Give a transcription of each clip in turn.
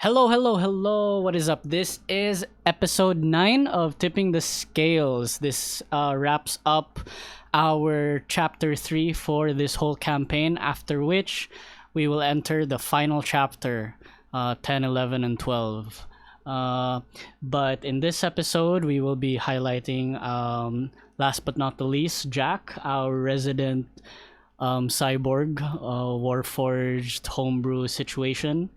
Hello, hello, hello. What is up? This is episode 9 of Tipping the Scales. This wraps up our chapter 3 for this whole campaign, after which we will enter the final chapter 10, 11, and 12. But in this episode, we will be highlighting, last but not the least, Jack, our resident cyborg, warforged homebrew situation.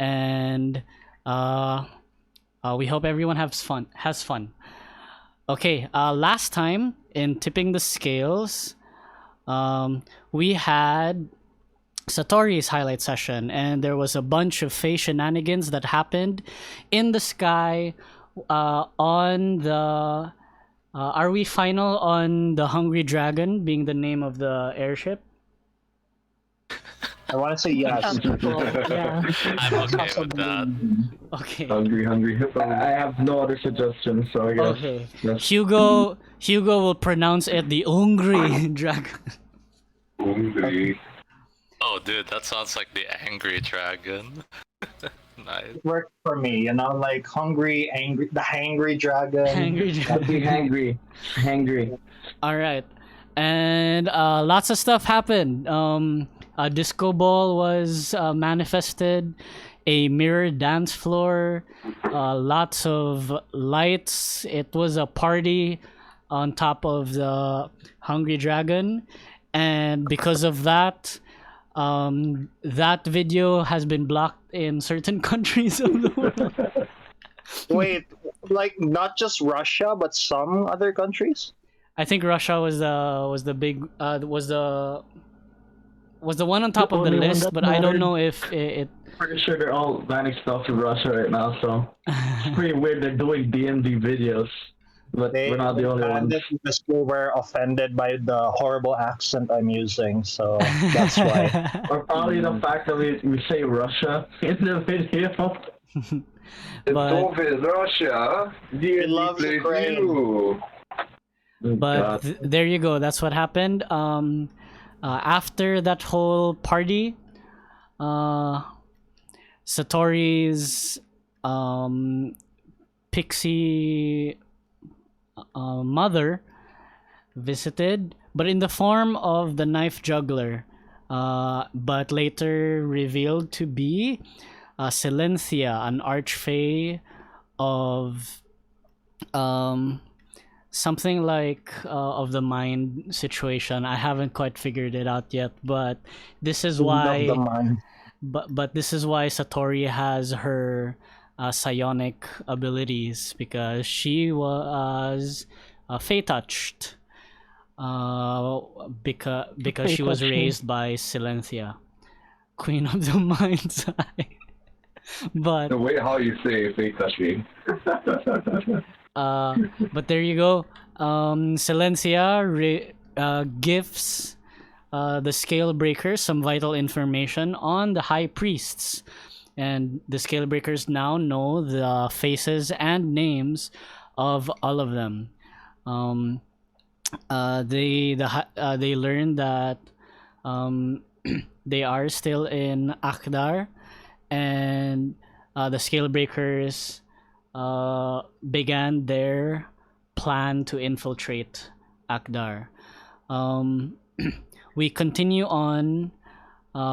And we hope everyone has fun. Okay, last time in Tipping the Scales, we had Sattori's highlight session, and there was a bunch of face shenanigans that happened in the sky on the are we final on the Hungry Dragon being the name of the airship? I want to say yes. Yeah. I'm okay with that. Okay. Hungry hippo. I have no other suggestions, so I guess. Okay. Yes. Hugo will pronounce it the Hungry Dragon. Hungry. Oh, dude, that sounds like the angry dragon. Nice. It worked for me, like hungry, angry, the hangry dragon. Hungry Dragon. Be hangry. All right, and lots of stuff happened. A disco ball was manifested, a mirror dance floor, lots of lights. It was a party on top of the Hungry Dragon, and because of that, that video has been blocked in certain countries of the world. Wait, like not just Russia, but some other countries? I think Russia was the big was the one on top of the only one list, that but I don't mattered. know if it Pretty sure they're all banning stuff in Russia right now, so it's pretty weird they're doing DnD videos, but we're not the only ones. Because we were offended by the horrible accent I'm using, so that's why. Or probably the fact that we say Russia in the video. But- Russia. We love Ukraine. but there you go. That's what happened. After that whole party, Sattori's pixie mother visited, but in the form of the knife juggler, but later revealed to be Silencia, an archfey of something like of the mind situation. I haven't quite figured it out yet, but this is why. Love the mind. But this is why Sattori has her psionic abilities, because she was fey touched, because she was raised by Silencia, Queen of the Mind's Eye. But The way how you say fake touching. but there you go. Silencia gives the Scalebreakers some vital information on the High Priests, and the Scalebreakers now know the faces and names of all of them. They learned that they are still in Akdar, and the Scalebreakers began their plan to infiltrate Akdar. We continue on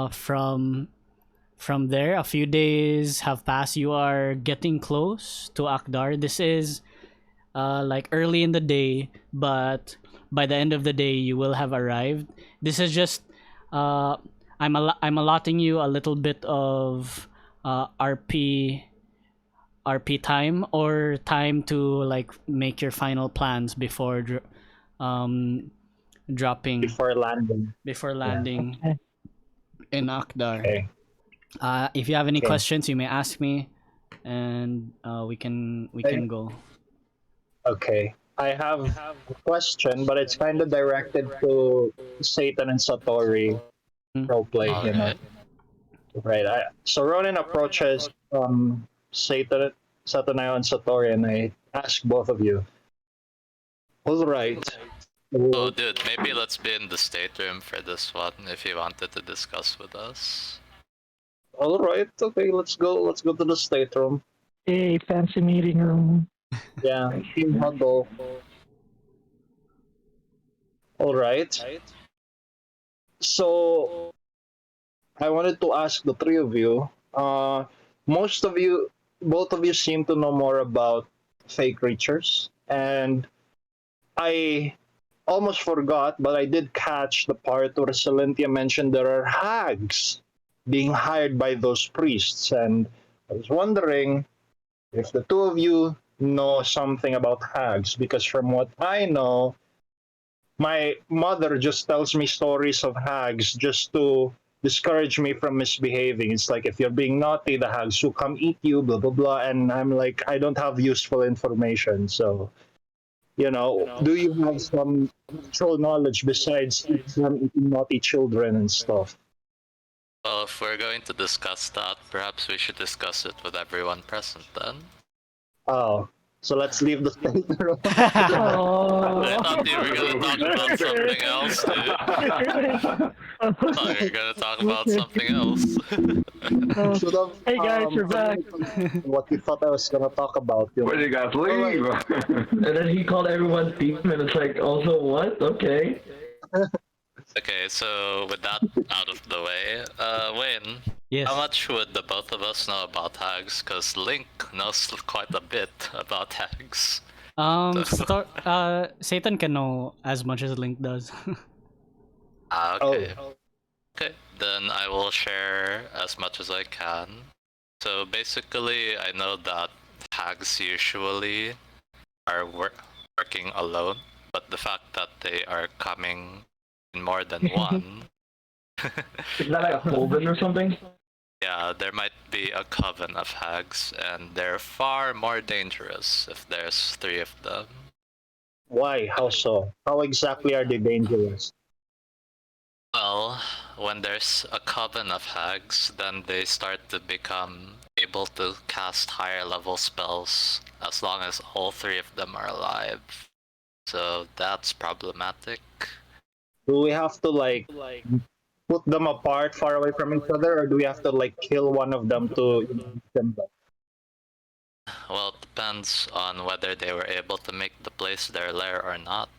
from there. A few days have passed. You are getting close to Akdar. This is like early in the day, but by the end of the day, you will have arrived. This is just I'm allotting you a little bit of RP time, or time to like make your final plans before dropping Before landing. Okay. In Akdar. Okay. If you have any Okay. questions, you may ask me, and we can go. Okay. I have a question, but it's kind of directed to Satan and Sattori roleplay, Alright. Right. So Ronin approaches Satanael and Sattori, and I ask both of you. All right. Oh, dude, maybe let's be in the stateroom for this one if you wanted to discuss with us. All right. Okay, let's go. Let's go to the stateroom. Hey, fancy meeting room. Yeah, team huddle. All right. So I wanted to ask the three of you. Most of you, both of you, seem to know more about fake creatures, and I almost forgot, but I did catch the part where Celentia mentioned there are hags being hired by those priests, and I was wondering if the two of you know something about hags, because from what I know, my mother just tells me stories of hags just to discourage me from misbehaving. It's like if you're being naughty, the hags will come eat you, blah blah blah. And I'm like, I don't have useful information. So, do you have some actual knowledge besides them eating naughty children and stuff? Well, if we're going to discuss that, perhaps we should discuss it with everyone present then. Oh, so let's leave the state room. I Oh. thought you were gonna talk about something else, dude. I thought you were gonna talk about something else. Should have, Hey guys, you're back. what you thought I was gonna talk about. Where did you guys leave? And then he called everyone thief, and it's like, also what? Okay. Okay, so with that out of the way, Wayne, Yes. how much would the both of us know about hags? Because Linc knows quite a bit about hags. Satan can know as much as Link does. Okay. Oh. Okay, then I will share as much as I can. So basically, I know that hags usually are working alone, but the fact that they are coming in more than one. Is that like a Colvin or something? Yeah, there might be a coven of hags, and they're far more dangerous if there's 3 of them. Why? How so? How exactly are they dangerous? Well, when there's a coven of hags, then they start to become able to cast higher level spells as long as all 3 of them are alive. So that's problematic. Do we have to put them apart far away from each other, or do we have to kill one of them to them back? Well, it depends on whether they were able to make the place their lair or not.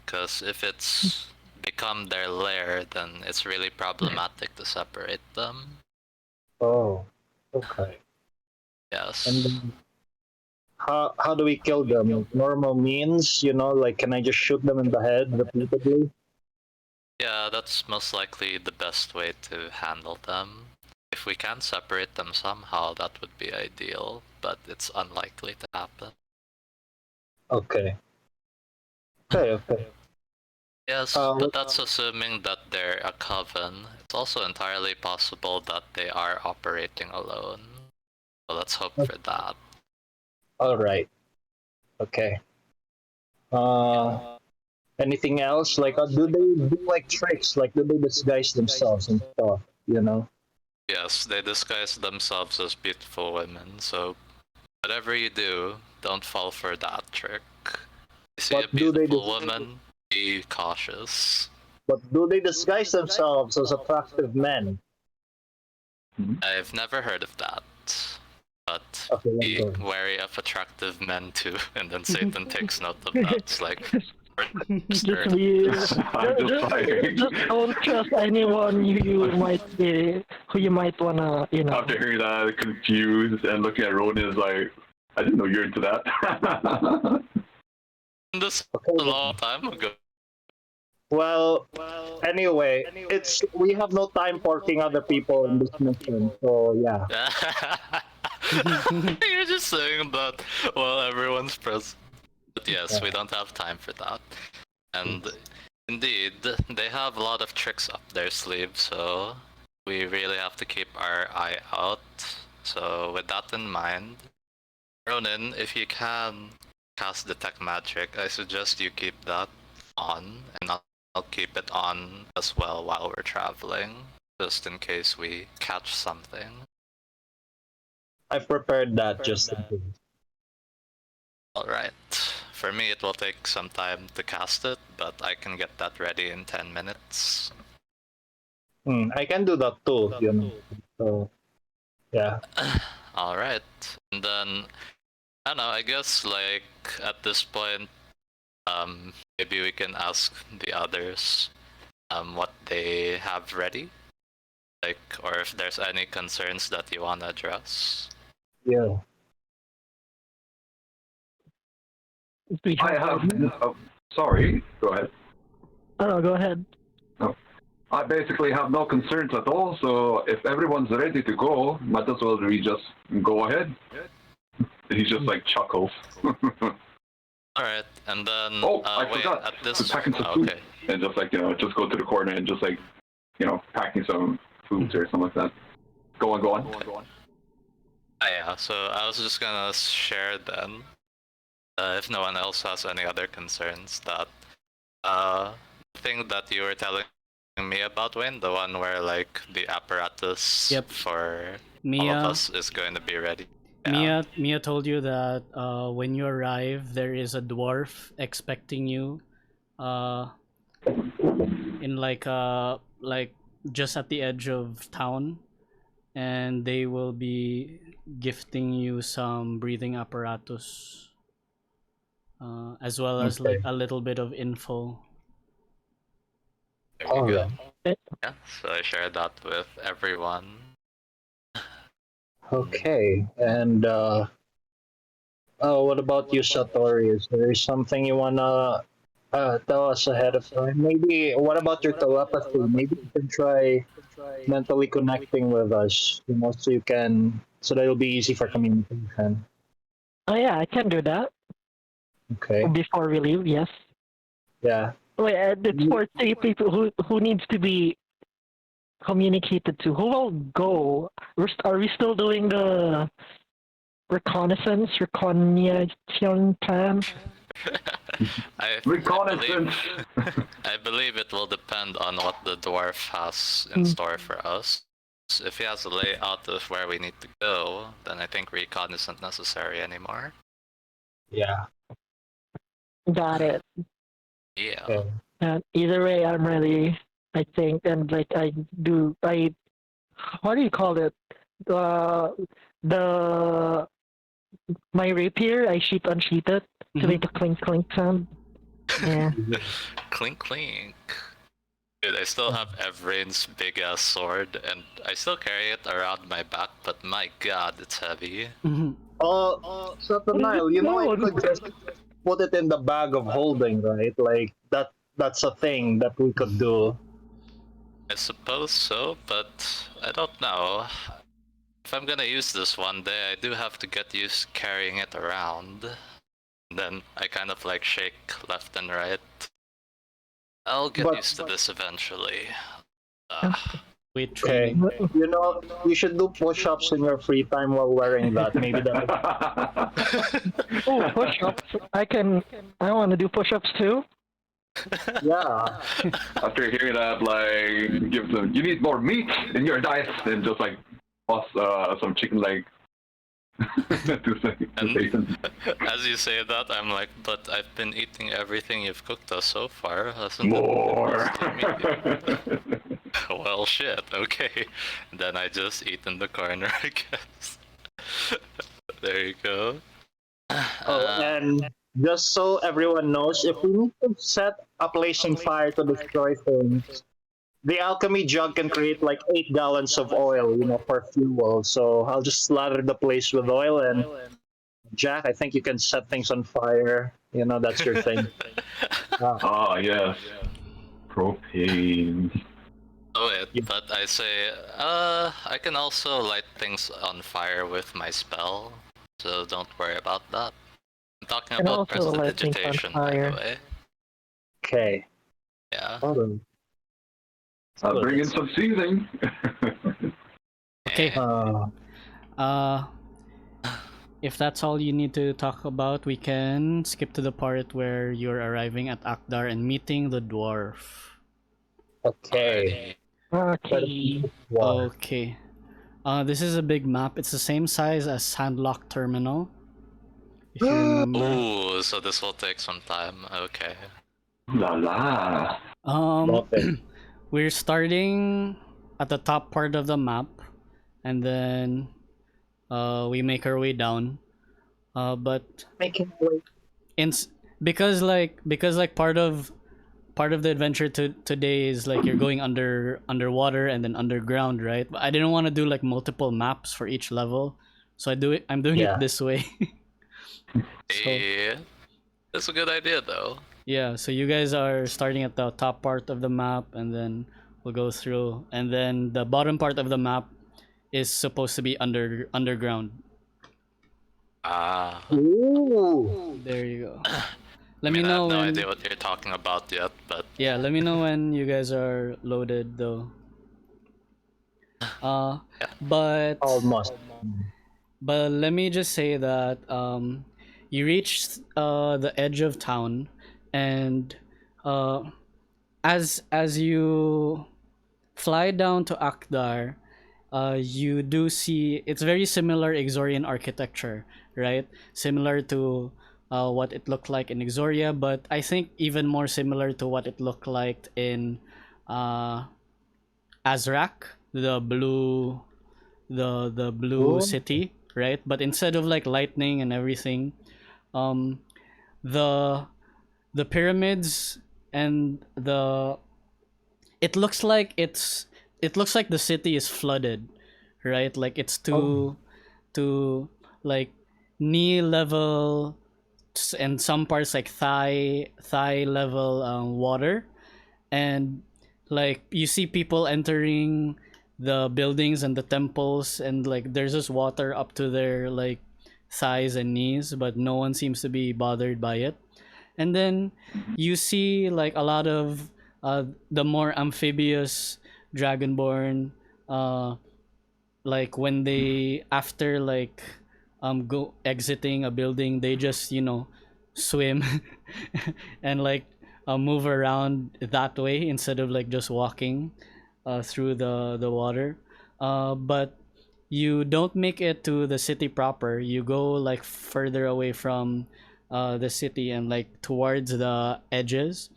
Because if it's become their lair, then it's really problematic to separate them. Oh, okay. Yes. And then how do we kill them? Normal means, can I just shoot them in the head repeatedly? Yeah, that's most likely the best way to handle them. If we can separate them somehow, that would be ideal, but it's unlikely to happen. Okay. Okay. Yes, but that's assuming that they're a coven. It's also entirely possible that they are operating alone. So let's hope for that. All right. Okay. Anything else? Do they do tricks? Do they disguise themselves and stuff? Yes, they disguise themselves as beautiful women, so whatever you do, don't fall for that trick. You see a beautiful woman, be cautious. But do they disguise themselves as attractive men? I've never heard of that. But Okay, be wary of attractive men too, and then Satan takes note of that. It's like, Just weird. Just don't trust anyone who you might wanna, After hearing that, confused and looking at Ronin is like, I didn't know you're into that. This was a long time ago. Well, anyway, we have no time porking other people in this mission, so yeah. You're just saying that while everyone's present. But yes, we don't have time for that. And indeed, they have a lot of tricks up their sleeve, so we really have to keep our eye out. So with that in mind, Ronin, if you can cast Detect Magic, I suggest you keep that on, and I'll keep it on as well while we're traveling, just in case we catch something. I've prepared that just in case. Alright. For me, it will take some time to cast it, but I can get that ready in 10 minutes. I can do that too, So Yeah. All right, and then I don't know. I guess like at this point, maybe we can ask the others, what they have ready, like, or if there's any concerns that you wanna address. Yeah. We I have. Oh, sorry. Go ahead. Oh, go ahead. I basically have no concerns at all. So if everyone's ready to go, might as well we just go ahead. He just like chuckles. All right, and then Oh, I wait, forgot at this. to pack in some food. Okay. And just like, just go to the corner and just like, packing some foods or something like that. Go on. Yeah, so I was just gonna share then, if no one else has any other concerns, that thing that you were telling me about, Wayne, the one where like the apparatus Yep. for all Mia, of us is going to be ready. Mia told you that when you arrive, there is a dwarf expecting you, in like just at the edge of town, and they will be gifting you some breathing apparatus, as well as Okay. like a little bit of info. There you All go. right. Yeah, so I shared that with everyone. Okay. And what about you, Sattori? Is there something you wanna tell us ahead of time? Maybe. What about your telepathy? Maybe you can try mentally connecting with us, so that it'll be easy for communication. Oh yeah, I can do that Okay. before we leave. Yes. Yeah. Wait, it's for 3 people who needs to be communicated to. Who will go? Are we still doing the recon plan? Reconnaissance. I believe it will depend on what the dwarf has in store for us. If he has a layout of where we need to go, then I think recon isn't necessary anymore. Yeah. Got it. Yeah. Okay. Either way, I'm ready. I think, and like what do you call it? The my rapier, I unsheath it to make a clink sound. Yeah. Clink clink. Dude, I still have Evrain's big ass sword, and I still carry it around my back, but my god, it's heavy. Satanael, you could just put it in the bag of holding, right? Like that's a thing that we could do. I suppose so, but I don't know. If I'm gonna use this one day, I do have to get used to carrying it around. Then I kind of like shake left and right. I'll get used to this eventually. Wait, Okay. training. You should do push-ups in your free time while wearing that. Maybe that. Oh, push-ups! I want to do push-ups too. Yeah. After hearing that, like, give them, you need more meat in your diet, and just like toss some chicken leg. As you say that, I'm like, but I've been eating everything you've cooked us so far. Hasn't More. Well, shit. Okay, then I just eat in the corner, I guess. There you go. And just so everyone knows, if we need to set a place in fire to destroy things, the alchemy jug can create like 8 gallons of oil, for fuel. So I'll just slather the place with oil, and Jack, I think you can set things on fire. That's your thing. Ah, yes. Propane. Oh, wait, but I say, I can also light things on fire with my spell, so don't worry about that. I'm talking And about also light things on prestidigitation, by fire. the way. Okay. Yeah. Bring in some seasoning. Okay. If that's all you need to talk about, we can skip to the part where you're arriving at Akdar and meeting the dwarf. Okay. Okay. Okay. This is a big map. It's the same size as Sandlock Terminal. If you remember. Ooh, so this will take some time. Okay. La la. We're starting at the top part of the map, and then we make our way down. But Making way. because part of the adventure today is like you're going underwater and then underground, right? But I didn't want to do like multiple maps for each level, so I'm doing Yeah. it this way. Yeah, that's a good idea though. Yeah, so you guys are starting at the top part of the map, and then we'll go through, and then the bottom part of the map is supposed to be underground. Ah, Ooh. There you go. I Let mean, me I have know no when. idea what you're talking about yet, but Yeah, let me know when you guys are loaded, though. But Almost. let me just say that you reach the edge of town, and as you fly down to Akdar, you do see it's very similar Exorian architecture, right? Similar to what it looked like in Exoria, but I think even more similar to what it looked like in uh, Azrak, the blue Ooh. city, right? But instead of like lightning and everything, um, the the pyramids and the it looks like the city is flooded, right? Like it's to like knee level and some parts like thigh level water, and like you see people entering the buildings and the temples, and like there's just water up to their like thighs and knees, but no one seems to be bothered by it. And then you see like a lot of the more amphibious dragonborn, like when they after like go exiting a building, they just swim and like move around that way instead of like just walking through the water. But you don't make it to the city proper. You go like further away from the city and like towards the edges,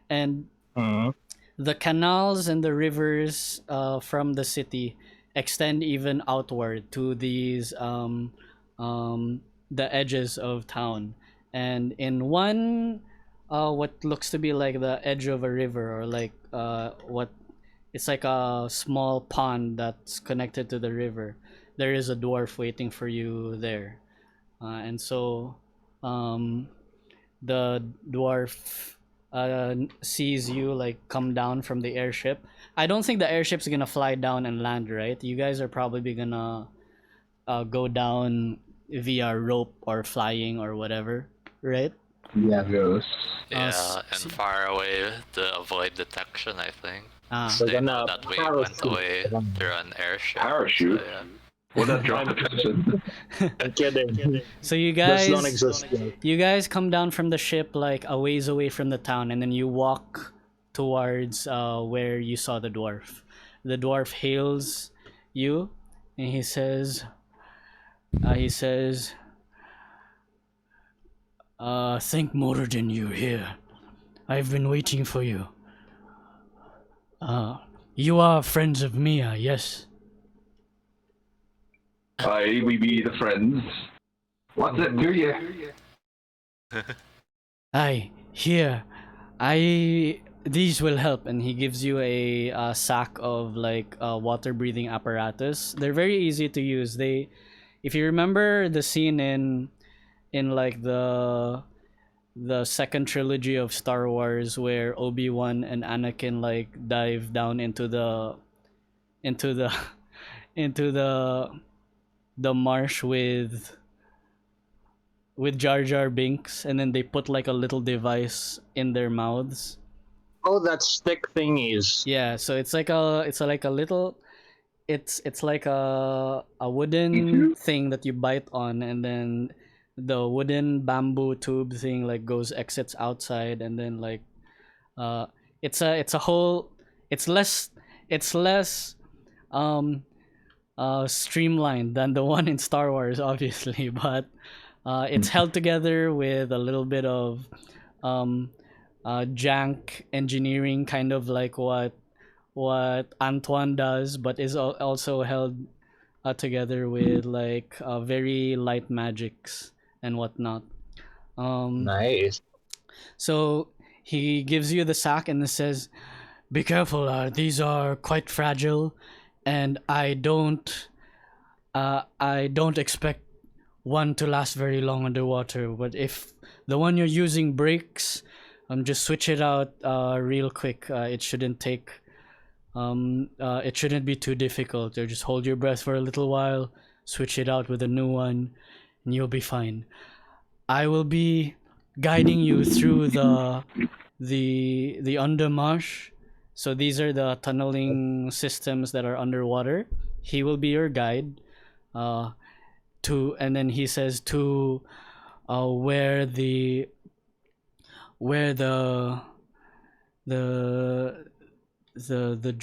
and Mhm. the canals and the rivers from the city extend even outward to these the edges of town. And in one what looks to be like the edge of a river, or like what it's like a small pond that's connected to the river, there is a dwarf waiting for you there. And so um, the dwarf sees you like come down from the airship. I don't think the airship's gonna fly down and land, right? You guys are probably gonna go down via rope or flying or whatever, right? Yeah. Yes. yeah, and far away to avoid detection, I think. Ah, We're They know gonna that we went parachute away down. through an airship. Parachute? So, yeah. Would that drop the person? I'm kidding. so you Those don't guys exist yet. you guys come down from the ship like a ways away from the town, and then you walk towards where you saw the dwarf. The dwarf hails you, and he says, thank Moradin you're here. I've been waiting for you. You are friends of Mia, yes? Aye, we be the friends. What's it to you? Aye, here. These will help, and he gives you a sack of like water breathing apparatus. They're very easy to use. If you remember the scene in like the second trilogy of Star Wars where Obi-Wan and Anakin like dive down into the into the into the marsh with Jar Jar Binks, and then they put like a little device in their mouths. Oh, that stick thingies. Yeah, so it's like a little it's like a wooden thing that you bite on, and then the wooden bamboo tube thing like exits outside, and then like it's a whole it's less um streamlined than the one in Star Wars, obviously, but it's held together with a little bit of jank engineering, kind of like what Antoine does, but is also held together with like very light magics and whatnot. Nice. So he gives you the sack and says, "Be careful. These are quite fragile, and I don't expect one to last very long underwater. But if the one you're using breaks, just switch it out real quick. It shouldn't take it shouldn't be too difficult. Or just hold your breath for a little while, switch it out with a new one, and you'll be fine. I will be guiding you through the undermarsh. So these are the tunneling systems that are underwater. He will be your guide. And then he says to where the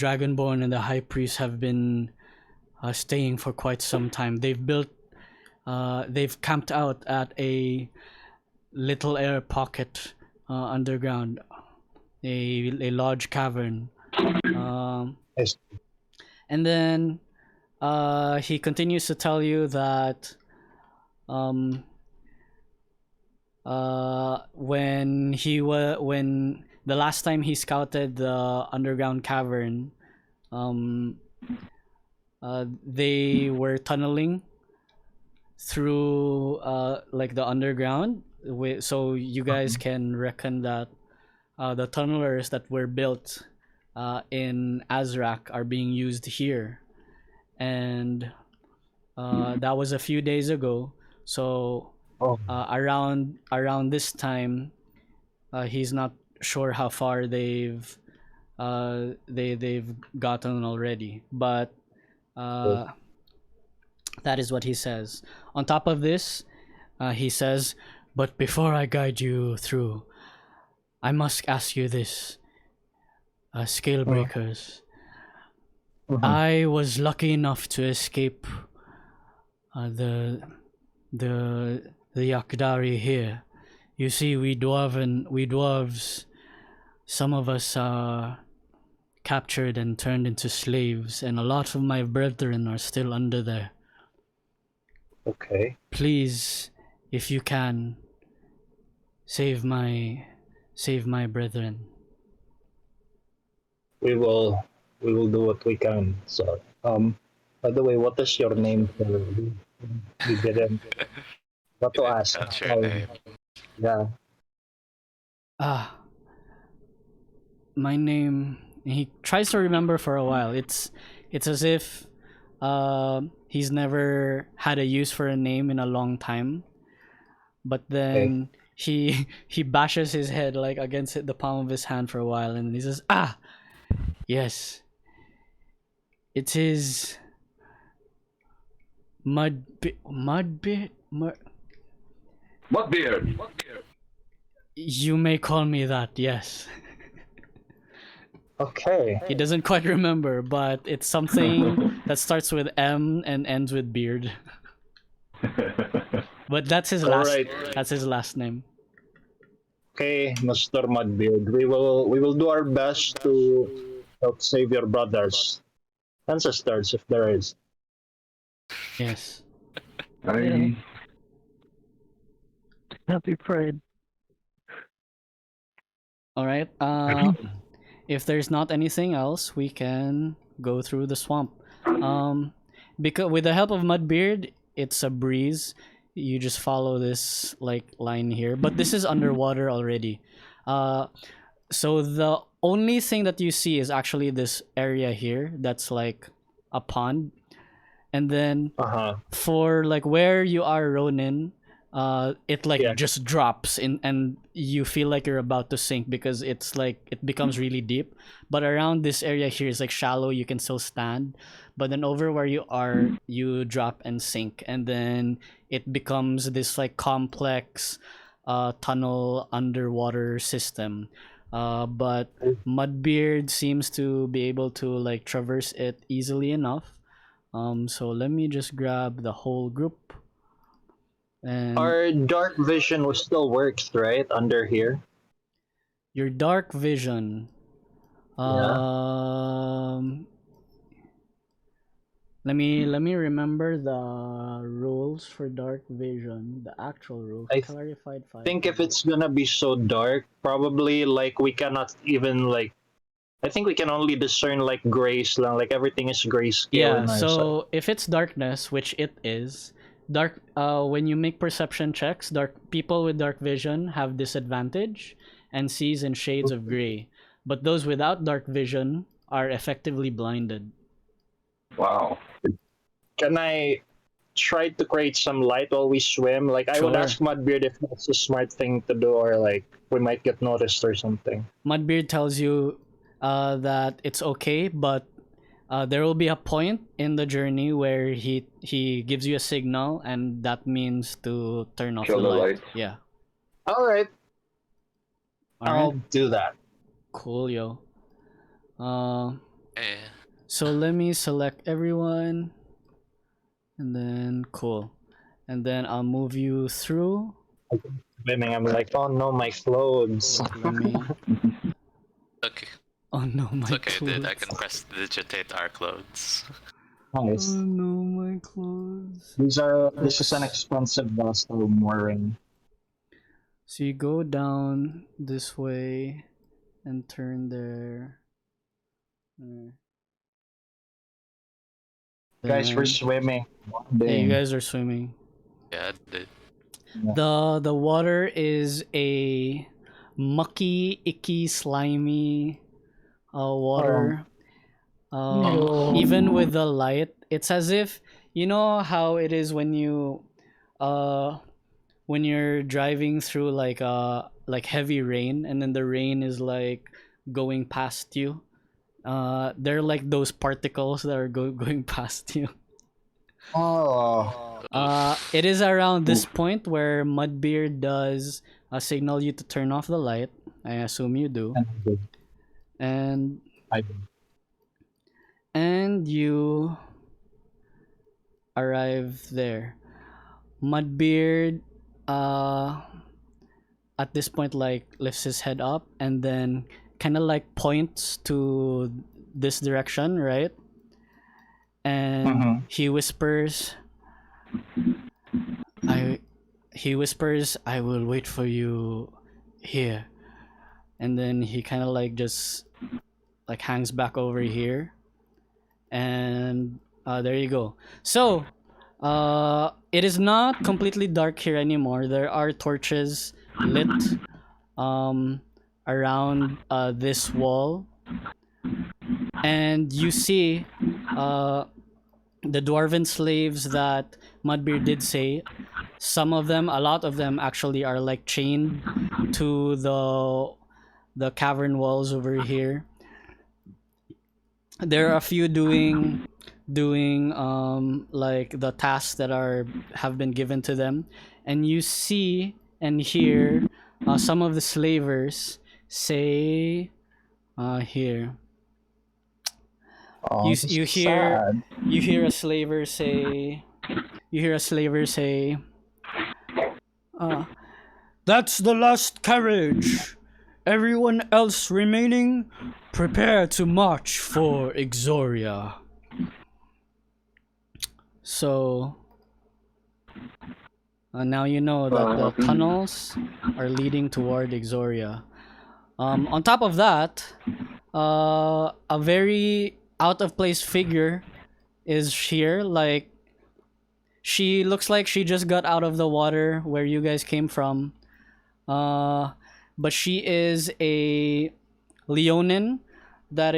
dragonborn and the high priest have been staying for quite some time. They've camped out at a little air pocket underground, a large cavern. Yes. And then he continues to tell you that when the last time he scouted the underground cavern, they were tunneling through like the underground. So you guys can reckon that the tunnelers that were built in Azrak are being used here, and that was a few days ago. So around this time, he's not sure how far they've gotten already, but that is what he says. On top of this, he says, "But before I guide you through, I must ask you this, Scalebreakers. I was lucky enough to escape the Yakdari here. You see, we dwarves, some of us are captured and turned into slaves, and a lot of my brethren are still under there. Okay. Please, if you can, save my brethren." We will do what we can. So, by the way, what is your name? We didn't. What to ask? That's your name. Yeah. My name. He tries to remember for a while. It's as if he's never had a use for a name in a long time. But then he bashes his head like against the palm of his hand for a while, and he says, yes, it is Mudbeard. Mudbeard. You may call me that, yes. Okay. He doesn't quite remember, but it's something that starts with M and ends with beard. But that's his last name. Okay, Mr. Mudbeard. We will do our best to help save your brothers and sisters if there is. Yes. Happy Pride. All right. If there's not anything else, we can go through the swamp. Because with the help of Mudbeard, it's a breeze. You just follow this like line here, but this is underwater already. So the only thing that you see is actually this area here that's like a pond, and then for like where you are, Ronin, it like just drops in, and you feel like you're about to sink because it's like it becomes really deep. But around this area here is like shallow, you can still stand, but then over where you are, you drop and sink, and then it becomes this like complex tunnel underwater system. But Mudbeard seems to be able to like traverse it easily enough. So let me just grab the whole group. And our dark vision still works, right? Under here. Your dark vision. Let me remember the rules for dark vision. The actual rules. I Clarified 5. think if it's gonna be so dark, probably like we cannot even like. I think we can only discern like grays lang. Like everything is grayscale Yeah, in our side. so if it's darkness, which it is, dark when you make perception checks, people with dark vision have disadvantage and sees in shades of gray. But those without dark vision are effectively blinded. Wow. Can I try to create some light while we swim? Like I would Sure. ask Mudbeard if that's a smart thing to do, or like we might get noticed or something. Mudbeard tells you that it's okay, but there will be a point in the journey where he gives you a signal, and that means to turn off Kill the the light. light. Yeah. All right, All I'll right. do that. Cool, yo. Eh, So let me select everyone, and then cool, and then I'll move you through. Swimming, I'm like, oh no, my clothes. Let me. okay. Oh no, my It's okay, dude. I clothes. can press digitate our clothes. Nice. Oh no, my clothes. This is an expensive vessel I'm wearing. So you go down this way and turn there. Guys, we're Then- swimming. Yeah, you guys are swimming. Yeah, dude. The water is a mucky, icky, slimy water. Even with the light, it's as if you know how it is when you're driving through like heavy rain, and then the rain is like going past you. They're like those particles that are going past you. Oh, It is around this point where Mudbeard does signal you to turn off the light. I assume you do. And I do. and you arrive there. Mudbeard at this point like lifts his head up and then kind of like points to this direction, right? And he whispers, I will wait for you here. And then he kind of like just like hangs back over here. And there you go. So it is not completely dark here anymore. There are torches lit around this wall, and you see the dwarven slaves that Mudbeard did say. Some of them, a lot of them actually are like chained to the cavern walls over here. There are a few doing like the tasks that have been given to them, and you see and hear some of the slavers say here. Oh, You hear a slaver say, that's the last carriage. Everyone else remaining, prepare to march for Exoria. So now you know that the tunnels are leading toward Exoria. On top of that, a very out of place figure is here. Like, she looks like she just got out of the water where you guys came from. But she is a Leonin that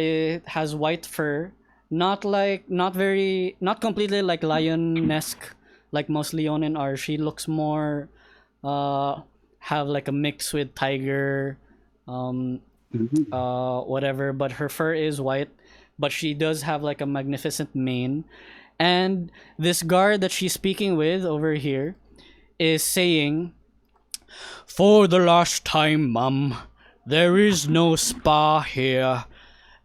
has white fur. Not completely like lion-esque like most Leonin are. She looks more have like a mix with tiger, whatever. But her fur is white. But she does have like a magnificent mane. And this guard that she's speaking with over here is saying, for the last time, Mum, there is no spa here.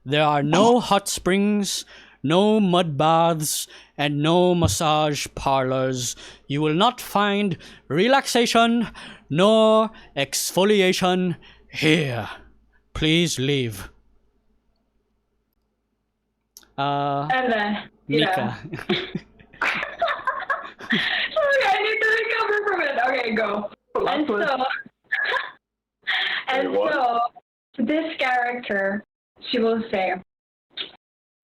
There are no hot springs, no mud baths, and no massage parlors. You will not find relaxation nor exfoliation here. Please leave. Mica. Sorry, I need to recover from it. Okay, go. And so, and so, this character, she will say,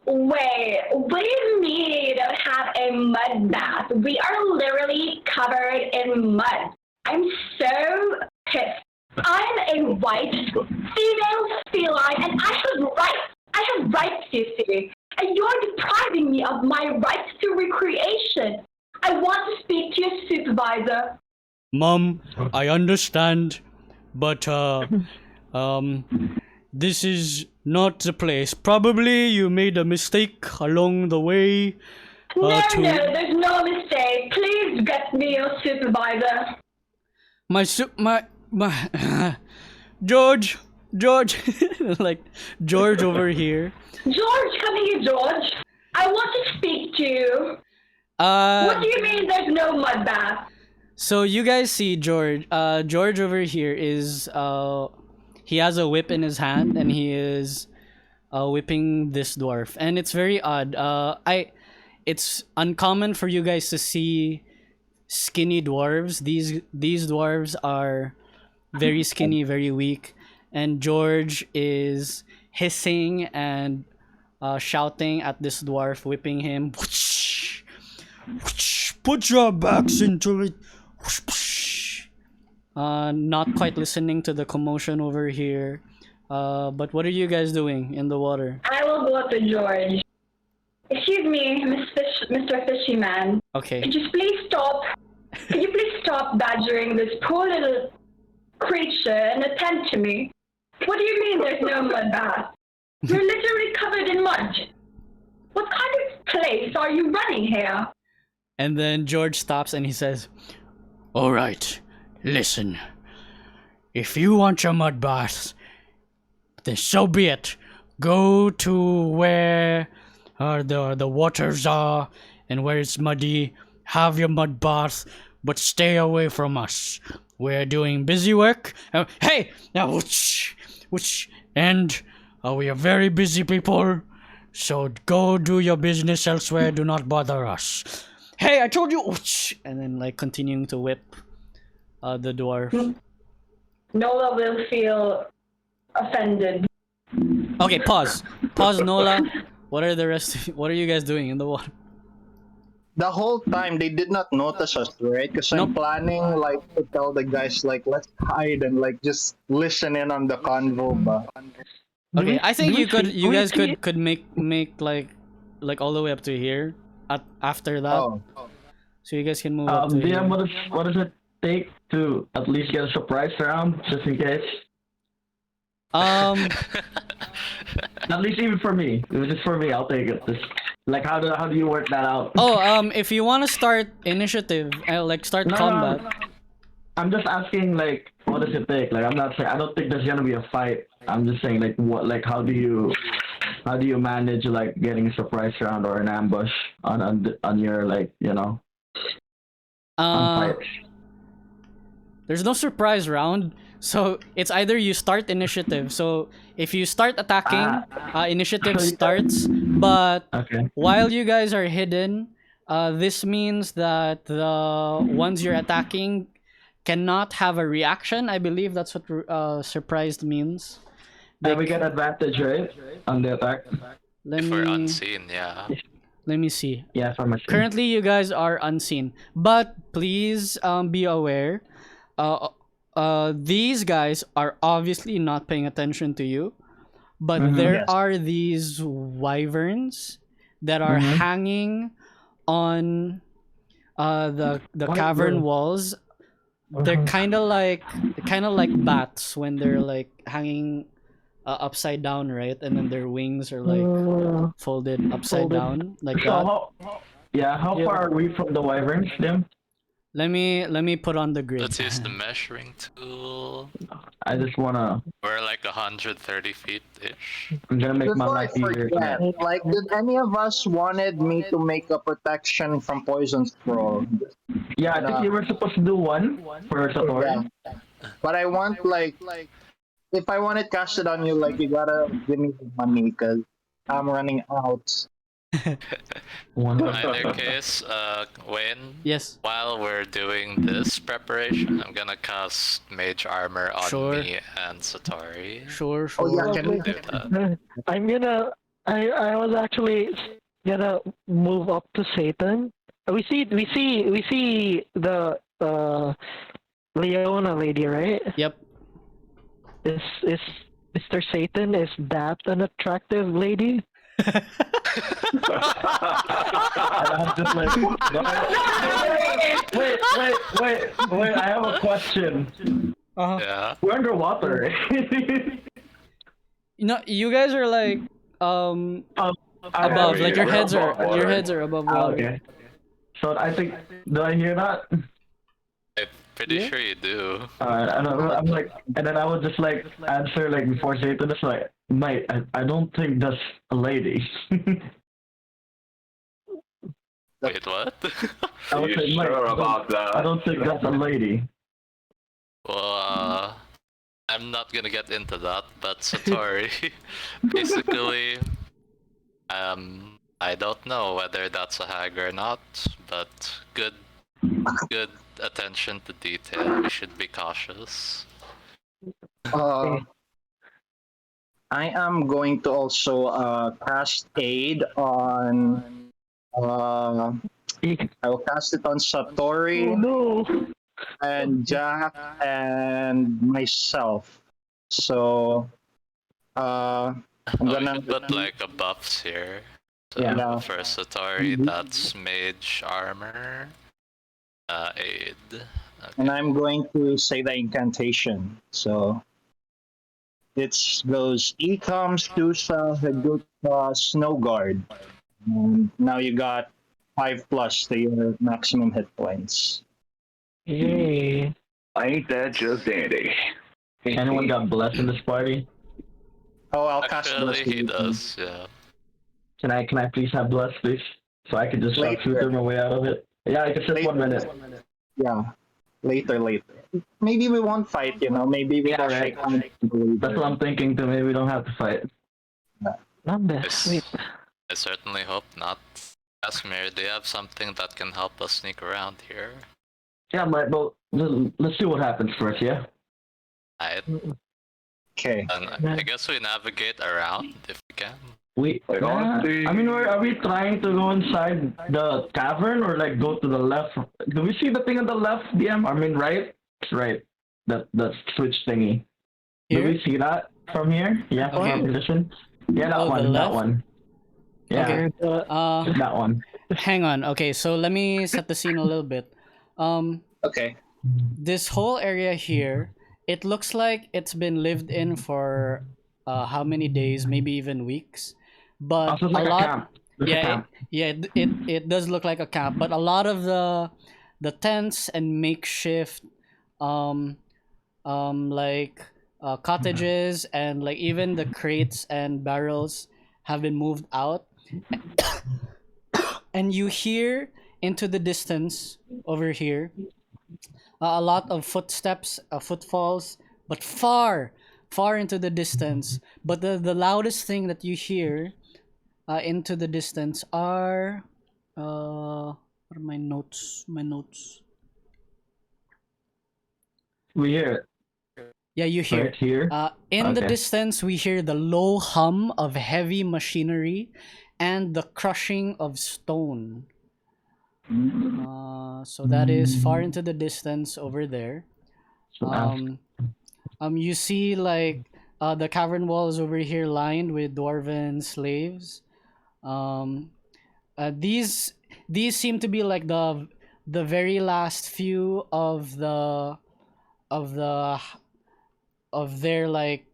wait, what do you mean you don't have a mud bath? We are literally covered in mud. I'm so pissed. I'm a white female feline and I have rights. I have rights, you see. And you're depriving me of my rights to recreation. I want to speak to your supervisor. Mom, I understand, but this is not the place. Probably you made a mistake along the way. No, there's no mistake. Please get me your supervisor. My George, like George over here. George, come here, George. I want to speak to you. What do you mean there's no mud bath? So you guys see George. George over here is he has a whip in his hand and he is whipping this dwarf, and it's very odd. It's uncommon for you guys to see skinny dwarves. These dwarves are very skinny, very weak, and George is hissing and shouting at this dwarf, whipping him. Put your backs into it. Not quite listening to the commotion over here. But what are you guys doing in the water? I will go up to George. Excuse me, Mr. Fishy Man. Okay. Could you please stop? Could you please stop badgering this poor little creature and attend to me? What do you mean there's no mud bath? You're literally covered in mud. What kind of place are you running here? And then George stops and he says, "All right, listen. If you want your mud bath, then so be it. Go to where the waters are and where it's muddy. Have your mud bath, but stay away from us. We're doing busy work. Hey, now, and we are very busy people. So go do your business elsewhere. Do not bother us. Hey, I told you." And then like continuing to whip the dwarf. Nola will feel offended. Okay, pause, Nola. What are you guys doing in the water? The whole time they did not notice us, right? Because I'm planning like to tell the guys like let's hide and like just listen in on the convo. But Okay, I think you guys could make like all the way up to here after that. oh, So you guys can move up to here. DM, what does it take to at least get a surprise round, just in case? Um, At least even for me. It was just for me, I'll take it. Just, like, how do you work that out? if you want to start initiative, like start No, combat. no. I'm just asking, like, what does it take? Like, I'm not saying, I don't think there's gonna be a fight. I'm just saying, like, how do you manage, like, getting a surprise round or an ambush on your, like, you know, on fights? There's no surprise round, so it's either you start initiative. So if you start attacking, initiative starts. But Okay. while you guys are hidden, this means that the ones you're attacking cannot have a reaction. I believe that's what surprised means. Then we get advantage, right? On the attack. Let If we're me unseen, yeah. let me see. Yeah, from a Currently, you guys are unseen, but please be aware. These guys are obviously not paying attention to you, but there Yes. are these wyverns that are hanging on the cavern walls. They're kind of like bats when they're like hanging upside down, right? And then their wings are like folded upside down like So that. how far are we from the wyverns, Dim? Let me put on the grid. Let's use the measuring tool. I just wanna. We're like 130 feet-ish. I'm gonna make my before I life easier. forget, like, did any of us wanted me to make a protection from poison scroll? Yeah, I think you were supposed to do one for Sattori. Yeah. But I want like if I want it casted on you, like you gotta give me the money because I'm running out. One. In either case, Wayne, Yes. while we're doing this preparation, I'm gonna cast Mage Armor on Sure. me and Sattori. Sure. Oh yeah, Oh, can wait. Do that. I'm gonna. I was actually gonna move up to Satan. We see the Leona lady, right? Yep. Is Mr. Satan, is that an attractive lady? And I'm just like, wait, I have a question. Yeah. We're underwater. You know, you guys are like above, like your we're heads are above your water. heads are above water. Okay. So I think, do I hear that? I'm pretty Yeah. sure you do. And I'm like, and then I would just like answer like before Satan, it's like, mate, I don't think that's a lady. Wait, what? I Are would you say, mate, sure about I that? don't think that's a lady. Well, I'm not gonna get into that, but Sattori, basically, I don't know whether that's a hag or not, but good attention to detail. We should be cautious. I am going to also cast aid on. I will cast it on Oh Sattori no! and Jack and myself. So I'm We gonna. should put like a buffs here. So Yeah. for Sattori, that's Mage Armor, Aid. And I'm going to say the incantation. So it goes Ecom, Stusa, Haguta, Snow Guard. And now you got 5+ to your maximum hit points. Yay! Ain't that just dandy? Anyone got blessed in this party? Oh, I'll cast Actually, he Blessing. does, yeah. Can I please have blessed, please? So I can just Later. filter my way out of it. Yeah, I can sit 1 minute. Yeah, later. Maybe we won't fight, Maybe we Yeah, will right. shake hands. That's what I'm thinking too. Maybe we don't have to fight. Not bad. Yes. Wait. I certainly hope not. Casmyr, do you have something that can help us sneak around here? Yeah, but let's see what happens first, yeah? Alright, Okay. then I guess we navigate around if we can. Like, honestly- I mean, are we trying to go inside the cavern or like go to the left? Do we see the thing on the left, DM? I mean, right? Right. That switch thingy. Do Here? we see that from here? Yeah, from Okay. our position? Yeah, that Oh, the one, that left? one. Yeah, Okay. that one. Hang on. Okay, so let me set the scene a little bit. Okay. This whole area here, it looks like it's been lived in for how many days, maybe even weeks. But Also, it's like a a lot, camp. There's a yeah, camp. it does look like a camp. But a lot of the tents and makeshift, like cottages and like even the crates and barrels have been moved out. And you hear into the distance over here a lot of footsteps, footfalls, but far into the distance. But the loudest thing that you hear into the distance are what are my notes? We hear it Yeah, you hear. right here. In the Okay. distance, we hear the low hum of heavy machinery and the crushing of stone. So that is far into the distance over there. You see like the cavern walls over here lined with dwarven slaves. These seem to be like the very last few of their like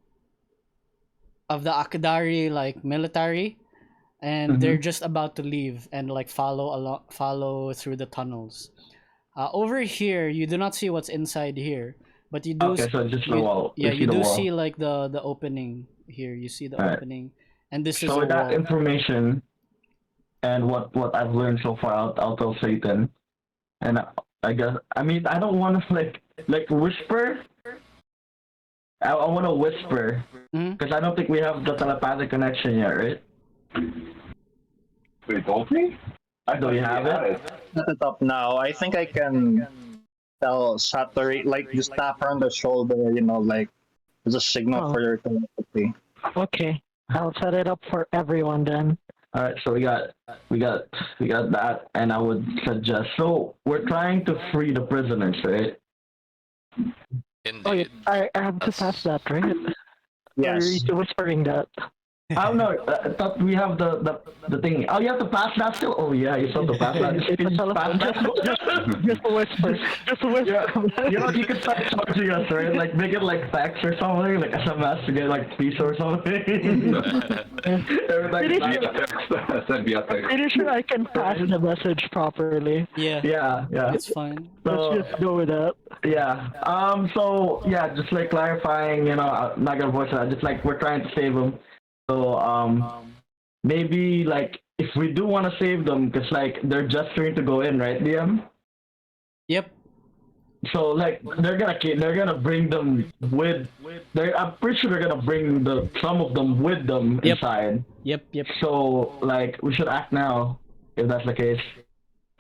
of the Akadari like military, and they're just about to leave and like follow through the tunnels. Over here, you do not see what's inside here, but you do. Okay, so just the you- wall. Yeah, We you the do wall. see like the opening here. You see the Alright. opening, and this is So a with that wall. information and what I've learned so far, I'll tell Satan. And I guess I mean I don't want to like whisper. I want to whisper Mhm. because I don't think we have the telepathic connection yet, right? They told me? Do you have it? At the top now, I think I can tell Sattori, like, just tap her on the shoulder, like, as a signal Oh. for your telepathy. Okay, I'll set it up for everyone then. All right, so we got that, and I would suggest. So we're trying to free the prisoners, right? Oh, yeah, Indeed. I have to That's- pass that, right? Or are Yes. you whispering that? Oh no, I thought we have the thing. Oh, you have to pass that still. Oh yeah, you still have to pass that. It's Can a you telephone. pass that? Just a whisper. Just a Yeah, whisper. you know, you could start charging us, right? Like make it like text or something, like SMS to get like piece or something. Everything It is- like, Send me a text. Pretty sure I can pass the message properly. Yeah, yeah. it's fine. So, Let's just go with that. yeah. So yeah, just like clarifying, I'm not gonna voice it. Just like we're trying to save them. So maybe like if we do want to save them, cause like they're just trying to go in, right, DM? Yep. So like they're gonna bring them with. I'm pretty sure they're gonna bring some of them with them Yep. inside. Yep. So like we should act now if that's the case.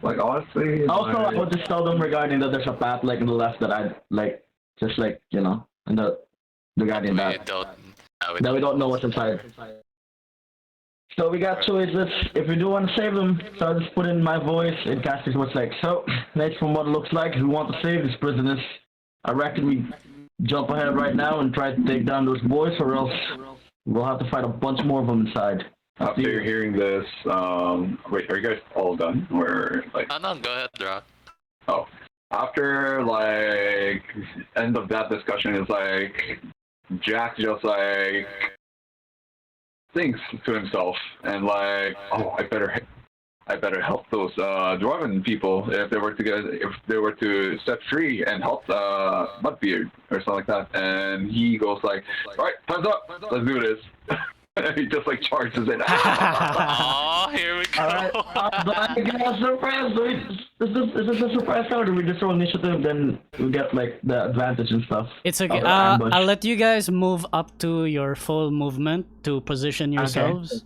Like, honestly, Also, I would just tell them regarding that there's a path like in the left that I like, just like and regarding We that. don't. That we don't know what's inside. So we got choices. If we do want to save them, so I'll just put in my voice and cast what's like. So, next from what it looks like, if we want to save these prisoners, I reckon we jump ahead right now and try to take down those boys, or else we'll have to fight a bunch more of them inside. after you're hearing this, wait, are you guys all done? Or, like, No, go ahead, Dra. oh. After, like, end of that discussion is like, Jack just, like, thinks to himself and, like, oh, I better help those dwarven people if they were to set free and help Mudbeard or something like that. And he goes like, all right, time's up, let's do this. And he just like charges it. Oh, here we go. Alright, I get a surprise. So is this a surprise round, or we just roll initiative, then we get like the advantage and stuff? It's okay. of the ambush? I'll let you guys move up to your full movement to position yourselves.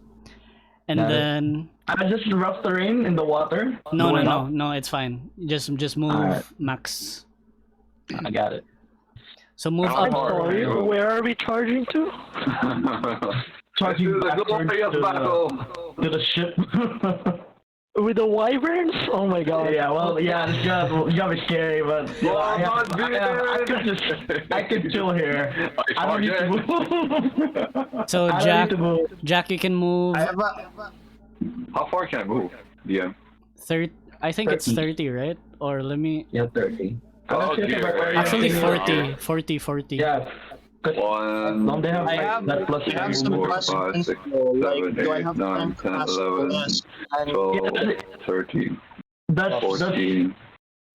And Got it. then I just rough terrain in the water. Going up. no, it's fine. Just move Alright. max. I got it. So move I'm up. Sorry, where are we charging to? Charging Let's do the backwards glorious battle. to the ship. With the wyverns? Oh my god. Yeah, well, yeah, it's gotta be scary, but you know, I could chill here. I don't need to move. So I don't Jack, need to move. Jack, you can move. I have a. How far can I move? Yeah. I think it's 30. 30, right? Or let me. Yeah, 30. Oh, dear. Actually, Yeah. 40. Yeah. One, Don't they have I like have, that plus I have some move? 4, 5, questions. 6, So, like, 7, do I 8, have 9, time to 10, ask 11, questions? And 12, 13, That's 14,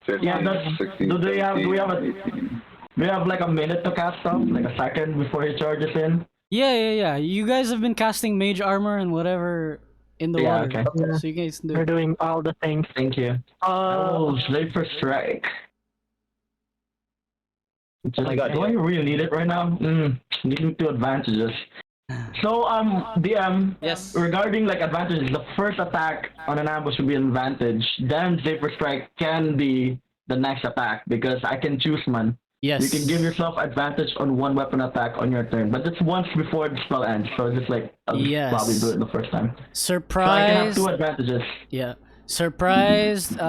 15, Yeah, that's- 16, do they have- do we have a- 18. we have like a minute to cast stuff, like a second before he charges in. Yeah. You guys have been casting mage armor and whatever in the Yeah, water. okay. So you guys do. We're doing all the things. Thank you. Oh, slave for strike. Just, my God, do I really need it right now? Need 2 advantages. So DM, Yes. regarding like advantages, the first attack on an ambush will be an advantage. Then Zephyr Strike can be the next attack because I can choose man. Yes. You can give yourself advantage on 1 weapon attack on your turn, but it's once before the spell ends. So just like I'll just Yes. probably do it the first time. So I can have Surprise. 2 advantages. Yeah. Surprised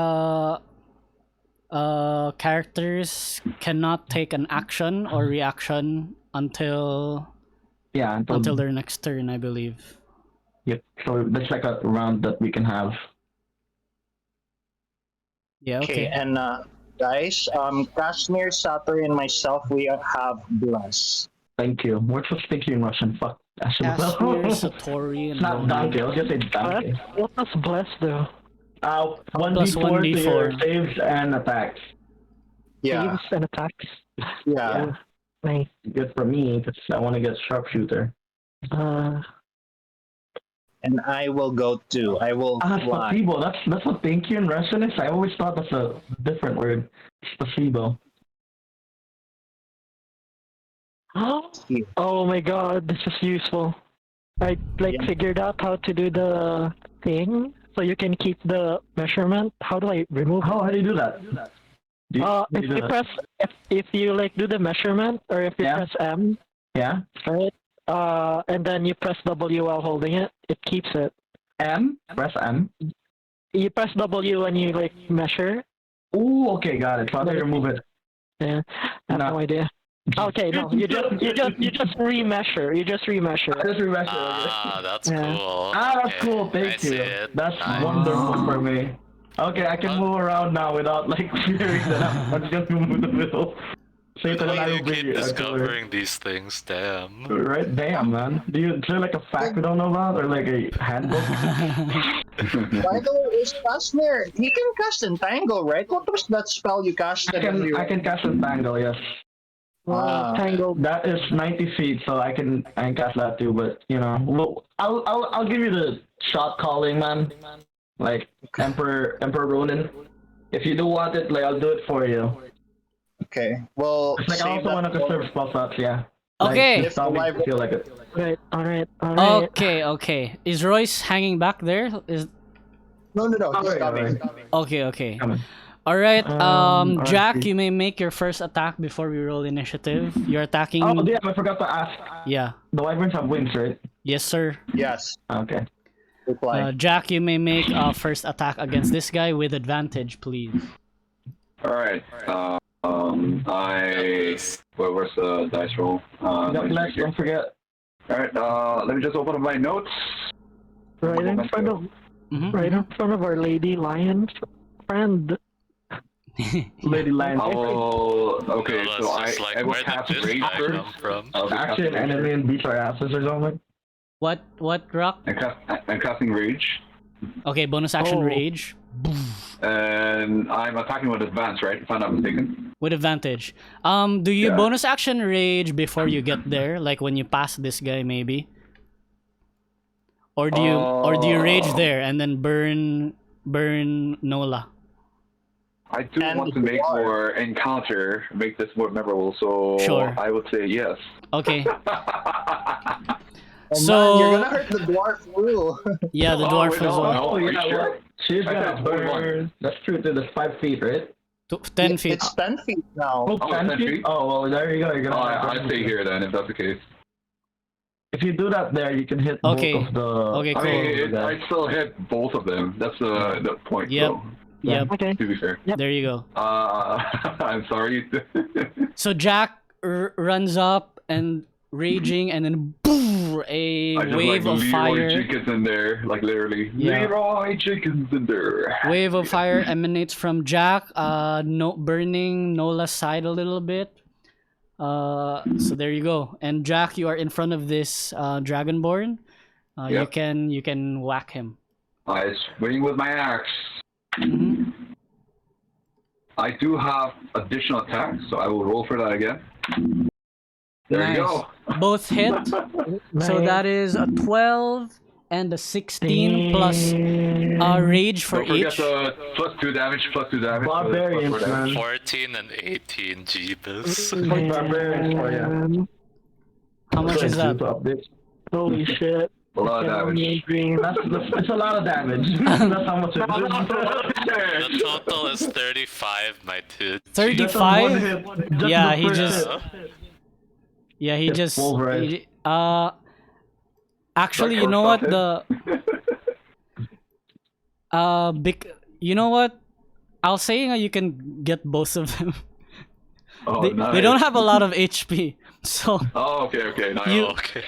characters cannot take an action or reaction until Yeah, until their next turn, I believe. Yep. So that's like a round that we can have. Yeah, okay, okay. and guys, Casmyr, Sattori, and myself, we have bless. Thank you. What's supposed to thank you in Russian? Fuck. I should have Casmyr, Sattori, and It's not Ronin. donkey. I was gonna say What? donkey. What does bless do? 1d4 to your 1d4. saves and attacks. Yeah, Saves and attacks. yeah. Nice. Good for me because I want to get sharpshooter. And I will go too. I will fly. Spasibo. That's what thank you in Russian is. I always thought that's a different word. Spasibo. Oh my god, this is useful. I Yeah. figured out how to do the thing so you can keep the measurement. How do I remove it? How do you do that? Do you If do you that? press, if you like do the measurement, or if you Yeah. press M, Yeah. right? And then you press W while holding it, it keeps it. M. Press M. You press W when you like measure. Ooh, okay, got it. So how do you remove it? Yeah, I have No. no idea. Okay, no, you just remeasure. You just remeasure. Just remember. Ah, that's Yeah. cool. That's Okay, cool. I Thank see you. it. That's Nice. wonderful for me. Okay, I can move around now without like fearing that I'm just gonna move the middle. Satan and I You will bring keep you. discovering these things, damn. Right? Damn, man. Is there like a fact we don't know about, or like a handbook? By the way, is Casmyr, he can cast Entangle, right? What was that spell you cast? I can cast Entangle, yes. Tangled. That is 90 feet, so I can cast that too. But you know, well, I'll give you the shot calling, man. Like Emperor Ronin. If you do want it, like I'll do it for you. Okay, well, Like I save also that want to for- conserve spell slots, yeah. Okay. Like, just tell me if you feel like it. Alright. Okay. Is Royce hanging back there? Is No, he's Alright, coming. okay. Come on. All right. alright. Jack, you may make your first attack before we roll initiative. You're attacking. Oh, damn! I forgot to ask. Yeah. The wyverns have wings, right? Yes, sir. Yes, Okay. reply. Jack, you may make a first attack against this guy with advantage, please. Alright. Where's the dice roll? Got flex, don't forget. Alright, let me just open up my notes. Right in front of Mhm. right in front of our lady lion friend. Lady Lion. Okay, Well, so that's just like, I will where did cast this Rage guy first. come from? I'll be Action, casting enemy, Rage and beats our asses or something. What, Rock? I'm casting Rage, Okay, bonus action Oh. rage and I'm attacking with advance, right? If I'm not mistaken. with advantage. Do you Yeah. bonus action rage before you get there, like when you pass this guy, maybe? Or do you rage there and then burn Nola? I do And want to make Dwarf. more encounter, make this more memorable, so Sure. I would say yes. Okay. Oh, So- man, you're gonna hurt the dwarf rule. Yeah, the dwarf wait, as no, well. no. Are you yeah, sure? well, she's I gonna thought it was burn. That's true, too. That's 5 feet, right? 10 feet. It's 10 feet now. Oh, 10 10 feet? feet? Oh, well, there you go. You're gonna I stay here then, if that's the case. If you do that there, you can hit Okay. both of the... Okay, I cool. mean, I still hit both of them. That's the point, Yep. though, Yep, Okay. to be fair. there you go. I'm sorry. So Jack runs up and raging, and then boom, a I just wave like of Leroy fire. Jenkins in there, like literally. Yeah. Leroy Jenkins in there. Wave of fire emanates from Jack, burning Nola's side a little bit. So there you go. And Jack, you are in front of this Dragonborn. Yep. You can whack him. I swing with my axe. Mhm. I do have additional attacks, so I will roll for that again. There Nice. you go. Both hit. So that is a 12 and a 16 plus rage for Don't forget each. the +2 damage, +2 damage. Barbarians, +4 damage. man. 14 and 18, Jeebus. Barbarians for you. How much is that? Holy shit. A lot of damage. It's a lot of damage. That's how much it is. The total is 35, my dude. 35? Yeah, he just- Yeah, he It's just. pulverized. Actually, That you know what corresponds. you know what? I'll say you can get both of them. Oh, They nice. don't have a lot of HP, so Oh, okay, nice. You- Okay.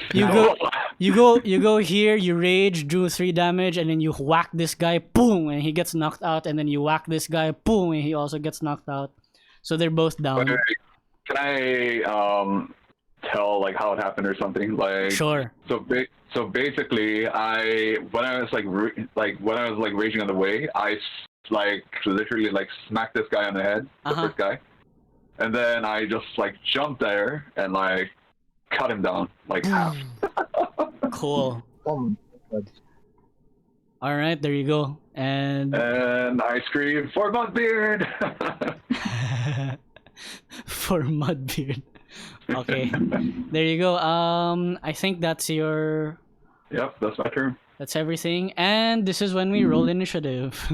you go here, you rage, do 3 damage, and then you whack this guy, boom, and he gets knocked out, and then you whack this guy, boom, and he also gets knocked out. So they're both down. Wait, can I tell like how it happened or something? Like Sure. So basically, when I was raging on the way, I literally smacked this guy on the head, the Uh-huh. first guy, and then I just jumped there and cut him down half. Cool. Oh, All right, there you go. And And I screamed for Mudbeard. for Mudbeard. Okay. There you go. I think that's your Yep, that's my turn. That's everything. And this is when we roll initiative.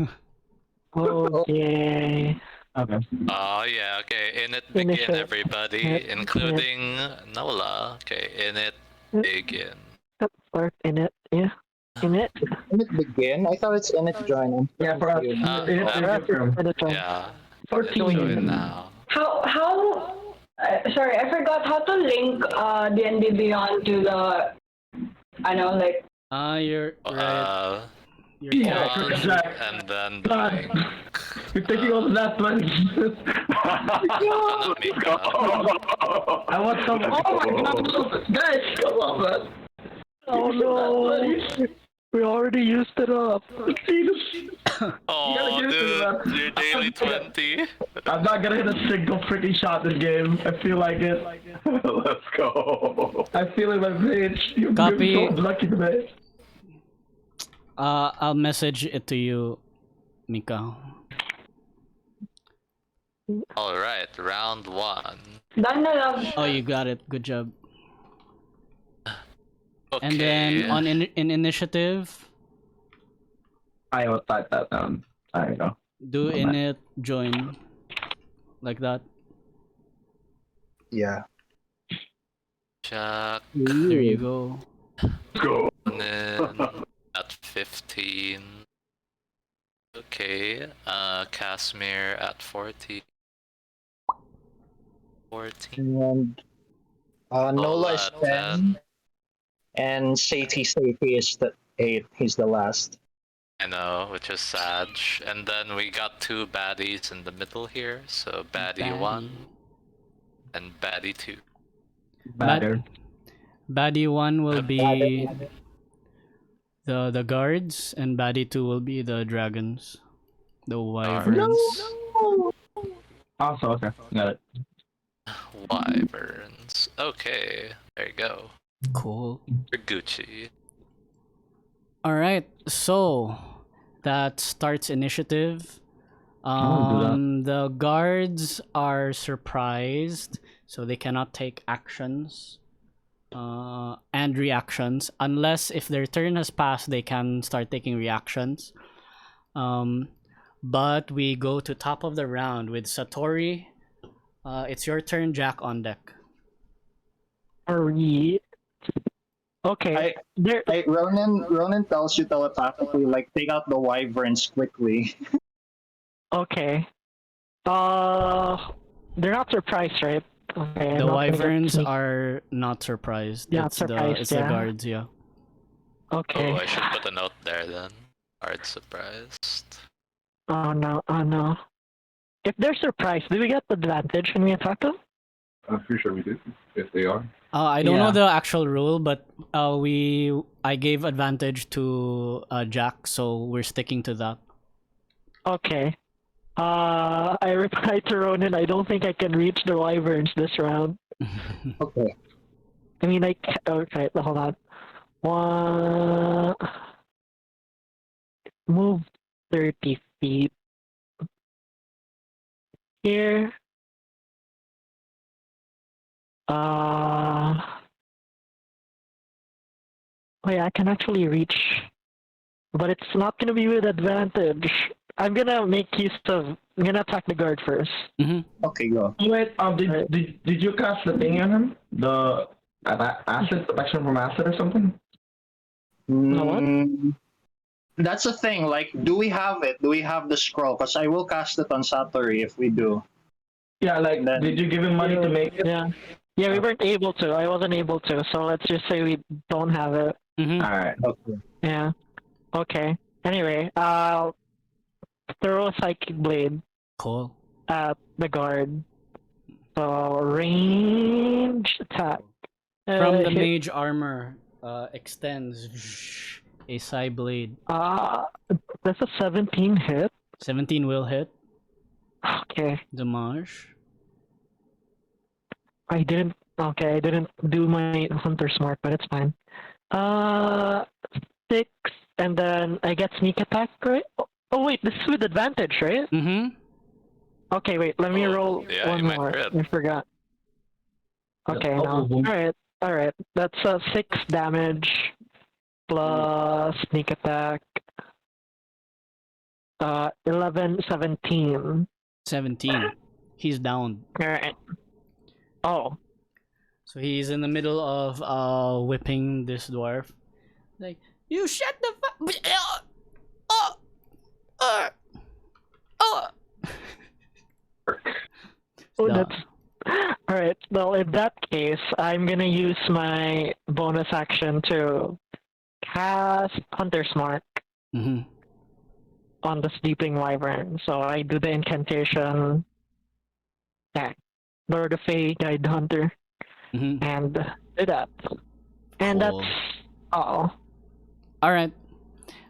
Okay. Okay. Oh yeah, okay. In it begin, Initial. everybody, including Nola. Okay, in it begin. Start in it. Yeah. In it. Can it begin? I thought it's in it join. Yeah, for us. In it. Yeah. 14. Join now. Sorry, I forgot how to link D&D Beyond to the, I know, like, You're right. You're Yeah, correct. One, Jack. and then God. blink. You're taking all that one. Not Mica. I want some. Oh my god, guys, come on, man. Oh no. We already used it up. Oh, give it to me, man. dude, you're daily 20. I'm not gonna hit a single freaking shot this game. I feel like it. Let's go. I feel it in my veins. You're Copy. so lucky today. I'll message it to you, Mica. All right, round 1. done na lang. Oh, you got it. Good job. Okay. And then on in initiative, I will type that down. There you go. do init join like that. Yeah. Jack There you go. Go. at 15. Okay. Casmyr at 40. 14. And Nola is at 10. And Sati is the 8. He's the last. I know, which is sad. And then we got 2 baddies in the middle here. So baddie 1 and baddie 2. Better. Baddie 1 will be the guards, and baddie 2 will be the dragons, the wyverns. Also, okay, got it. Wyverns. Okay, there you go. Cool. You're Gucci. All right, so that starts initiative. The guards are surprised, so they cannot take actions and reactions unless if their turn has passed, they can start taking reactions. But we go to top of the round with Sattori. It's your turn, Jack, on deck. Are we? Okay. Ronin tells you telepathically, like, take out the wyverns quickly. Okay. They're not surprised, right? Okay. The wyverns are not surprised. Yeah, it's surprised, it's the guards, yeah. Okay. Oh, I should put a note there then. Guard surprised. Oh no. Oh no. If they're surprised, do we get the advantage when we attack them? I'm pretty sure we do, if they are. I don't know the actual rule, but I gave advantage to Jack, so we're sticking to that. Okay. I replied to Ronin, I don't think I can reach the wyverns this round. Okay. I mean, okay, hold on. One... Move 30 feet. Here. Oh yeah, I can actually reach, but it's not gonna be with advantage. I'm gonna attack the guard first. Okay, go. Wait, did you cast the thing on him? The acid protection from acid or something? Mm, that's the thing. Like, do we have it? Do we have the scroll? Because I will cast it on Sattori if we do. Yeah, like, did you give him money to make it? Yeah. Yeah, we weren't able to. I wasn't able to. So let's just say we don't have it. Alright. Okay. Yeah. Okay. Anyway, I'll throw a psychic blade Cool. at the guard. So range attack. From the hit. mage armor extends a psi blade. That's a 17 hit. 17 will hit. Okay. Damage. I didn't do my hunter smart, but it's fine. 6, and then I get sneak attack, right? Oh wait, this is with advantage, right? Okay, wait, let me roll one more. I forgot. Okay, no. Alright. That's 6 damage. plus sneak attack. 11, 17. 17. He's down. Alright. Oh. So he's in the middle of whipping this dwarf. Like, you shut the fuck. Oh, No. that's alright. Well, in that case, I'm gonna use my bonus action to cast Hunter's Mark Mm-hmm. on the Sleeping Wyvern. So I do the incantation. Yeah. Lord of Fey, Guide the Hunter, Mm-hmm. and do that. And Cool. that's all. Alright.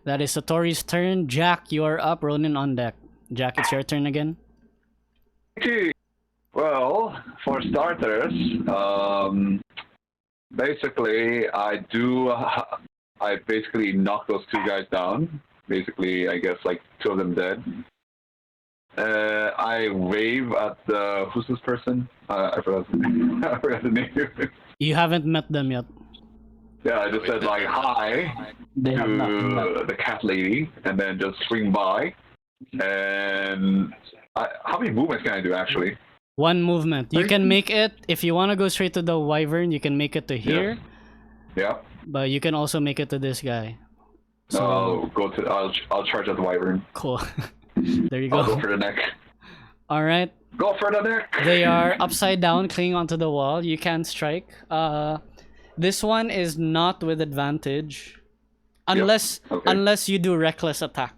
That is Sattori's turn. Jack, you are up. Ronin on deck. Jack, it's your turn again. Okay. Well, for starters, basically, I basically knock those two guys down. Basically, I guess like two of them dead. I wave at the who's this person? I forgot the name. I forgot the name. You haven't met them yet. Yeah, I just said like hi They have nothing to left. the cat lady, and then just swing by. And how many movements can I do actually? One movement. You can make it, if you want to go straight to the wyvern, you can make it to here. Yeah. But you can also make it to this guy. So So, I'll go to. I'll charge at the wyvern. cool. There you I'll go go. for the neck. Alright. Go for the neck. They are upside down, clinging onto the wall. You can strike. This one is not with advantage. Unless Okay. unless you do reckless attack.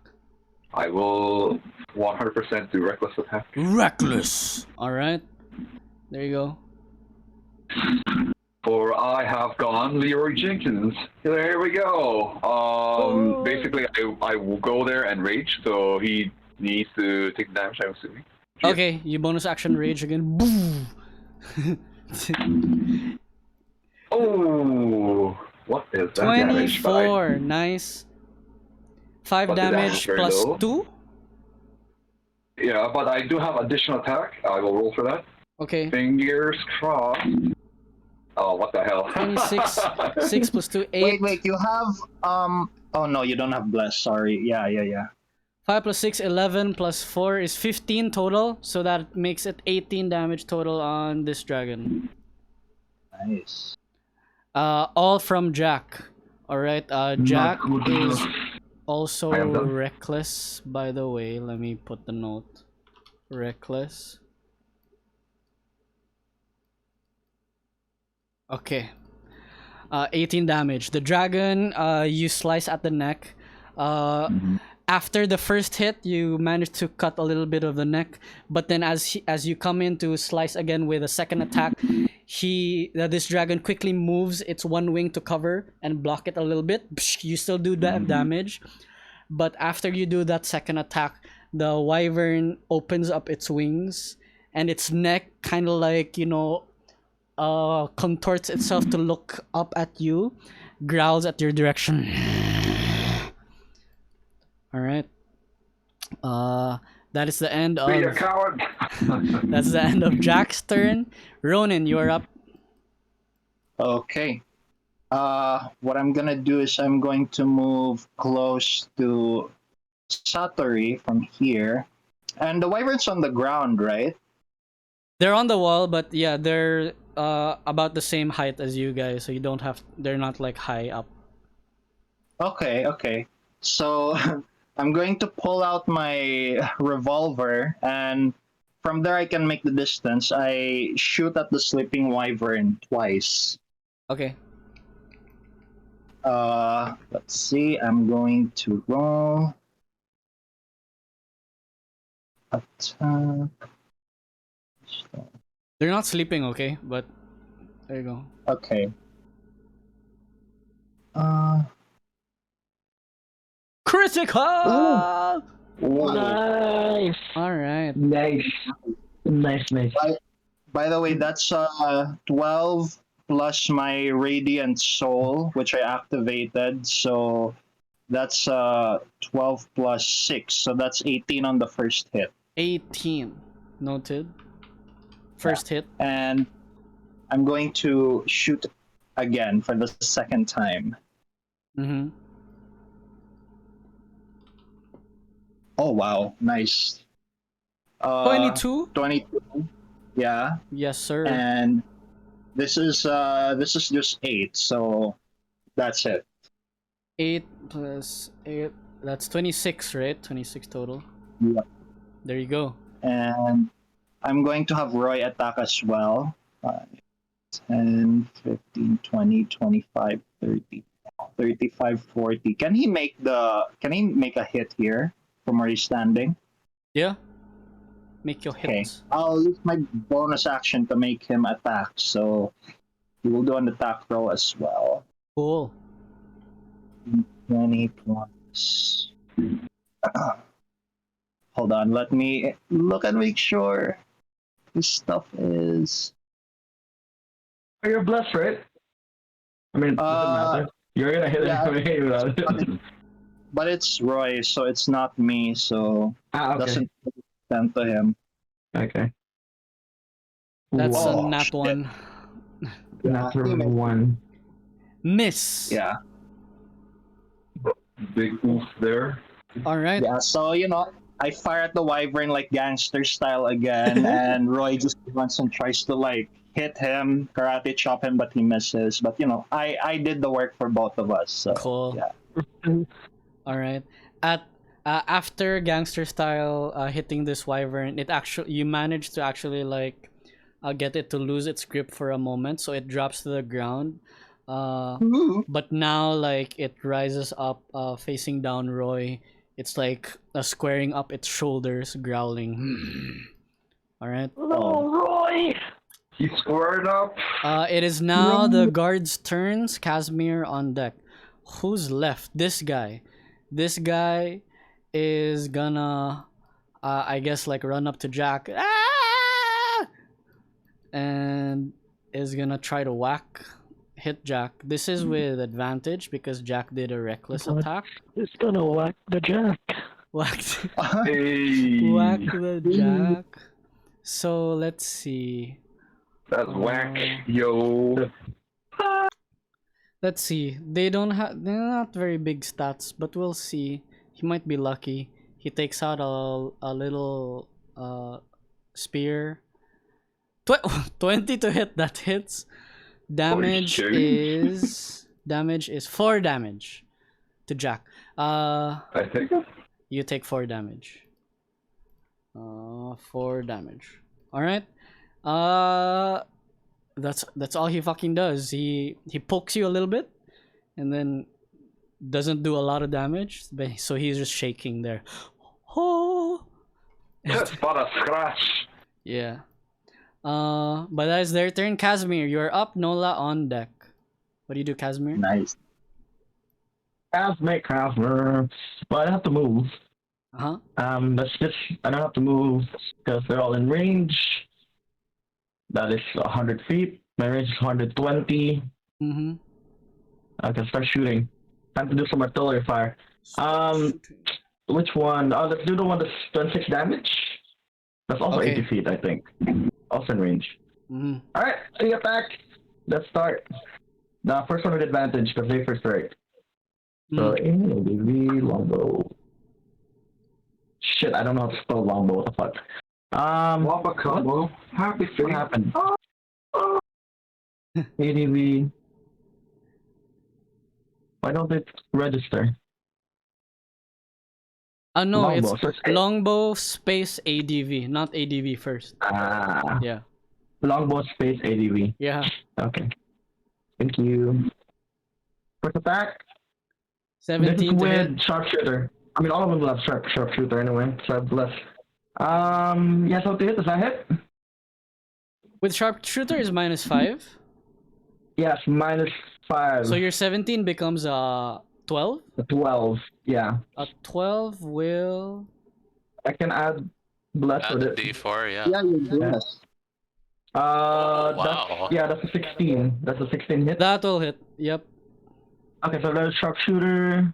I will 100% do reckless attack. Reckless. Alright. There you go. For I have gone Leroy Jenkins. There we go. Basically, I will go there and rage, so he needs to take damage, I'm assuming. Okay, you bonus action rage again. Boom. Oh, what is that damage? But 24. Nice. 5 But the damage damage is very plus low. 2. Yeah, but I do have additional attack. I will roll for that. Okay. Fingers crossed. Oh, what the hell? 26. 6 plus 2, 8. Wait, you have oh no, you don't have bless, sorry. Yeah. 5 plus 6, 11 plus 4 is 15 total. So that makes it 18 damage total on this dragon. Nice. All from Jack. Alright, Jack Not good is enough. also I am done. reckless, by the way. Let me put the note. Reckless. Okay. 18 damage. The dragon, you slice at the neck. After the first hit, you manage to cut a little bit of the neck, but then as you come in to slice again with a second attack, this dragon quickly moves its one wing to cover and block it a little bit. You still do that damage, but after you do that second attack, the wyvern opens up its wings and its neck kind of like, contorts itself to look up at you, growls at your direction. All right. That is the end of. Be a coward. That's the end of Jack's turn. Ronin, you are up. Okay. What I'm gonna do is I'm going to move close to Sattori from here. And the wyvern's on the ground, right? They're on the wall, but yeah, they're about the same height as you guys, so you don't have. They're not like high up. Okay. So I'm going to pull out my revolver, and from there I can make the distance. I shoot at the sleeping wyvern twice. Okay. Let's see. I'm going to roll. Attack. They're not sleeping, okay, but there you go. Okay. Critical. Nice. All right. Nice. Nice. By the way, that's 12 plus my radiant soul, which I activated. So that's 12 plus 6. So that's 18 on the first hit. 18. Noted. First hit. And I'm going to shoot again for the second time. Mm-hmm. Oh wow, nice. 22? 22. Yeah, Yes, sir. and this is just 8, so that's it. 8 plus 8. That's 26, right? 26 total. Yeah. There you go. And I'm going to have Roy attack as well. 10, 15, 20, 25, 30, 35, 40. Can he make a hit here from where he's standing? Yeah. Make your Okay. hits. I'll use my bonus action to make him attack, so he will do an attack roll as well. Cool. 20 plus. Hold on, let me look and make sure this stuff is. You're blessed, right? I mean, doesn't matter. You're gonna hit yeah. it anyway. But it's Roy, so it's not me, so Okay. doesn't send to him. Okay. That's Whoa, a nat shit. 1. Natural 1. Miss. Yeah. Big oof there. All right. Yeah, so I fire at the wyvern like gangster style again, and Roy just runs and tries to like hit him, karate chop him, but he misses. But I did the work for both of us. So Cool. yeah. All right. At after gangster style hitting this wyvern, you manage to actually like get it to lose its grip for a moment, so it drops to the ground. But now like it rises up, facing down Roy. It's like squaring up its shoulders, growling. All right. No, Roy! He squared up. It is now the guard's turns. Casmyr on deck. Who's left? This guy. This guy is gonna, I guess, like run up to Jack. And is gonna try to hit Jack. This is with advantage because Jack did a reckless God. attack. It's gonna whack the Jack. Whacked. Hey. Whack the Jack. So let's see. That's whack, yo. Let's see. They're not very big stats, but we'll see. He might be lucky. He takes out a little spear. 20 to hit. That hits. Damage is 4 damage to Jack. I think it. You take 4 damage. 4 damage. All right. That's all he fucking does. He pokes you a little bit, and then doesn't do a lot of damage. So he's just shaking there. Oh. Just for a scratch. Yeah. But that is their turn. Casmyr, you're up. Nola on deck. What do you do, Casmyr? Nice. Casmyr. Well, I don't have to move. Uh-huh. I don't have to move because they're all in range. That is 100 feet. My range is 120. Mm-hmm. I can start shooting. Time to do some artillery fire. Which one? Let's do the one that's 26 damage. That's also Okay. 80 feet, I think. Also in range. Mm-hmm. Alright, I get back. Let's start. The first one with advantage because they first strike. So, ADV, longbow. Shit, I don't know how to spell longbow. What the fuck? Wappa combo. Happy What happened? ADV. Why don't it register? No, Longbow, it's so it's- longbow space ADV, not ADV first. Ah, Yeah. longbow space ADV. Yeah. Okay. Thank you. First attack. This is 17 to hit. with sharpshooter. I mean, all of them will have sharpshooter anyway, so it's less. Yeah, so to hit, does that hit? With sharpshooter is -5. Yes, -5. So your 17 becomes 12. 12. Yeah. A 12 will. I can add bless Add with the it. D4, yeah. Yeah, you bless. Wow. That's a 16. That's a 16 hit. That will hit. Yep. Okay, so there's sharpshooter.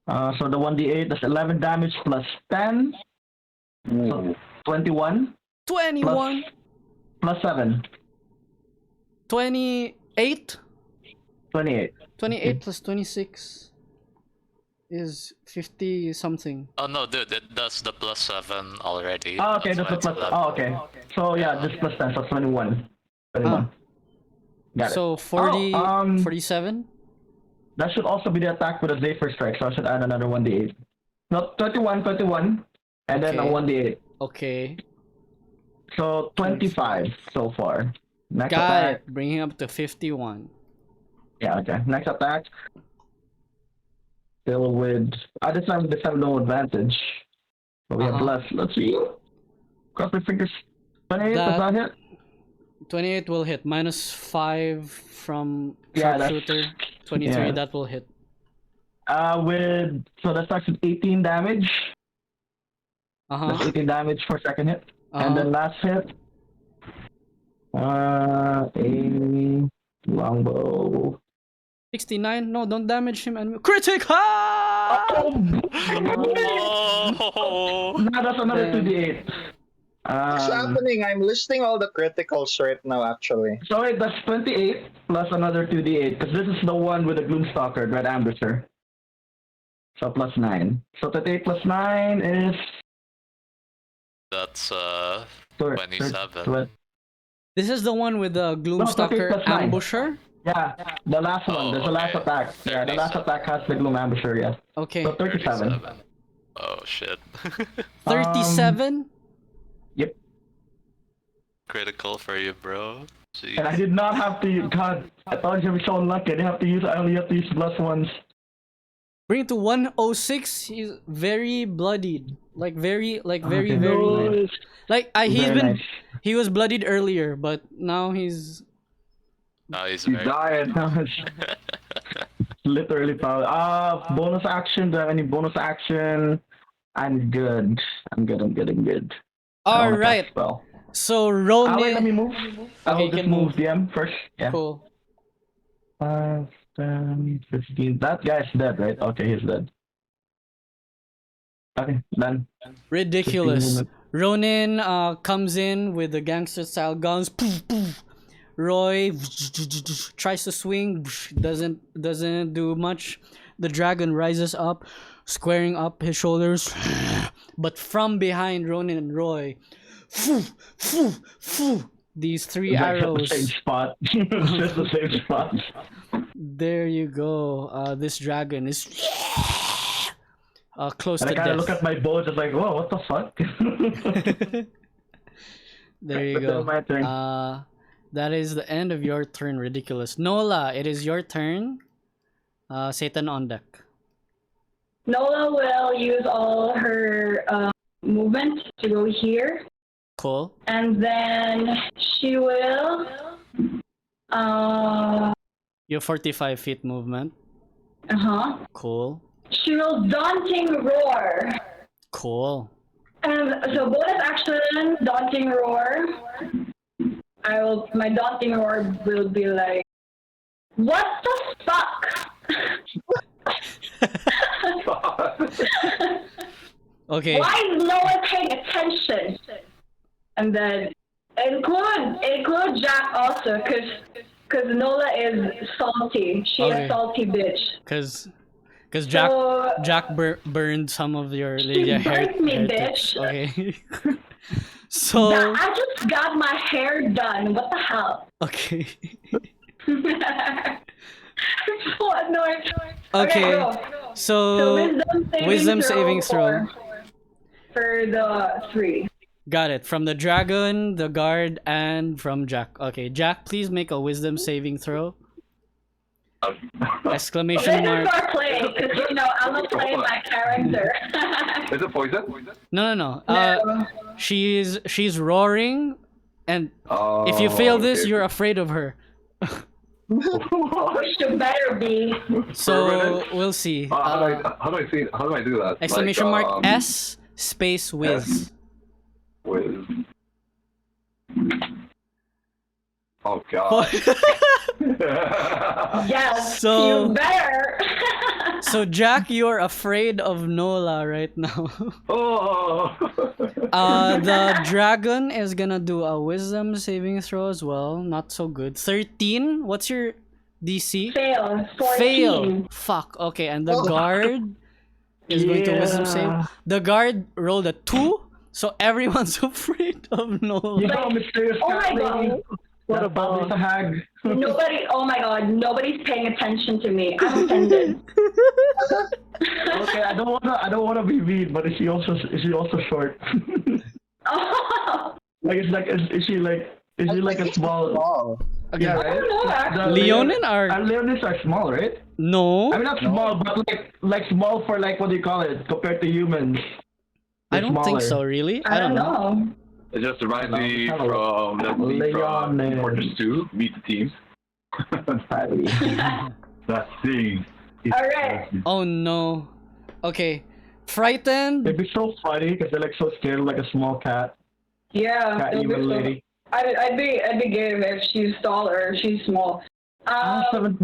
So the 1d8, that's 11 damage plus 10. So 21 21. plus 7. 28. 28. 28 plus 26 is 50 something. Oh no, dude, it does the +7 already. Oh, okay, that's why the it's plus. 11. Oh, okay. So yeah, just plus 10, so 21. 21. Got it. So 40, Oh, 47? that should also be the attack with a Zephyr Strike, so I should add another 1d8. No, 21, and then a Okay. 1d8. Okay. So 25 so far. Next Got attack. it. Bringing up to 51. Yeah, okay. Next attack. Still with. This time no advantage. But we have Uh-huh. less. Let's see. Cross my fingers. 28, does that hit? 28 will hit. -5 from Yeah, that's- sharpshooter. 23, yeah. that will hit. So that starts with 18 damage. That's Uh-huh. 18 damage for second hit. And then last hit. A longbow. 69. No, don't damage him. And critic! Oh! No, that's another Damn. 2d8. What's happening? I'm listing all the criticals right now, actually. So wait, that's 28 plus another 2d8, because this is the one with the Gloomstalker, Red Ambusher. So plus 9. So 28 plus 9 is... That's 27. 27. This is the one with the Gloomstalker plus 9. ambusher? Yeah, the last one. Oh, There's the last okay. attack. Yeah, the last 37. attack has the Gloom Ambusher, yes. Okay. So 37. Oh shit. 37? Yep. Critical for you, bro. Jeez. And I did not have to use... God, I thought you were so unlucky. I only have to use plus ones. Bring it to 106. He's very bloodied. Like very Okay. very like he's Very been nice. he was bloodied earlier, but now he's No, he's He's very. dying. No, it's literally power. Bonus action. Do I have any bonus action? I'm good. I'm good. I don't all wanna right. cast spell. So Wait, let me Ronin. move. I Okay, will you just can move move. DM first. Yeah. Cool. 5, 10, 15. That guy's dead, right? Okay, he's dead. Okay, done. Ridiculous. 15 Ronin comes in with the gangster style guns. Poof, poof. Roy tries to swing, doesn't do much. The dragon rises up, squaring up his shoulders, but from behind Ronin and Roy, foo, foo, foo, these three It's actually arrows. the same spot. It's just the same spot. There you go. This dragon is close And I to kind of death. look at my bow, just like, whoa, what the fuck? There you But then go. my turn. That is the end of your turn. Ridiculous. Nola, it is your turn. Satan on deck. Nola will use all her movement to go here, Cool. and then she will. You have 45 feet movement. Cool. She will daunting roar. Cool. And so bonus action, daunting roar. My daunting roar will be like, what the fuck? Okay. Why is no one paying attention? And then include Jack also, cause Nola is salty. She Okay. a salty bitch. Cause So Jack burned some of your She burnt me, tips. bitch. Okay. So I just got my hair done. What the hell? okay. So annoying. Okay. Go. So wisdom saving throw. For the 3. Got it. From the dragon, the guard, and from Jack. Okay, Jack, please make a wisdom saving throw. Exclamation This is mark. our play, because I'm not playing my character. Is it poison? No. No. She's roaring, and if you fail this, okay. you're afraid of her. You better be. So we'll see. How do I do that? Exclamation Like, mark S space whiz. Whiz. Oh god. Yes, So- you better. So Jack, you're afraid of Nola right now. Oh. The dragon is gonna do a wisdom saving throw as well. Not so good. 13. What's your DC? Fail. 14. Fail. Fuck. Okay, and the guard is going to wisdom save. Yeah. The guard rolled a 2, so everyone's afraid of You Nola. know, mysterious Oh my cat lady. god. What a That probably is boss. a hag. Nobody, oh my god, nobody's paying attention to me. I'm offended. Okay, I don't wanna be mean, but is she also short? Oh, Like is she like a small? Oh, Yeah, I right. don't know, actually. Leonin are Leonids are small, right? no. I mean not small, but like small for like what do you call it compared to humans? I They're don't think so. smaller. Really, I don't know. It just reminds No, me kind of from that scene from Leon Fortress 2, Meet the Teams. That thing. is Alright. awesome. Oh no. Okay. Frightened. It'd be so funny because they're like so scared of like a small cat, Yeah. cat it'll be evil so- lady. I'd be game if she's tall or she's small.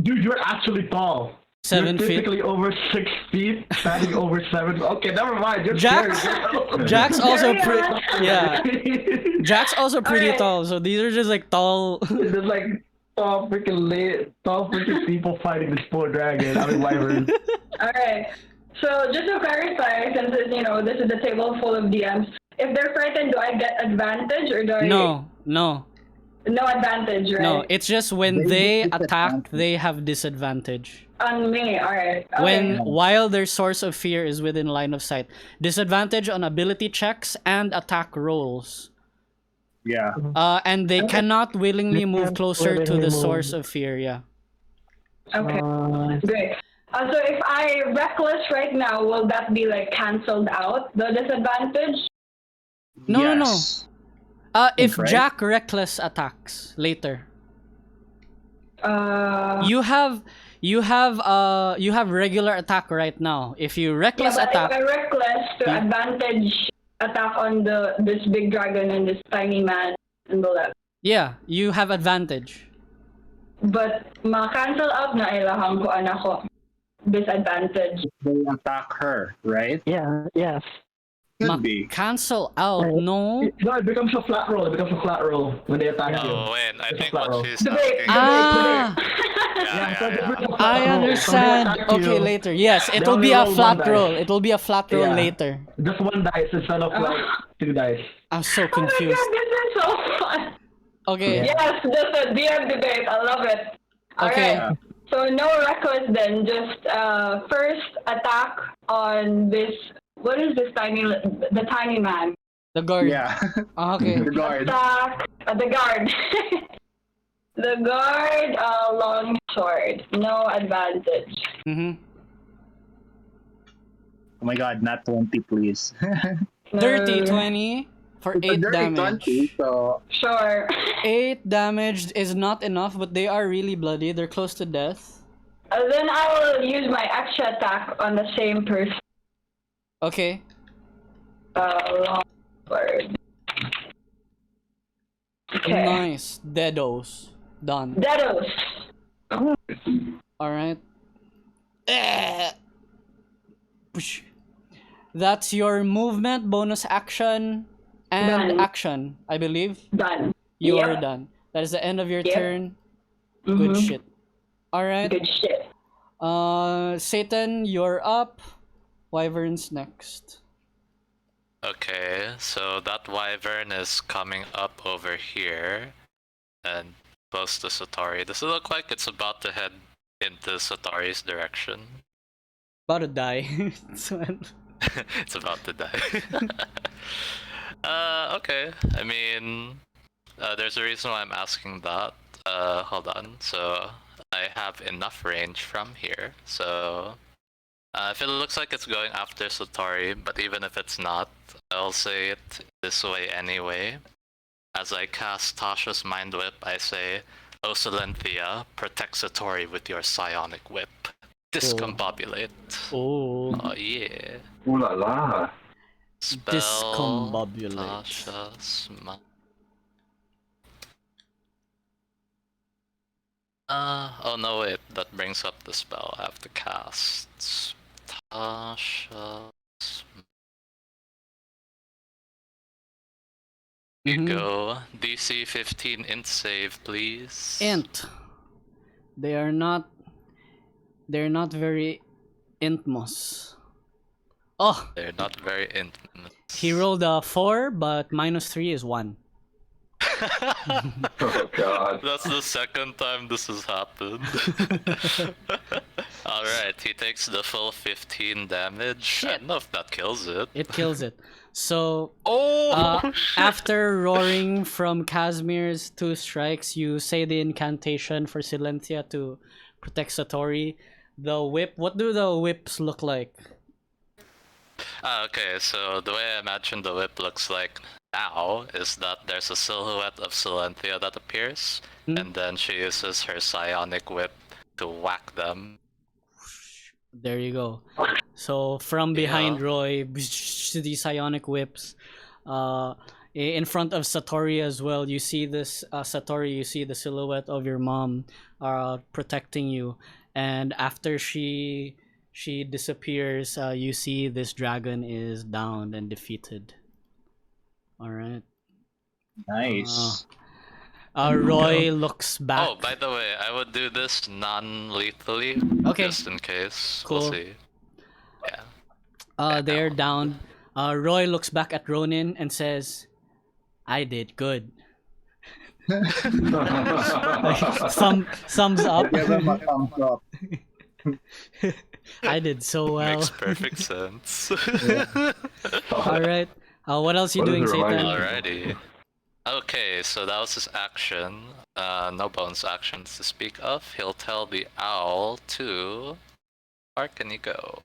Dude, you're actually tall. 7 you're feet. physically over 6 feet, standing over 7. Okay, never mind. You're Jax- scary. Jack's also pretty. Yeah. Yeah. Jack's also pretty Alright. tall. So these are just like tall. There's like tall freaking people fighting this poor dragon. I mean, wyvern. Alright. So just to clarify, since it's, this is a table full of DMs, if they're frightened, do I get advantage or do I? No. No advantage, right? No. It's just when They they get attack, disadvantage. they have disadvantage. On me, alright. Okay. While their source of fear is within line of sight, disadvantage on ability checks and attack rolls. yeah. And they cannot willingly They move can't closer to willingly the move. source of fear. Yeah. Okay, great. So if I reckless right now, will that be like cancelled out, the disadvantage? No. Yes. If Right? Jack reckless attacks later, you have regular attack right now. If you Yeah, reckless but attack, if I reckless to Yeah. advantage attack on this big dragon and this tiny man on the left. yeah, you have advantage. But ma-cancel out na ilahang ko anak ko. Disadvantage. They attack her, right? Yeah, yes. Could be. Cancel out. No. No, it becomes a flat roll. It becomes a flat roll when they attack you. Oh wait, I It's a think flat roll. what she's Debate. asking. Ah, Yeah. I understand. Okay, later. Yes, it will be a only roll flat one dice. roll. It will be a flat roll Yeah. later. Just one dice instead of like 2 dice. I'm so Oh my confused. god, this is so fun. Okay. Yes, just a DM debate. I love it. Okay. Alright. So no reckless then, just first attack on this. What is this the tiny man? The guard. Yeah. Okay. The guard. Attack the guard. The guard, long sword, no advantage. Mm-hmm. Oh my god, not 20, please. Dirty No. 20 for It's a 8 dirty damage. 20, so Sure. 8 damage is not enough, but they are really bloody. They're close to death. Then I will use my extra attack on the same person. Okay. Long sword. Okay. Nice. Deados. Done. Dedos. Alright. Push. That's your movement, bonus action, and Done. action, I believe. Done. You Yep. are done. That is the end of your Yep. turn. Good Mhm. shit. Alright. Good shit. Satan, you're up. Wyvern's next. Okay, so that wyvern is coming up over here and close to Sattori. Does it look like it's about to head into Sattori's direction? About to die. So, It's about to die. Okay. I mean, there's a reason why I'm asking that. Hold on. So I have enough range from here. So if it looks like it's going after Sattori, but even if it's not, I'll say it this way anyway. As I cast Tasha's Mind Whip, I say, O Salenthia, protect Sattori with your psionic whip. Discombobulate. oh. Oh yeah. Ooh la la. Spell. Discombobulate. Tasha's Mind. Oh no, wait, that brings up the spell I have to cast. Tasha's. Here you Mhm. go. DC 15 int save, please. Int. They are not. They're not very intmos. Oh, They're not very intimate. he rolled a 4, but -3 is 1. Oh god. That's the second time this has happened. Alright, he takes the full 15 damage. I don't know if that kills it. It kills it. So Oh! after roaring from Casmyr's 2 strikes, you say the incantation for Silentia to protect Sattori. The whip. What do the whips look like? Okay, so the way I imagine the whip looks like now is that there's a silhouette of Silentia that appears, and then she uses her psionic whip to whack them. There you go. So from behind Yeah. Roy, the psionic whips. In front of Sattori as well, you see this Sattori. You see the silhouette of your mom, protecting you, and after she disappears, you see this dragon is downed and defeated. All right. Nice. Roy looks back. Oh, by the way, I would do this non-lethally, Okay. just in case. Cool. We'll see. Yeah. They're down. Roy looks back at Ronin and says, "I did good." Thumbs up. Give him a thumbs up. I did so well. Makes perfect sense. All right. What else you What doing, does it remind Satan? you? Alrighty. Okay, so that was his action. No bonus actions to speak of. He'll tell the owl to... Where can he go?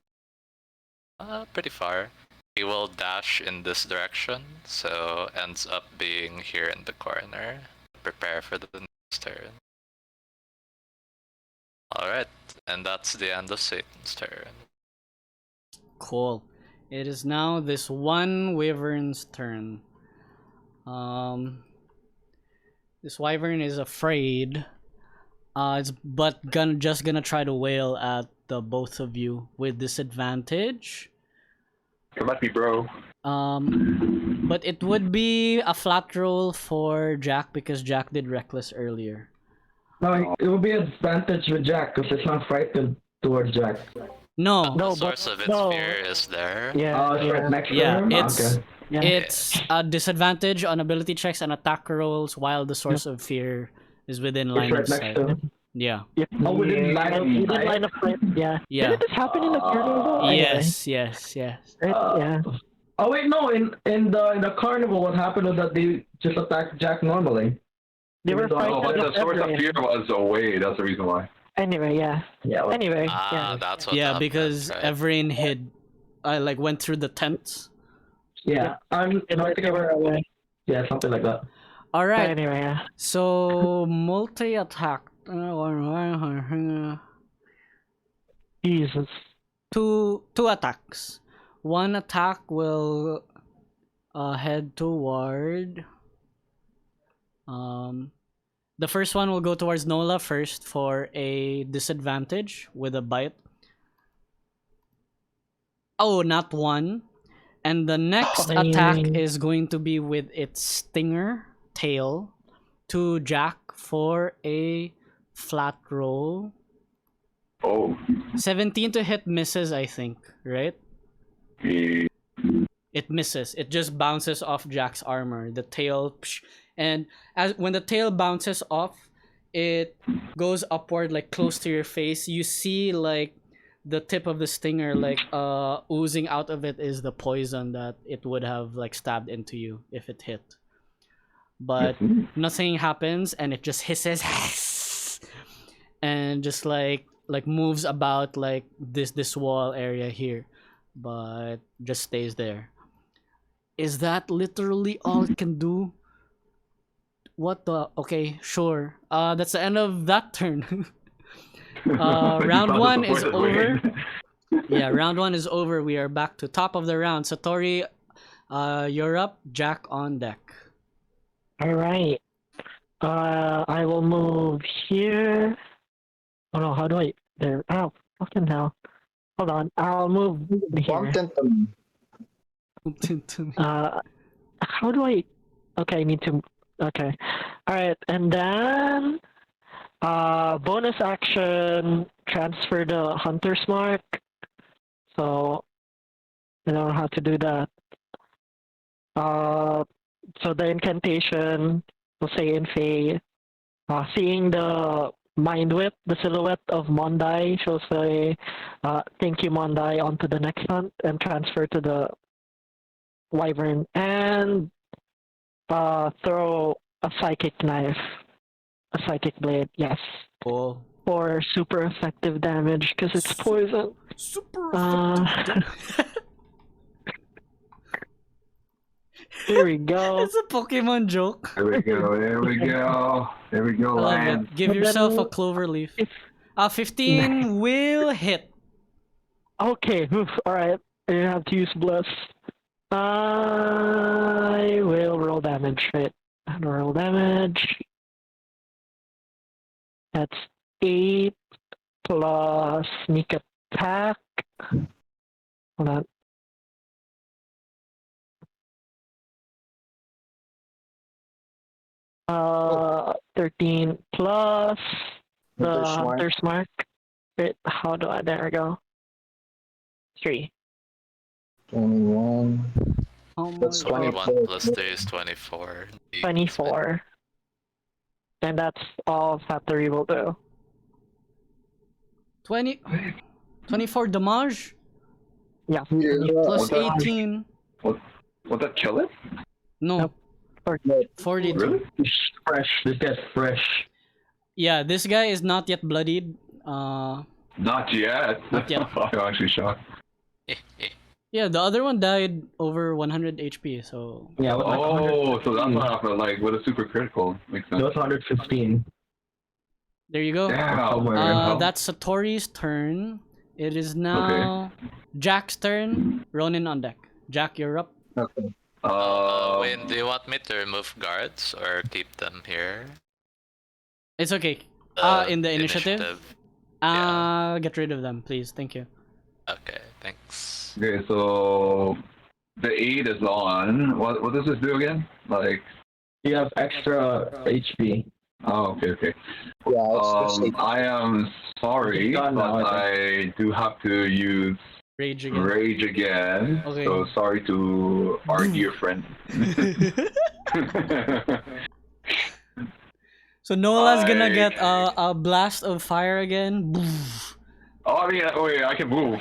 Pretty far. He will dash in this direction, so ends up being here in the corner. Prepare for the next turn. Alright, and that's the end of Satan's turn. Cool. It is now this one wyvern's turn. This wyvern is afraid. It's just gonna try to wail at the both of you with disadvantage. Come at me, bro. But it would be a flat roll for Jack because Jack did reckless earlier. No, it would be an advantage with Jack because it's not frightened towards Jack. No, The source of its fear is there. Yeah. Oh, it's right next to Yeah, him? it's- Okay. Yeah. it's a disadvantage on ability checks and attack rolls while the source of fear is within It's line right of next sight. to him. Yeah. Yeah. Oh, within line of Within sight? line of sight. Yeah. Yeah. Didn't this happen in the carnival? Yes. Right? Yeah. Oh wait, no. In the carnival, what happened was that they just attacked Jack normally. They were Even though- fighting. Oh, but the with source of everyone. fear was away. That's the reason why. Anyway, yeah. Yeah. Well, Anyway, Ah, yeah. that's what Yeah, happened, because right? Everin hid. I went through the tents. yeah. In I think order I to were. get away. Yeah, something like that. All right. Anyway, yeah. So multi attack. Jesus. Two attacks. One attack will head toward. The first one will go towards Nola first for a disadvantage with a bite. Oh, not one. And the next Oh, attack dang. is going to be with its stinger tail to Jack for a flat roll. Oh. 17 to hit misses, I think, right? Eh, It misses. It just bounces off Jack's armor. The tail, and when the tail bounces off, it goes upward like close to your face. You see like the tip of the stinger like oozing out of it is the poison that it would have like stabbed into you if it hit. But nothing happens and it just hisses and just like moves about like this wall area here, but just stays there. Is that literally all it can do? What the? Okay, sure. That's the end of that turn. Round one is over. Yeah, round one is over. We are back to top of the round. Sattori, you're up. Jack on deck. All right. I will move here. Oh no, how do I? There. Oh, fucking hell. Hold on. I'll move here. Bumped into me. How do I? Okay, I need to. Okay. All right, and then Bonus action, transfer the Hunter's Mark. So I don't know how to do that. So the incantation will say in Fey, seeing the Mind Whip, the silhouette of Mondai, she'll say, thank you Mondai, on to the next hunt, and transfer to the Wyvern, and throw a Psychic Knife, a Psychic Blade, yes. Cool. For super effective damage, because it's poison. Super effective. Here we go. It's a Pokemon joke. There we go. There we go. There we go, I love Lion. it. Give yourself a clover leaf. 15 will hit. Okay, alright. I didn't have to use Bless. I will roll damage, right? Roll damage. That's 8 plus sneak attack. Hold on. 13 plus the Hunter's Mark. Wait, how do I? There we go. 3. 21. How That's much? 21 24. plus 3 is 24. 24. And that's all Sattori will do. 24 damage Yeah. plus What the- 18. Would that kill it? No, Nope. 42. Really? Fresh. This guy's fresh. Yeah, this guy is not yet bloodied. Not yet. Not yet. I'm actually shocked. Yeah, the other one died over 100 HP, so... Yeah, with like Oh, so that's 115. what happened. Like with a super critical, makes sense. Those 115. There you go. Damn. Somewhere. That's Satori's turn. It is now Jack's turn. Ronin on deck. Jack, you're up. Okay. Wayne, do you want me to remove guards or keep them here? It's okay. In the initiative? Get rid of them, please. Thank you. Okay, thanks. Okay, so the 8 is on. What does this do again? Like, You have extra HP. oh, okay. Yeah, it's the I am sorry, It's gone but now, I do have to use Rage again. rage again. Okay. So sorry to our dear friend. So Nola's gonna I- get a blast of fire again. Oh, I mean, wait, I can move.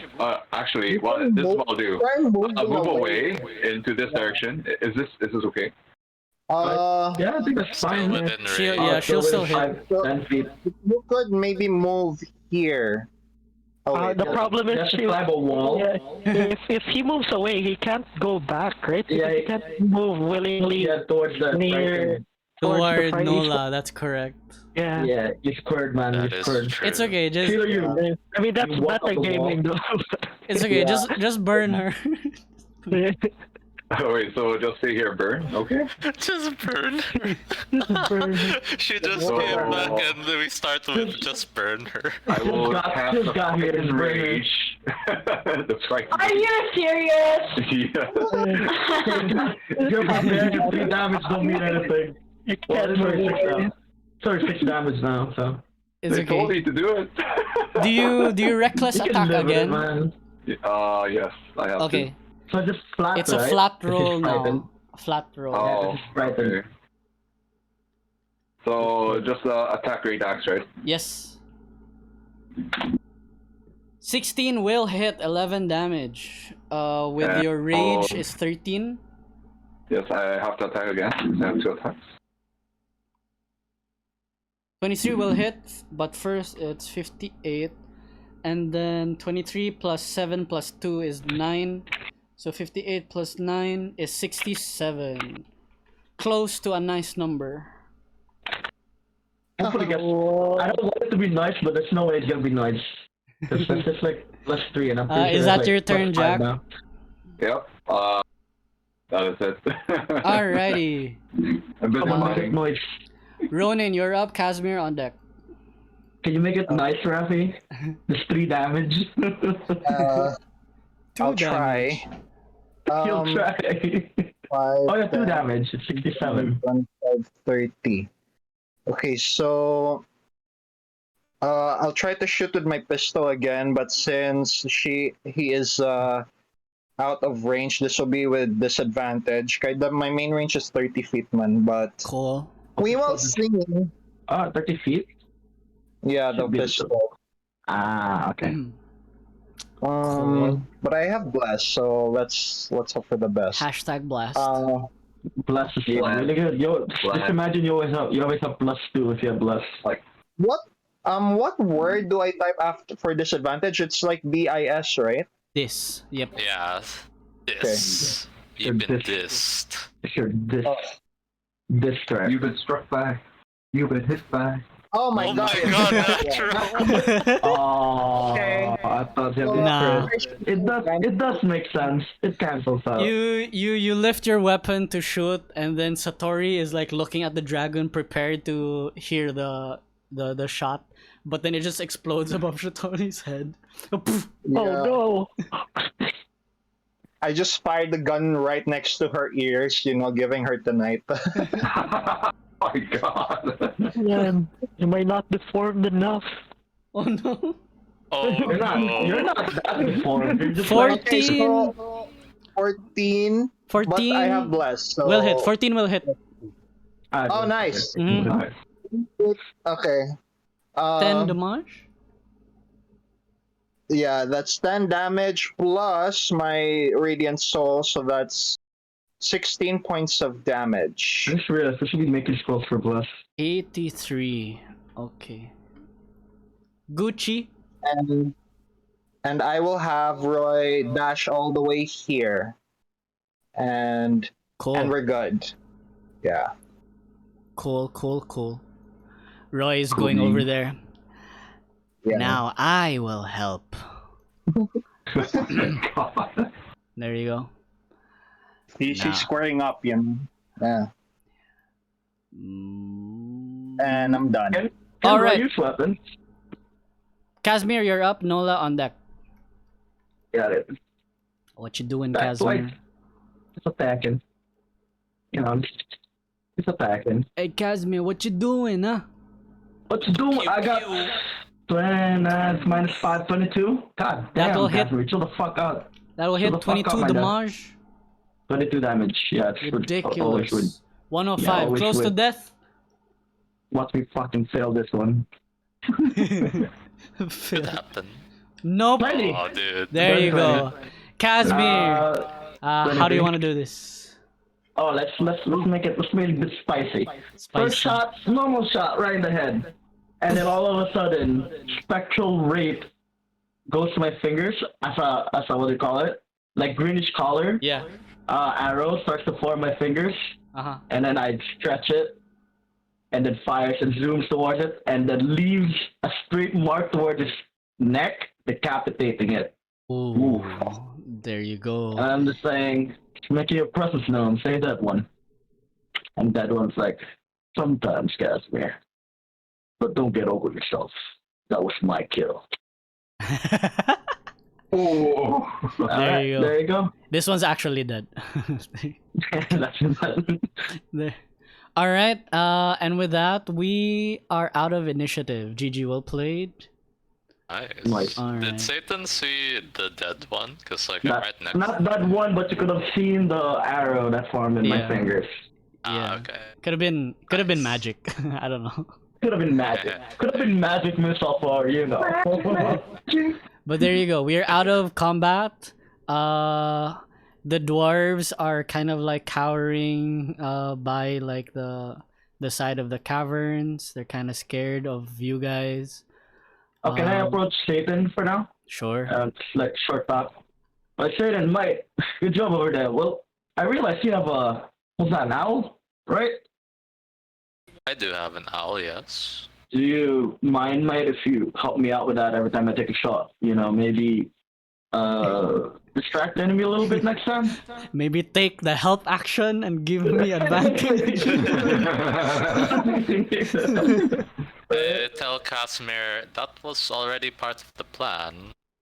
Actually, well, this is what I'll do. Try and I'll move away away. into this direction. Is this okay? Yeah, I think that's Still fine. within She'll- range. yeah, she'll still hit. 10 feet. You could maybe move here. Oh, wait, The problem You is have to climb a wall. if he moves away, he can't go back, right? Yeah, he can't move willingly Yeah, towards the near. Toward the front. Nola, that's correct. Yeah. Yeah, you squared, man. That You is squared. true. It's okay, just Feel you. I mean, that's You walk up the metagaming though. it's okay, Yeah. just burn her. Oh, wait, so just stay here, burn. Okay. Just burn. Burn. She just Oh. came back and we start with just burn her. I will cast just the got here fucking and burn. rage. The strike. Are you serious? Yeah. You're prepared to 3 damage, don't mean anything. You Well, can't sorry, move 6 away. now. Sorry, 6 damage now, so. It's They told okay. me to do it. Do you reckless You can attack live with it, again? man. Yes, I have Okay, So just flat, it's a right? flat If he's roll frightened. now. A flat roll. to. Oh, Right then. okay. So just attack great axe, right? Yes. 16 will hit 11 damage. With your rage is 13. Yes, I have to attack again. I have 2 attacks. 23 will hit, but first it's 58. And then 23 plus 7 plus 2 is 9. So 58 plus 9 is 67. Close to a nice number. Hopefully get, I don't want it to be nice, but there's no way it's gonna be nice. It's just like +3 and I'm pretty Is sure that it's your like turn, +5 Jack? now. Yep. That is it. Alrighty. A bit Come on, make it annoying. noise. Ronin, you're up. Casmyr on deck. Can you make it nice, Raffe? Just 3 damage. I'll try. You'll try. 5, Oh yeah, 2 damage. It's 67. 25, 30. Okay, so I'll try to shoot with my pistol again, but since he is out of range, this will be with disadvantage. My main range is 30 feet, man. But Cool. we will see. 30 feet? Yeah, the Should be the- pistol. Okay. Cool. But I have blast, so let's hope for the best. Hashtag blast. Bless is Bless. really good. Yo, Bless. just imagine you always have +2 if you have bless. Like, What word do I type after for disadvantage? It's like BIS, right? This. Yep. Yeah. This. You've been dissed. if you're Oh. distressed. You've been struck by. You've been hit by. Oh my Oh god! my god, natural. Oh, Okay. I thought you Nah. It does make sense. It cancels out. You lift your weapon to shoot, and then Sattori is like looking at the dragon, prepared to hear the shot, but then it just explodes above Satori's head. Poof. Yeah. Oh I just fired the gun right next to her ears, giving her tonight. Oh my god. no. Man, am I not deformed enough? Oh no. Oh You're no. not that informed. You're just 14. 14. 14. But I have blessed, so... Will hit. 14 will hit. Oh, nice. Mhm. Nice. Okay. 10 damage. Yeah, that's 10 damage plus my Radiant Soul, so that's 16 points of damage. I just realized we should be making scrolls for bless. 83. Okay. Gucci. And I will have Roy dash all the way here. And Cool. we're good. Yeah. Cool. Roy is going over there. Yeah. Now I will help. God. There you go. He's Nah. squaring up, Yeah. Mm. And I'm done. All Roy, right. use weapons. Casmyr, you're up. Nola on deck. Got it. What you doing, That's Casmyr? like- It's attacking. It's attacking. Hey, Casmyr, what you doing, huh? What you doing? I got 20, minus 5, 22. God damn, That'll hit. Casmyr, chill the fuck out. That'll Shut hit the fuck 22 up, my guy. damage. 22 damage. Yeah, it's always Ridiculous. would. 105. always Close to would. death. Watch me fucking fail this one. Could happen. Nope. 20. Oh, dude. There you go. Casmyr, how do 23. you want to do this? Oh, let's make it a bit spicy. First Spicy. shot, normal shot, right in the head, and then all of a sudden, spectral wraith goes to my fingers as a what do you call it? Like greenish color. Yeah. Arrow starts to form my fingers, Uh-huh. and then I stretch it, and then fires and zooms towards it, and then leaves a straight mark towards its neck, decapitating it. Ooh. There you go. And I'm just saying, making your presence known, say that one. And that one's like, sometimes, Casmyr. But don't get over yourself. That was my kill. Oh. There you go. There you go. This one's actually dead. That's There. All right. And with that, we are out of initiative. GG, well played. Nice. Nice. Alright. Did Satan see the dead one? Because like not, right next. not that one, but you could have seen the arrow that formed in Yeah. my fingers. Yeah. Okay. Could have been magic. I don't know. Could have been magic. Could have been magic missile for, you know. But there you go. We are out of combat. The dwarves are kind of like cowering by like the side of the caverns. They're kind of scared of you guys. Oh, can I approach Satan for now? Sure. Like short talk. Satan, mate, good job over there. Well, I realize you have what's that, an owl, right? I do have an owl, yes. Do you mind, mate, if you help me out with that every time I take a shot? You know, maybe distract the enemy a little bit next time? Maybe take the help action and give me advantage. Tell Casmyr that was already part of the plan.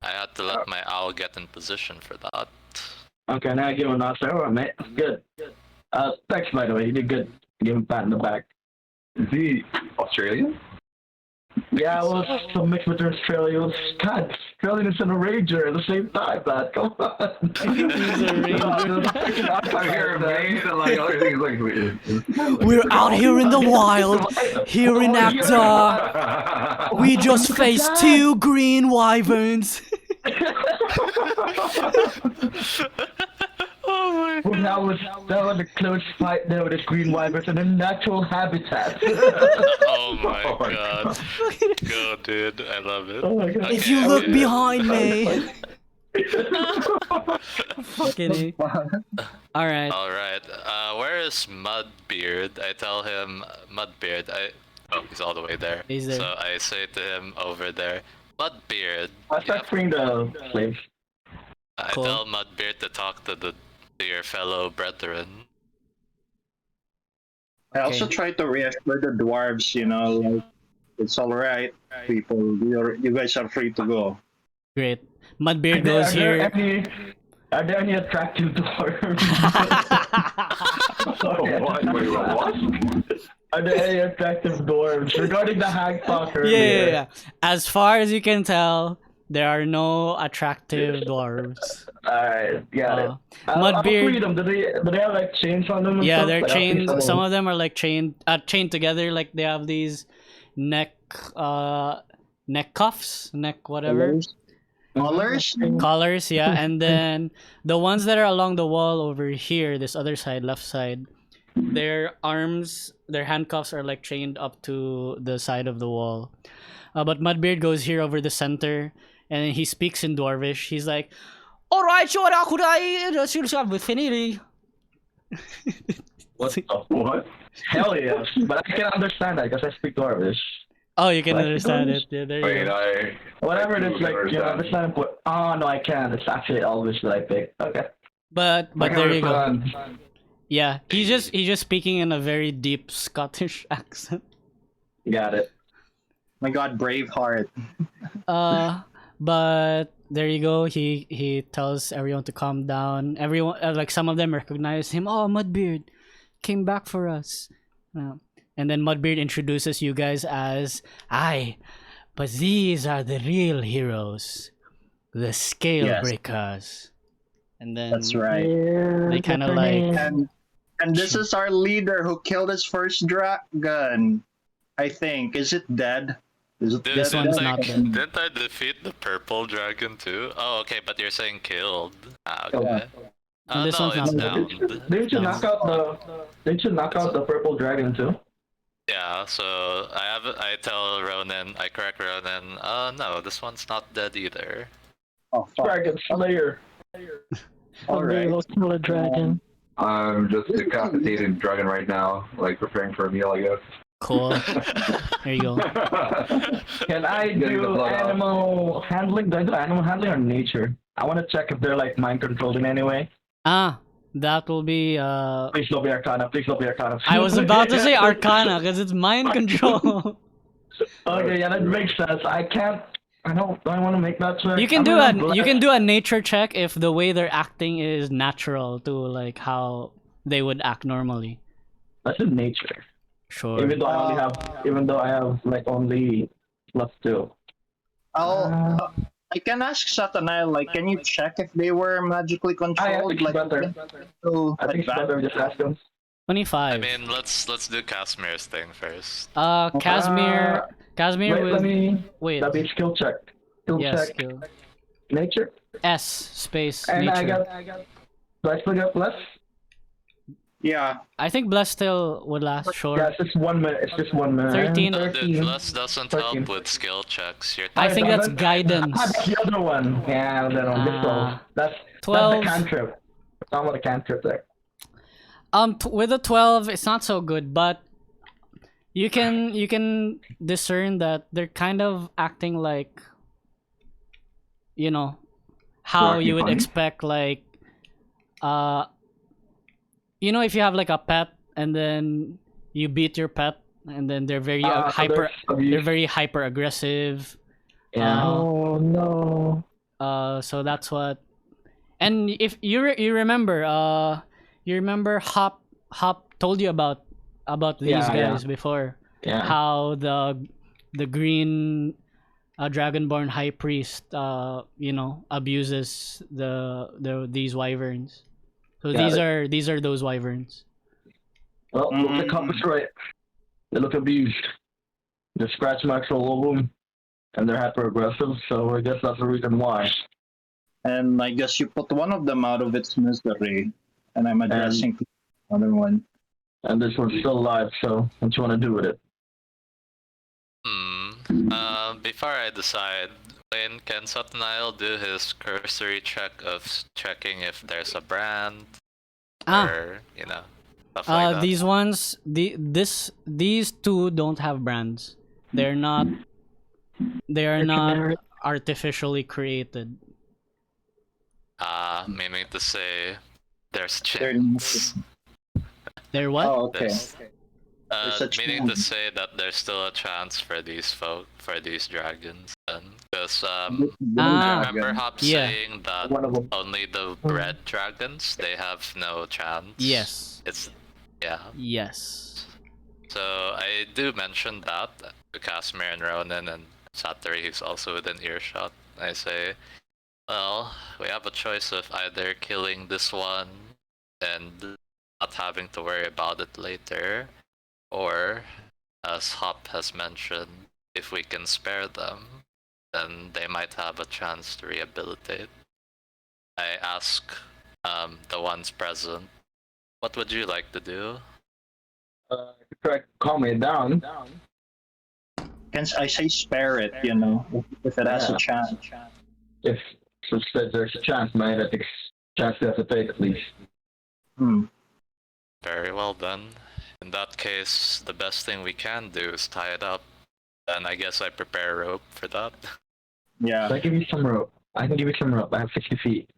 I had to let my owl get in position for that. Okay, now I give him an answer. Alright, mate. Good. Thanks, by the way. You did good. Give him a pat in the back. Is he Australian? Yeah, well, some mix between Australians. God, Australian is and a ranger at the same time, man. Come on. He's a ranger. I'm here amazed and like other things like We're out here in the wild, here in Acta. We just faced 2 green wyverns. That was a close fight there with the green wyverns in a natural habitat. Oh my god. Go, dude. I love it. Oh my god. If you look behind me. Fucking Alright. Alright. Where is Mudbeard? I tell him, Mudbeard, oh, he's all the way there. He's there. So I say to him over there, Mudbeard. I start freeing the slaves. I Cool. tell Mudbeard to talk to your fellow brethren. I also try to reassure the dwarves, like, it's alright, people. You guys are free to go. Great. Mudbeard goes here. Are there any attractive dwarves? What? Wait, what? Are there any attractive dwarves? Regarding the hag talk earlier. Yeah. As far as you can tell, there are no attractive dwarves. Alright, got it. I'll Mudbeard. free them. Do they have like chains on them? And Yeah, stuff? they're Like, I'll free chained. Some of them are like chained together. Like they have these neck cuffs, neck whatever. Collars? Collars, yeah. And then the ones that are along the wall over here, this other side, left side, their arms, their handcuffs are like chained up to the side of the wall. But Mudbeard goes here over the center, and then he speaks in Dwarvish. He's like, "Alright, sure, I could What the what? Hell yes. But I can understand that because I speak Dwarvish. Oh, you can Like, understand it. Yeah, there you Wait, go. Whatever it is, like, understand. it's not important. Oh, no, I can't. It's actually Elvish that I picked. Okay. But I can there you go. understand. Yeah, he's just speaking in a very deep Scottish accent. Got it. My god, Braveheart. But there you go. He tells everyone to calm down. Everyone, like some of them recognize him. Oh, Mudbeard came back for us. And then Mudbeard introduces you guys as, aye, but these are the real heroes, the Scalebreakers. And then That's right. Yeah, They kinda that's her like- name. And this is our leader who killed his first dragon. I think. Is it dead? Is it This dead? one's not dead. Didn't I defeat the purple dragon too? Oh, okay, but you're saying killed. Ah, okay. This No, one's it's not downed. Didn't you knock out the purple dragon too? Yeah, so I tell Ronin, I correct Ronin, no, this one's not dead either. Oh, fuck. Dragon Slayer. Someday Alright. we'll kill a dragon. I'm just decapitating dragon right now, like preparing for a meal, I guess. cool. There you go. Can I Getting the do blood out. animal handling? Do I do animal handling or nature? I want to check if they're like mind controlled in any way. That will be Please don't be Arcana. Please don't be Arcana. I was about to say Arcana because it's mind control. Okay, yeah, that makes sense. I don't want to make that check. You can I'm do gonna a you can do a nature check if the way they're acting is natural to like how they would act normally. That's in nature. Sure. Even though I have like only +2. I can ask Satanael, like, can you check if they were magically I controlled? think it's Like, better. to I think it's better advance? just ask them. 25. I mean, let's do Casmyr's thing first. Casmyr Wait, with let me. wait. That'd be skill check. Skill Yes, check. skill. Nature. S space And nature. I got. Do I still get plus? Yeah. I think bless still would last. Sure. Yeah, it's just 1 minute. It's just 1 minute. 13. The 13. plus doesn't 13. help with skill checks. You're I think that's doesn't? guidance. That's the other one. Yeah, the other one. This one. That's 12. the cantrip. It's not what a cantrip there. With a 12, it's not so good, but you can discern that they're kind of acting like, you know, how Acting you would funny? expect, like, you know, if you have like a pet and then you beat your pet and then they're very they're very hyper aggressive. Yeah. Oh no. So that's what. And if you remember, Hop told you about these Yeah, guys before. Yeah. How the the green dragonborn high priest abuses these wyverns. So Got these are those wyverns. Well, looks like Hop is right. They look abused. There's scratch marks all over them, and they're hyper aggressive. So I guess that's the reason why. And I guess you put one of them out of its misery, and I'm addressing the other one. And this one's still alive. So what you want to do with it? Before I decide, Wayne, can Satanael do his cursory check of checking if there's a brand or stuff like that? These ones, these two don't have brands. They are not generic. artificially created. Meaning to say, there's chance. They're what? Oh, okay. There's a Meaning to chance. say that there's still a chance for these dragons, then, because remember Hop yeah. saying that One of them. only the red dragons they have no chance. Yes. Yes. So I do mention that to Casmyr and Ronin and Sattori, who's also within earshot. I say, well, we have a choice of either killing this one and not having to worry about it later, or, as Hop has mentioned, if we can spare them, then they might have a chance to rehabilitate. I ask the ones present, what would you like to do? Try to calm it down. I say spare it, if it has a chance. If there's a chance, man, I think chance you have to take at least. Very well then. In that case, the best thing we can do is tie it up. Then I guess I prepare rope for that. Yeah. So I give you some rope. I can give you some rope. I have 60 feet.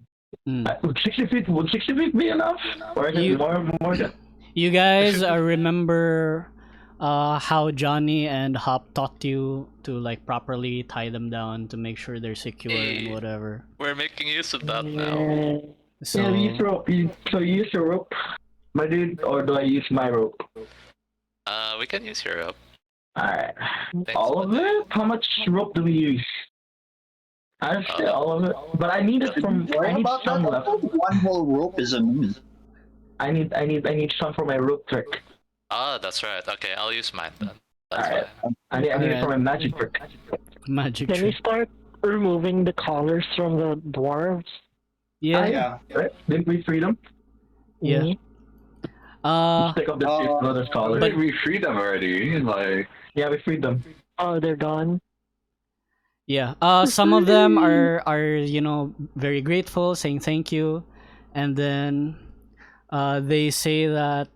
Would 60 feet be enough? Or is it more than... You guys remember how Johnny and Hop taught you to like properly tie them down to make sure they're secure and whatever. We're making use of that now. So Yeah, use rope. So you use your rope, my dude, or do I use my rope? We can use your rope. Alright. Thanks, All of buddy. it? How much rope do we use? I say all of it, but I need it from. I need some left. One whole rope is enough. I need some for my rope trick. Ah, that's right. Okay, I'll use mine then. That's Alright. fine. I need it for my magic trick. magic Can we trick. start removing the collars from the dwarves? Yeah. Yeah. Right? Didn't we free them? Yeah. Mhm. Uh, Take up the brother's collar. But we freed them already. Like, Yeah, we freed them. Oh, they're gone. yeah. Some of them are very grateful, saying thank you, and then they say that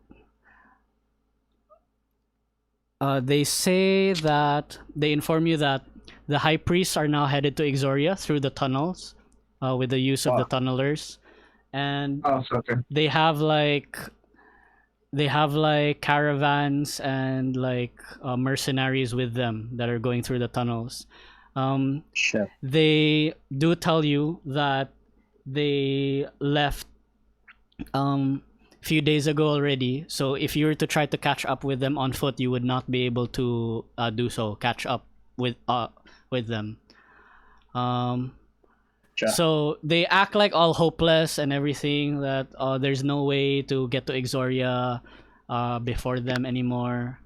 they inform you that the high priests are now headed to Exoria through the tunnels, with the use of the tunnelers, and Oh, okay. they have like caravans and like mercenaries with them that are going through the tunnels. Shit. They do tell you that they left few days ago already, so if you were to try to catch up with them on foot, you would not be able to do so, catch up with them. Sure. So they act like all hopeless and everything, that there's no way to get to Exoria before them anymore,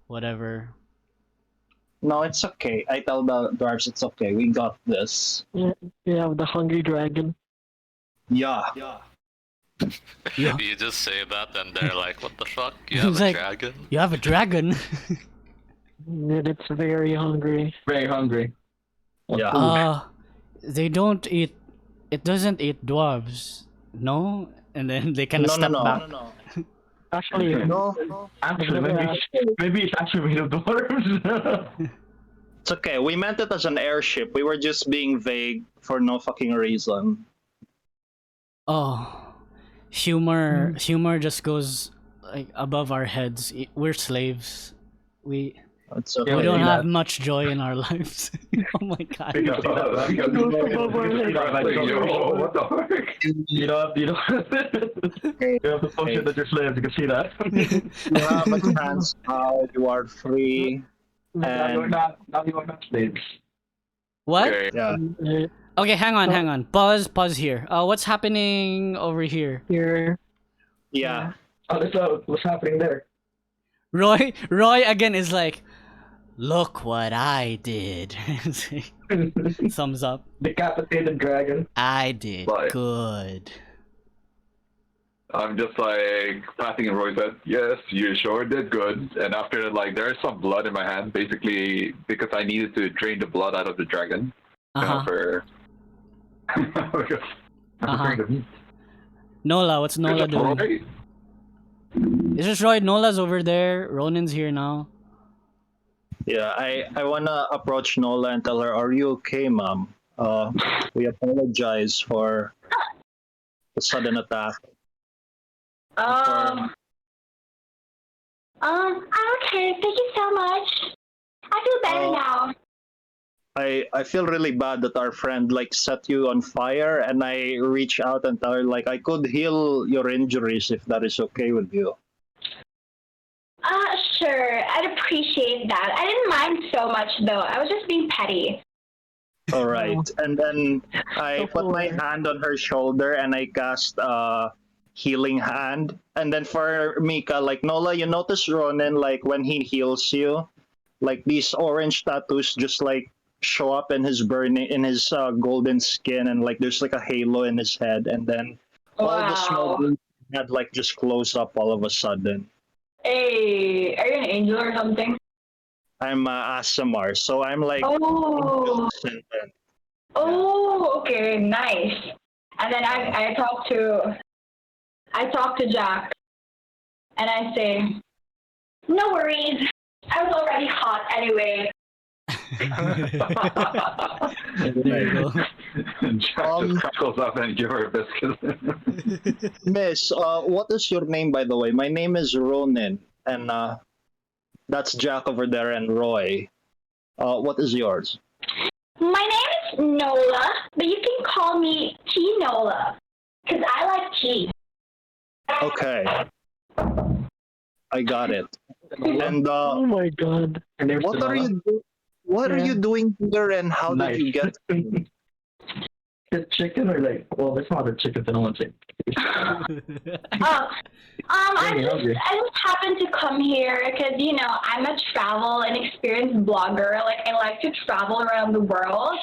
whatever. No, it's okay. I tell the dwarves it's okay. We got this. Yeah, we have the hungry dragon. Yeah. Yeah. You just say that and they're like, what the fuck? You have He's a like, dragon? You have a dragon. And it's very hungry. Very hungry. Yeah. They don't eat. It doesn't eat dwarves, no. And then they kind of step back. No. Actually, No. Actually, maybe it's actually made of dwarves. It's okay. We meant it as an airship. We were just being vague for no fucking reason. Oh, humor just goes like above our heads. We're slaves. We It's okay. we don't have much joy in our lives. Oh my god. yo, what the fuck? You don't you have to function that you're slaves. You can see that. You have a chance now. You are free. Now you're not slaves. What? Okay. Yeah. Okay, hang on. Pause here. What's happening over here? Here. Yeah. Oh, so what's happening there? Roy again is like, look what I did. Thumbs up. Decapitated dragon. I did Bye. good. I'm just like patting and Roy said, yes, you sure did good. And after like there's some blood in my hand, basically because I needed to drain the blood out of the dragon. You know, for because I'm afraid of meat. Nola, what's Nola There's a doing? Roy. It's just Roy. Nola's over there. Ronin's here now. Yeah, I wanna approach Nola and tell her, "Are you okay, mom? We apologize for the sudden attack." I'm okay. Thank you so much. I feel better now. I feel really bad that our friend like set you on fire, and I reach out and tell her like I could heal your injuries if that is okay with you. Sure. I'd appreciate that. I didn't mind so much though. I was just being petty. All right, and then I put my hand on her shoulder and I cast healing hand, and then for Mica, like Nola, you notice Ronin like when he heals you, like these orange tattoos just like show up in his golden skin, and like there's like a halo in his head, and then all the small blue head like just close up all of a sudden. Hey, are you an angel or something? I'm Asamar, so I'm like Oh. Oh, okay, nice. And then I talk to Jack, and I say, no worries. I was already hot anyway. There you go. Jack just crackles up and give her a biscuit. Miss, what is your name, by the way? My name is Ronin, and that's Jack over there and Roy. What is yours? My name is Nola, but you can call me T Nola, because I like tea. Okay. I got it. And Oh my god. Her name's what are Nola. what are you doing here, and how Nice. did you get? The chicken or like, well, it's not a chicken, so no one's saying. I just happened to come here because, you know, I'm a travel and experience blogger. Like, I like to travel around the world.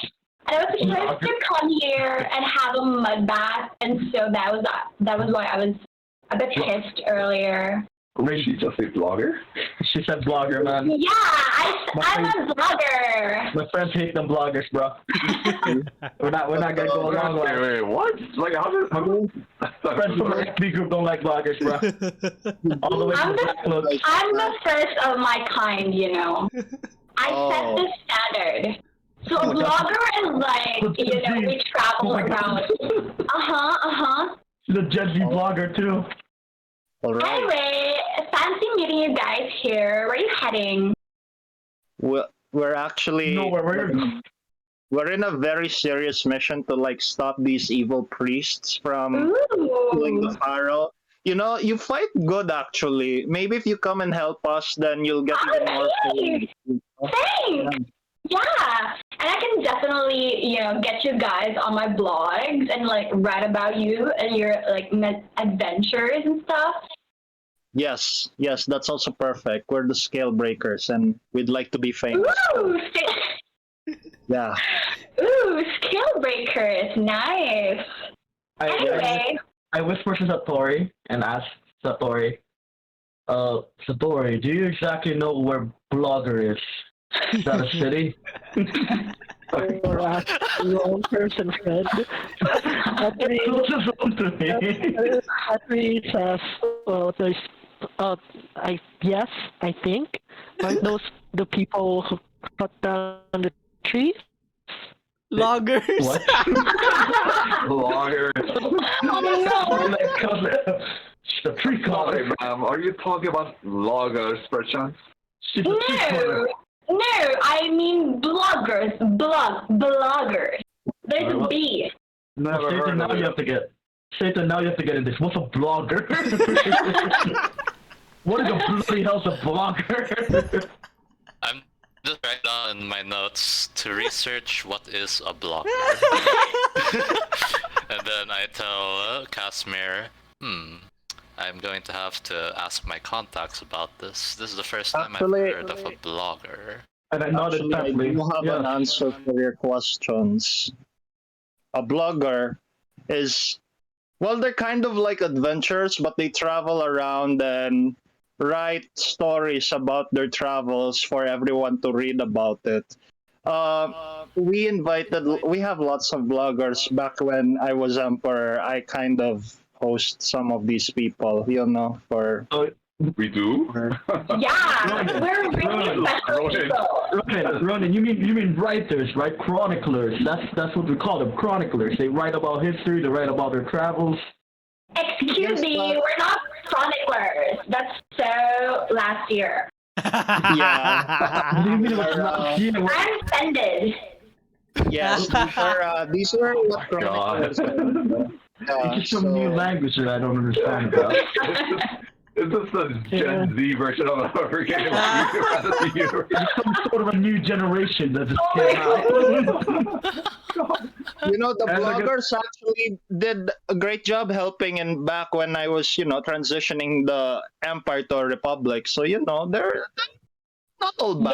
And I was supposed to come here and have a mud bath, and so that was why I was a bit pissed earlier. Did she just say blogger? She said blogger, man. Yeah, I'm a blogger. My friends hate them bloggers, bro. we're not gonna go along with it. Wait, what? Like, how did Friends from the XP group don't like bloggers, bro. All the way to the black clothes. I'm the first of my kind, you know. I set the standard. So a blogger is like, you know, we travel around. She's a Gen Z blogger, too. All right. Anyway, fancy meeting you guys here. Where are you heading? We're actually we're in a very serious mission to like stop these evil priests from killing the pharaoh. You know, you fight good actually. Maybe if you come and help us, then you'll get even more. Thanks. Yeah, and I can definitely, you know, get you guys on my blogs and like write about you and your like adventures and stuff. Yes, that's also perfect. We're the Scalebreakers, and we'd like to be famous. Ooh, Yeah. Ooh, Scalebreakers, nice. Anyway, I whisper to Sattori and ask Sattori, Sattori, do you exactly know where Blogger is? Is that a city? You're asking the wrong person, Fred. Satri says, yes, I think. Aren't those the people who cut down the trees? Loggers. What? blogger? The tree Sorry, cutter. ma'am. Are you talking about loggers, perchance? She's a tree cutter. no, I mean bloggers, bloggers. There's a B. Never Satan, heard now of you it. have to get. Satan, now you have to get in this. What's a blogger? What is a bloody hell's a blogger? I'm Just write down in my notes to research what is a blogger. And then I tell Casmyr, I'm going to have to ask my contacts about this. This is the first time Actually- I've heard of a blogger. And I nodded Actually, I sadly. do have an answer for your questions. A blogger is, well, they're kind of like adventurers, but they travel around and write stories about their travels for everyone to read about it. We have lots of bloggers. Back when I was emperor, I kind of host some of these people, for We do? Yeah, we're really special people. Ronin, you mean writers, right? Chroniclers. That's what we call them, chroniclers. They write about history, they write about their travels. Excuse me, we're not chroniclers. That's so last year. Yeah. You mean it was last year? I'm offended. Yes, these were what chroniclers. It's just some new language that I don't understand about. Is this the Gen Z version of a hurricane? It's some sort of a new generation that just came out. The bloggers actually did a great job helping in back when I was, transitioning the empire to a republic. So, they're not all bad.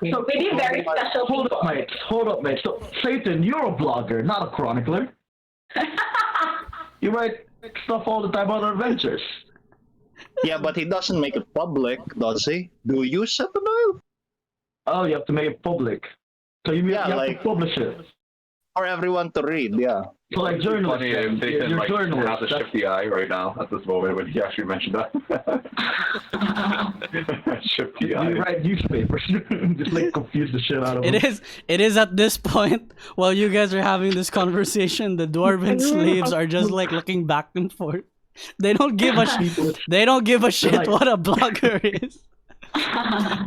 Yeah, so we be very special Hold people. up, mate. So, Satan, you're a blogger, not a chronicler. You write stuff all the time on adventures. Yeah, but he doesn't make it public, does he? Do you, Satanael? Oh, you have to make it public. So you have to publish it. For everyone to read, yeah. So like journalists, Funny if they can you're like have journalists. a shifty eye right now at this moment when he actually mentioned that. Shifty eye. You write newspapers. Just like confuse the shit out of them. It is at this point, while you guys are having this conversation, the dwarven slaves are just like looking back and forth. They don't give a shit like- what a blogger is.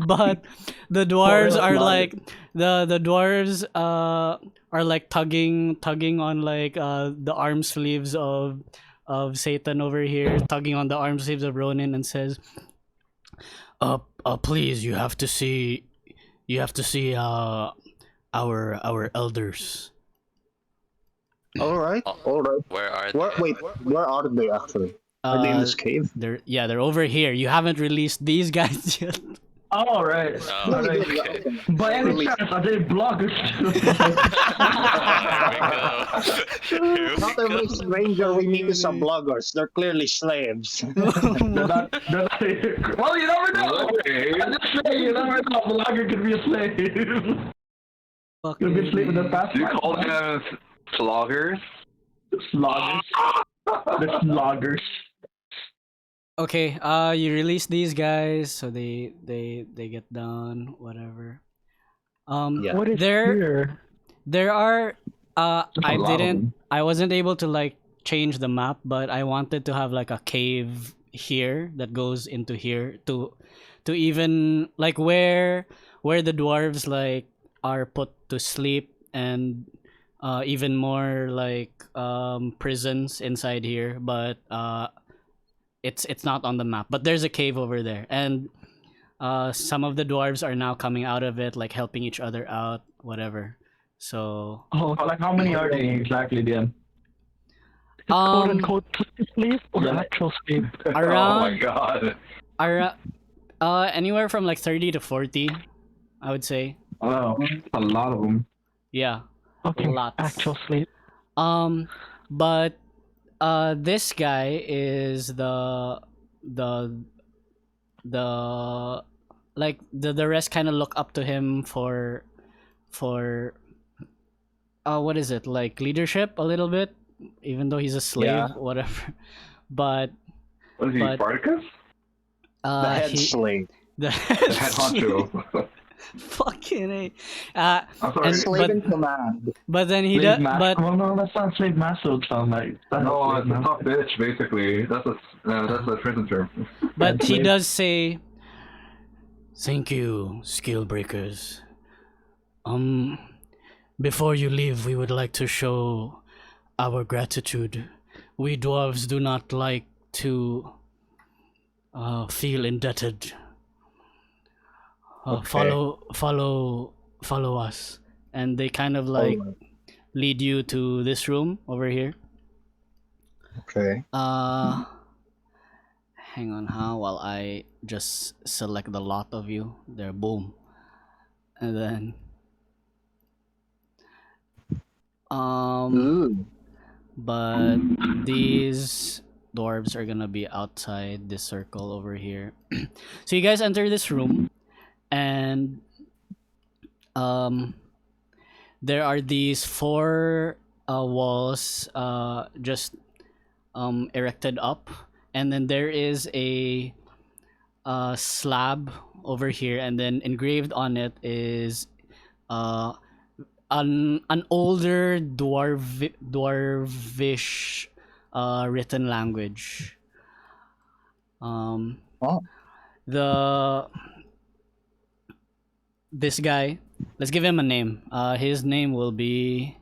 But the dwarves are like the dwarves are like tugging on like the arm sleeves of Satan over here, tugging on the arm sleeves of Ronin, and says, please, you have to see our elders. All right. Where are they? Where are they actually? Are they in this cave? They're over here. You haven't released these guys yet. All right. Oh, All right. okay. By any chance, are they bloggers Here we go. Not every stranger we meet is a bloggers. They're clearly slaves. They're not, well, you never know. Okay. I'm just saying, you never know. A blogger could be a slave. Could be a slave in the past. Do you call them sloggers? Sloggers. The sloggers. Okay, you release these guys, so they get done, whatever. Yeah. What is here? There are a lot of them. I wasn't able to like change the map, but I wanted to have like a cave here that goes into here to even like where the dwarves like are put to sleep, and even more like prisons inside here, but it's not on the map. But there's a cave over there, and some of the dwarves are now coming out of it, like helping each other out, whatever. So Oh, like how many are they exactly then? Quote unquote sleep or Yeah. actual sleep? Oh my around god. anywhere from like 30 to 40, I would say. Oh, a lot of them. Yeah. Okay, Lots. actual sleep. But this guy is the like the rest kind of look up to him for what is it, like leadership a little bit, even though he's a slave, Yeah. whatever. But What is he, but- Spartacus? The head slave. The head honcho. fucking A. I'm sorry. And- Slave but- in command. But then he Slave does. master. But Well, no, that's not slave master. It sounds like. That's No, not it's slave a master. tough bitch, basically. That's a prison term. But he slave. does say, "Thank you, Scalebreakers. Before you leave, we would like to show our gratitude. We dwarves do not like to feel indebted. Okay. follow us, and they kind of like Alright. lead you to this room over here. Okay. Hang on, while I just select the lot of you. There, boom, and then Ooh. but these dwarves are gonna be outside this circle over here. So you guys enter this room, and there are these four walls just erected up, and then there is a slab over here, and then engraved on it is an older dwarvish written language. Oh. The this guy, let's give him a name. His name will be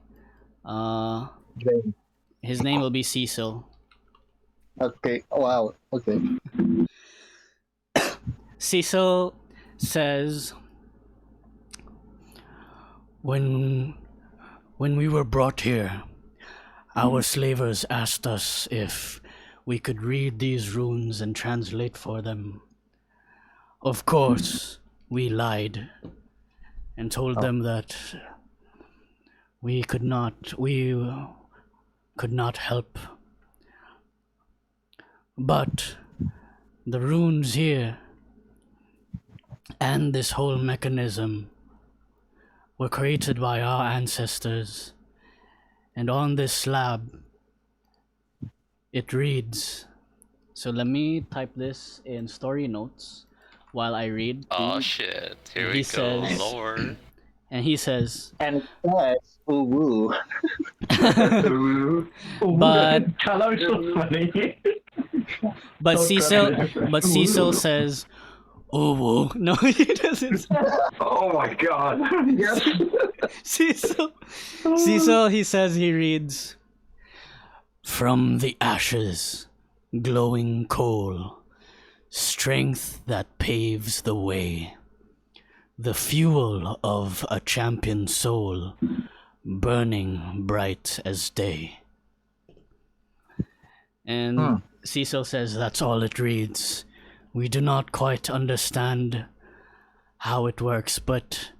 Jane. Cecil. Okay. Wow. Okay. Cecil says, when we were brought here, our slavers asked us if we could read these runes and translate for them. Of course, we lied and told them that we could not help. But the runes here and this whole mechanism were created by our ancestors, and on this slab it reads. So let me type this in story notes while I read. Oh shit! Here He we go, says- Lord. And he says, And it says, ooh woo. But- Kala is so funny. but Don't Cecil, trust me. but Cecil says, "Oh, whoa." No, he doesn't. Oh my god. Yes. Cecil, he says, he reads, "From the ashes, glowing coal, strength that paves the way, the fuel of a champion soul, burning bright as day." And Cecil says that's all it reads. We do not quite understand how it works, but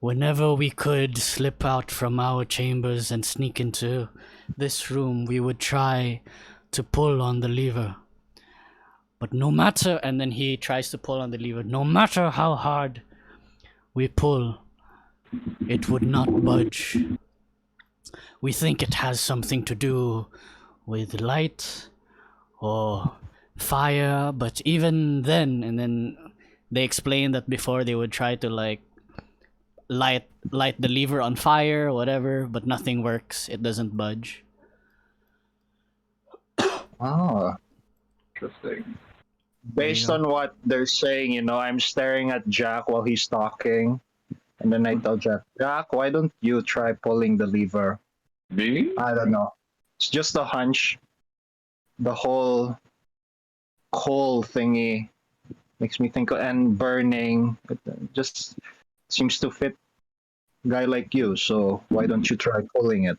whenever we could slip out from our chambers and sneak into this room, we would try to pull on the lever. But no matter, and then he tries to pull on the lever, no matter how hard we pull, it would not budge. We think it has something to do with light or fire, but even then, and then they explain that before they would try to like light the lever on fire or whatever, but nothing works. It doesn't budge. Oh. Interesting. Based on what they're saying, I'm staring at Jack while he's talking. And then I tell Jack, why don't you try pulling the lever? Me? I don't know. It's just a hunch. The whole coal thingy makes me think, and burning, it just seems to fit a guy like you. So why don't you try pulling it?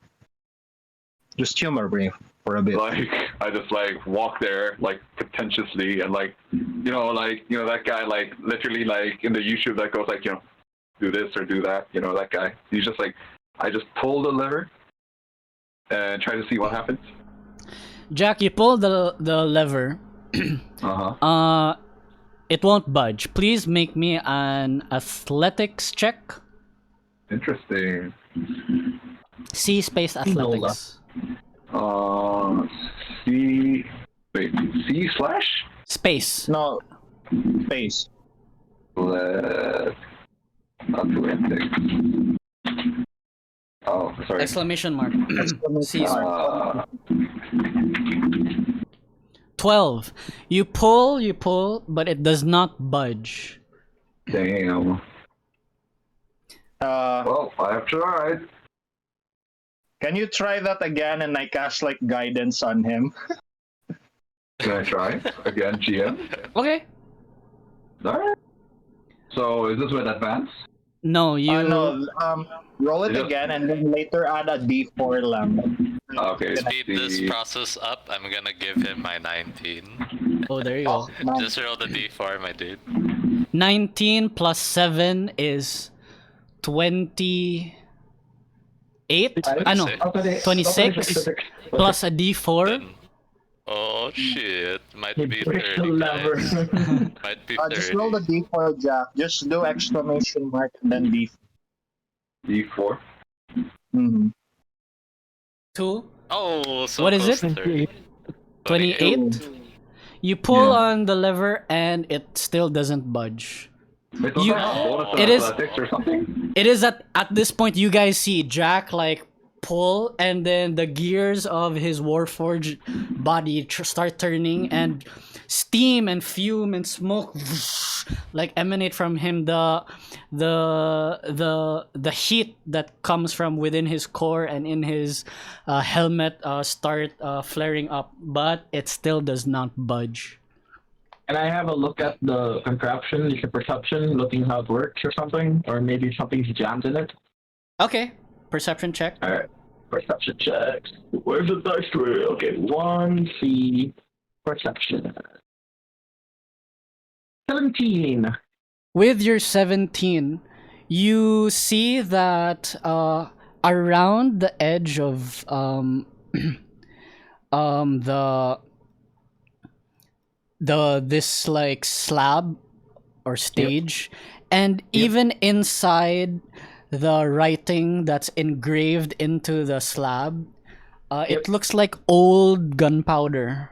Just humor me for a bit. Like, I just like walk there like pretentiously and like that guy like literally like in the YouTube that goes like do this or do that, that guy. He's just like, I just pull the lever and try to see what happens. Jack, you pull the lever. Uh-huh. It won't budge. Please make me an athletics check. Interesting. C space athletics. C. Wait, C slash? Space. No, space. Athletics. Oh, sorry. Exclamation mark. C. Uh, 12. You pull, but it does not budge. damn. Well, I've tried. Can you try that again and I cast like guidance on him? Can I try again, GM? Okay. Alright. So is this with advance? No, you. No, roll it Just- again and then later add a D4 lang. Okay. Speed this the- process up. I'm gonna give him my 19. Oh, there you go. Man. Just roll the d4, my dude. 19 plus 7 is 28. I know. 26 plus a D4. Then, oh shit, might He be pushed 30, the lever. guys. Might be 30. Just roll the D4, Jack. Just do exclamation mark and then D4. D4. Mm-hmm. 2. Oh, so What is close it? to 30. 28. You pull Yeah. on the lever and it still doesn't budge. Wait, don't You- I have bonus it to is- athletics or something? It is at this point you guys see Jack like pull and then the gears of his warforged body start turning and steam and fume and smoke like emanate from him. The heat that comes from within his core and in his helmet start flaring up, but it still does not budge. Can I have a look at the contraption, use a perception, looking how it works or something? Or maybe something's jammed in it? Okay, perception check. Alright, perception checks. Where's the dice tray? Okay, 1C, perception. 17. With your 17, you see that around the edge of this like slab or stage, and even inside the writing that's engraved into the slab, it looks like old gunpowder.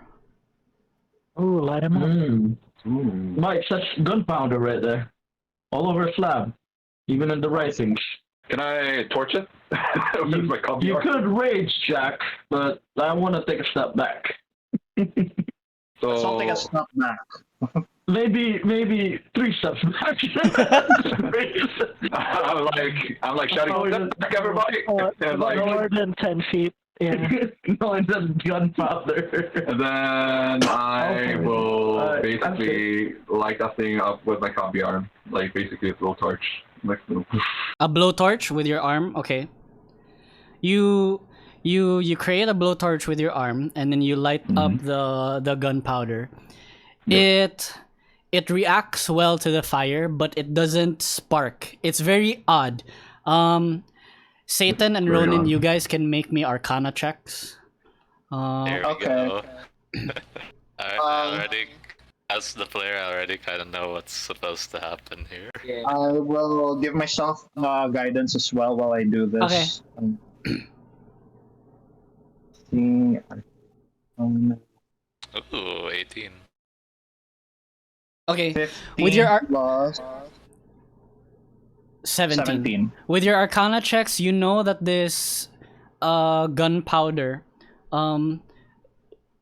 Ooh, light him up. Mike, that's gunpowder right there. All over the slab. Even in the writings. Can I torch it? With my copy You art? could rage, Jack, but I want to take a step back. So, So take a step back. Maybe 3 steps back. I'm like shouting, "Step back, everybody!" And like, More than 10 feet. Yeah. No, it's just gunpowder. and then I Okay. will I'm basically light that thing up with my copy arm, like basically a blowtorch. Like, A blowtorch with your arm. Okay. You create a blowtorch with your arm and then you light up the gunpowder. It reacts well to the fire, but it doesn't spark. It's very odd. Satan and Very Ronin, odd. you guys can make me Arcana checks. There we Okay. go. I already, as the player, I already kind of know what's supposed to happen here. I will give myself guidance as well while I do this. Okay. See, Ooh, 18. Okay, 15 with your plus 17. 17. With your Arcana checks, you know that this gunpowder,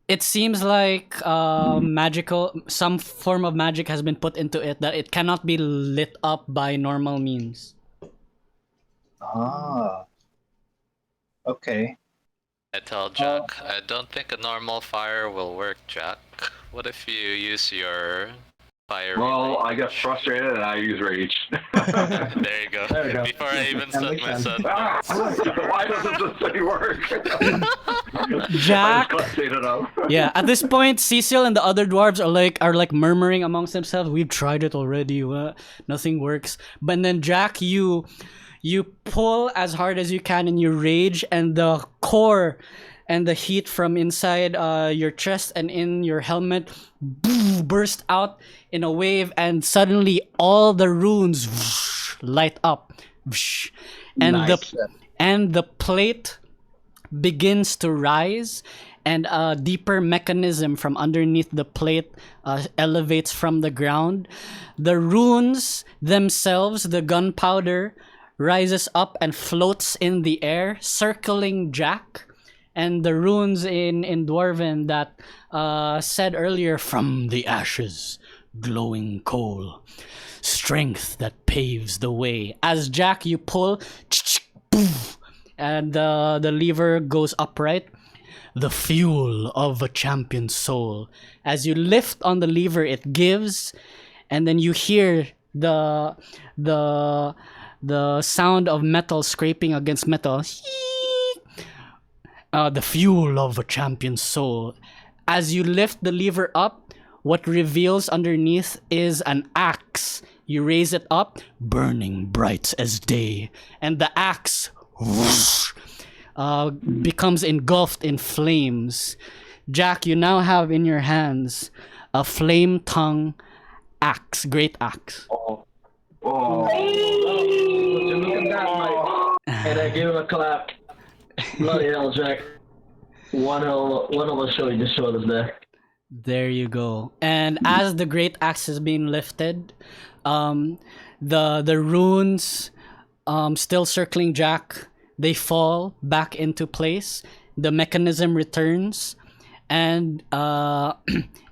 it seems like magical, some form of magic has been put into it that it cannot be lit up by normal means. Ah. Okay. I tell Jack, I don't think a normal fire will work, Jack. What if you use your fire? well, I get frustrated and I use rage. There you go. There we go. Before I even That set makes my sense. set. Why doesn't this thing work? Jack. I just set it up. Yeah, at this point, Cecil and the other dwarves are like murmuring amongst themselves. We've tried it already. Nothing works. But then Jack, you pull as hard as you can and you rage, and the core and the heat from inside your chest and in your helmet burst out in a wave, and suddenly all the runes light up, and Nice. the plate begins to rise, and a deeper mechanism from underneath the plate elevates from the ground. The runes themselves, the gunpowder, rises up and floats in the air, circling Jack. And the runes in Dwarven that said earlier, from the ashes, glowing coal, strength that paves the way. As Jack, you pull, and the lever goes upright. The fuel of a champion's soul. As you lift on the lever, it gives, and then you hear the the the sound of metal scraping against metal. The fuel of a champion's soul. As you lift the lever up, what reveals underneath is an axe. You raise it up, burning bright as day, and the axe whoosh, becomes engulfed in flames. Jack, you now have in your hands a flame tongue axe, great axe. Oh. Would you look at that, Mike? And I give him a clap. Bloody hell, Jack. One hell of a show you just showed us there. There you go. And as the great axe is being lifted, the runes still circling Jack, they fall back into place. The mechanism returns, and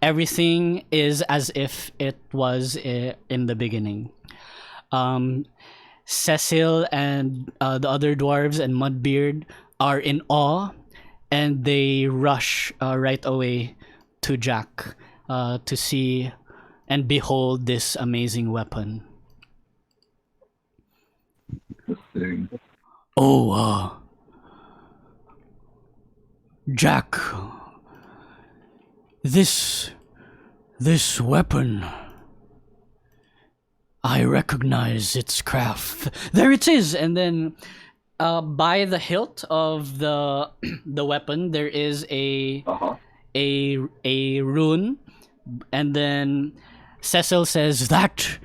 everything is as if it was in the beginning. Cecil and the other dwarves and Mudbeard are in awe, and they rush right away to Jack to see and behold this amazing weapon. Oh, Jack, this weapon, I recognize its craft. There it is, and then by the hilt of the weapon, there is a rune, and then Cecil says that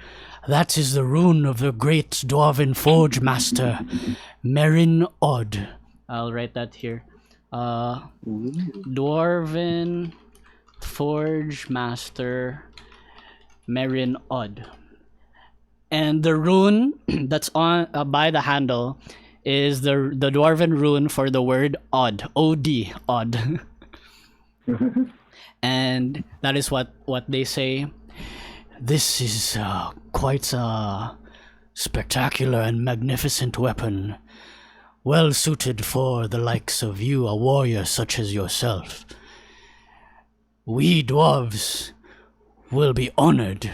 is the rune of the great dwarven forge master, Merin Odd. I'll write that here. Dwarven forge master, Merin Odd. And the rune that's on by the handle is the dwarven rune for the word odd, O-D, odd. And that is what they say. This is quite a spectacular and magnificent weapon, well suited for the likes of you, a warrior such as yourself. We dwarves will be honored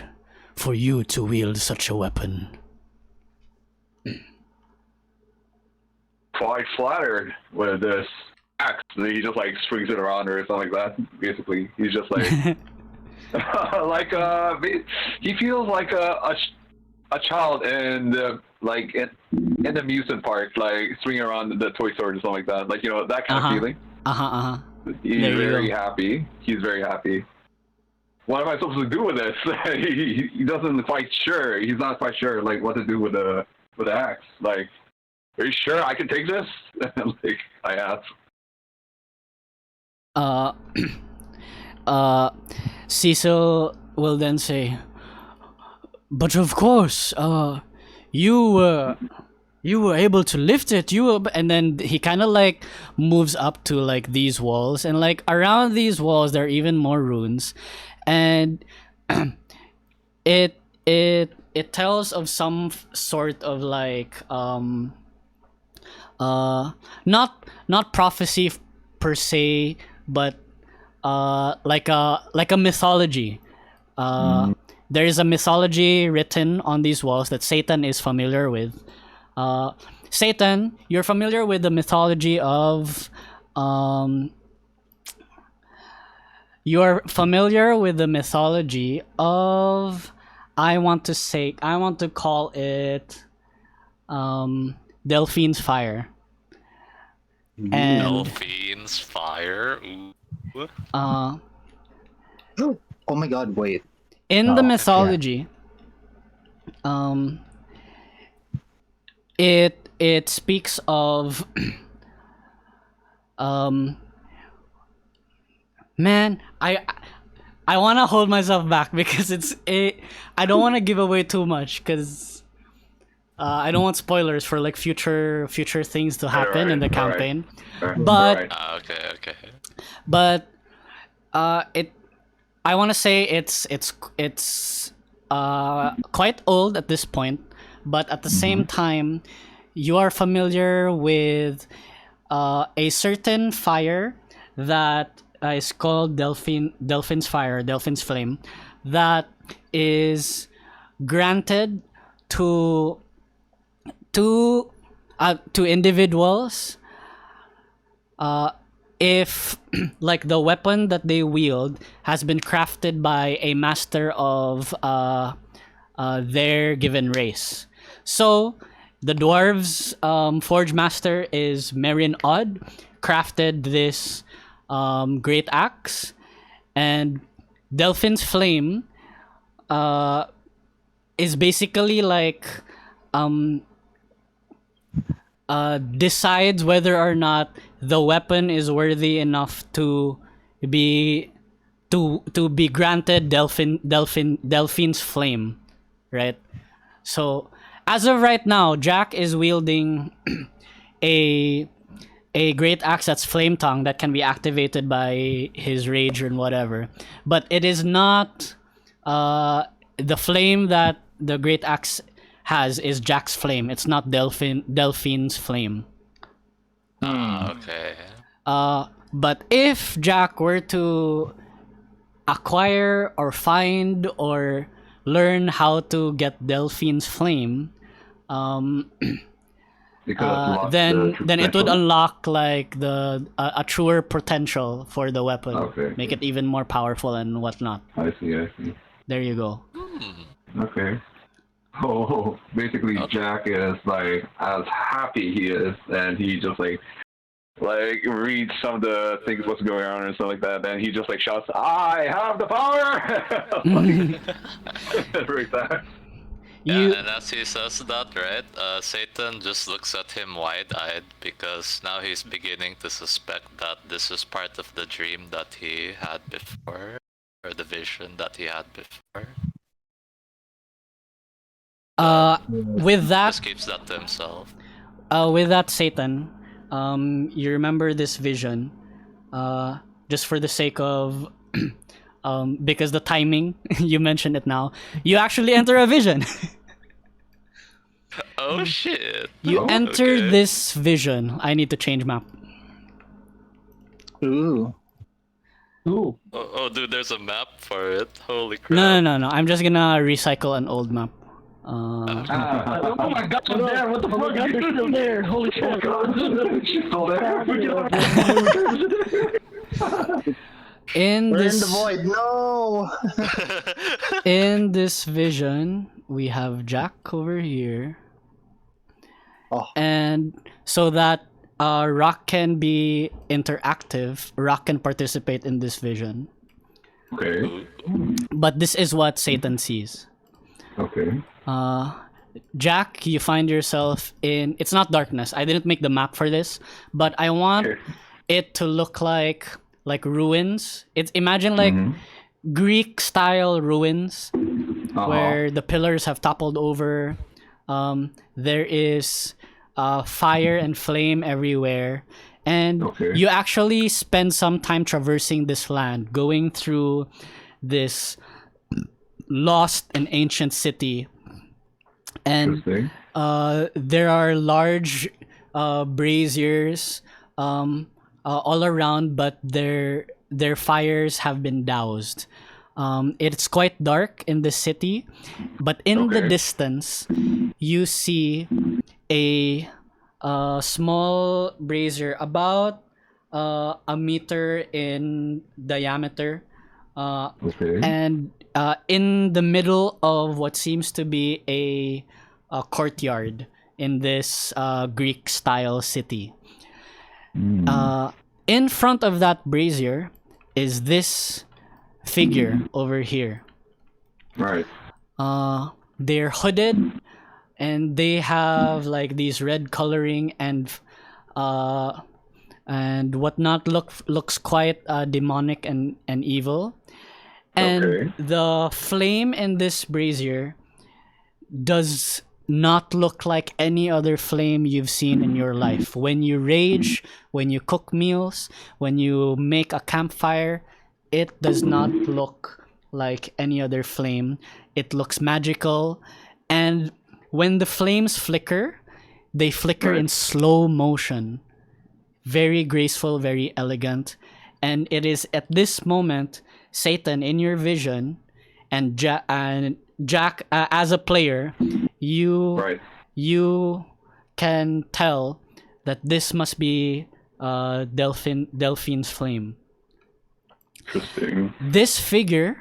for you to wield such a weapon. Quite flattered with this axe. And he just like swings it around or something like that. Basically, he's just like, he feels like a child in the in the amusement park, like swinging around the toy store or something like that. Like, you know, that kind of feeling. He's very happy. He's very happy. What am I supposed to do with this? he doesn't quite sure. He's not quite sure like what to do with the axe. Like, are you sure I can take this? Like, I ask. Cecil will then say, "But of course, you were able to lift it. And then he kind of like moves up to like these walls, and like around these walls there are even more runes, and it tells of some sort of like not prophecy per se, but like a mythology. There is a mythology written on these walls that Satan is familiar with. Satan, you're familiar with the mythology of I want to call it Delphine's Fire. And Delphine's Fire. Ooh. Oh my god, wait. In the mythology, it speaks of man, I want to hold myself back because I don't want to give away too much because I don't want spoilers for like future things to happen in the campaign. But Okay. but I want to say it's quite old at this point, but at the same time, you are familiar with a certain fire that is called Delphine's Fire, Delphine's Flame, that is granted to individuals if like the weapon that they wield has been crafted by a master of their given race. So the dwarves forge master is Merin Odd, crafted this great axe, and Delphin's Flame is basically like decides whether or not the weapon is worthy enough to be granted Delphin's Flame, right? So as of right now, Jack is wielding a great axe that's flame tongue that can be activated by his rage and whatever, but it is not the flame that the great axe has is Jack's flame. It's not Delphine's flame. Okay. But if Jack were to acquire or find or learn how to get Delphine's flame, then it would unlock like a truer potential for the weapon. Okay. Make it even more powerful and whatnot. I see. There you go. Okay. Oh, basically Jack is like as happy he is, and he just like reads some of the things what's going on and stuff like that, and he just like shouts, "I have the power!" Every time. Yeah, and as he says that, right, Satan just looks at him wide-eyed because now he's beginning to suspect that this is part of the dream that he had before, or the vision that he had before. With that, Just keeps that to himself. with that, Satan, you remember this vision, just for the sake of, because the timing, you mentioned it now, you actually enter a vision. Oh shit! You enter okay. this vision. I need to change map. Ooh. Ooh. Oh, dude, there's a map for it. Holy crap! No. I'm just gonna recycle an old map. Oh my god, I'm there. What the fuck? They're still there. Holy shit. She's still there. In We're in this the void. No. in this vision, we have Jack over here. Oh. And so that Rock can be interactive, Rock can participate in this vision. Okay. But this is what Satan sees. Okay. Jack, you find yourself in, it's not darkness. I didn't make the map for this, but I want it to look like ruins. It's imagine like Greek style ruins where the pillars have toppled over. There is fire and flame everywhere, and you actually spend some time traversing this land, going through this lost and ancient city, and there are large braziers all around, but their fires have been doused. It's quite dark in the city, but in the distance you see a small brazier about a meter in diameter, and in the middle of what seems to be a courtyard in this Greek style city. In front of that brazier is this figure over here. Right. They're hooded, and they have like these red coloring and whatnot. Looks quite demonic and evil. And the flame in this brazier does not look like any other flame you've seen in your life. When you rage, when you cook meals, when you make a campfire, it does not look like any other flame. It looks magical, and when the flames flicker, they flicker in slow motion. Very graceful, very elegant. And it is at this moment, Satan, in your vision, and Jack, as a player, you Right. you can tell that this must be Delphine's flame. Interesting. This figure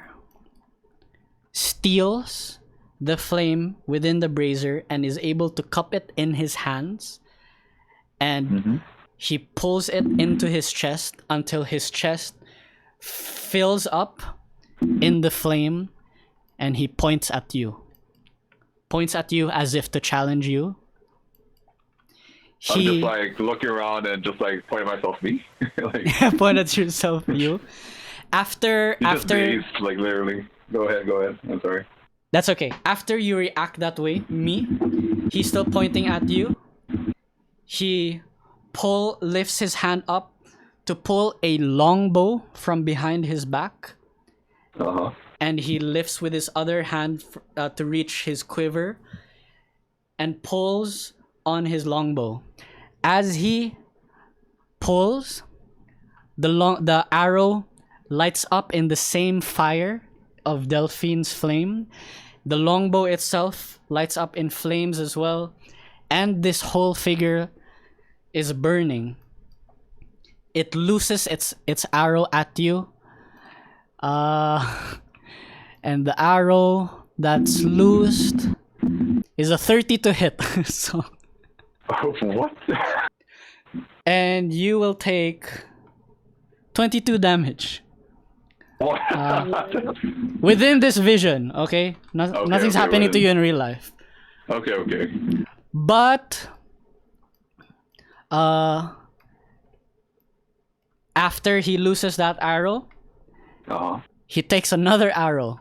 steals the flame within the brazier and is able to cup it in his hands, and he pulls it into his chest until his chest fills up in the flame, and he points at you as if to challenge you. I'm just like looking around and just like pointing myself me. Like, point at yourself, you. After just dazed, like literally. Go ahead. I'm sorry. That's okay. After you react that way, he's still pointing at you. He lifts his hand up to pull a longbow from behind his back. And he lifts with his other hand to reach his quiver and pulls on his longbow. As he pulls, the arrow lights up in the same fire of Delphine's flame. The longbow itself lights up in flames as well, and this whole figure is burning. It looses its arrow at you, and the arrow that's loosed is a 30 to hit. So, What? and you will take 22 damage. Within this vision, okay? Nothing's happening to you in real life. Okay. But after he loses that arrow, he takes another arrow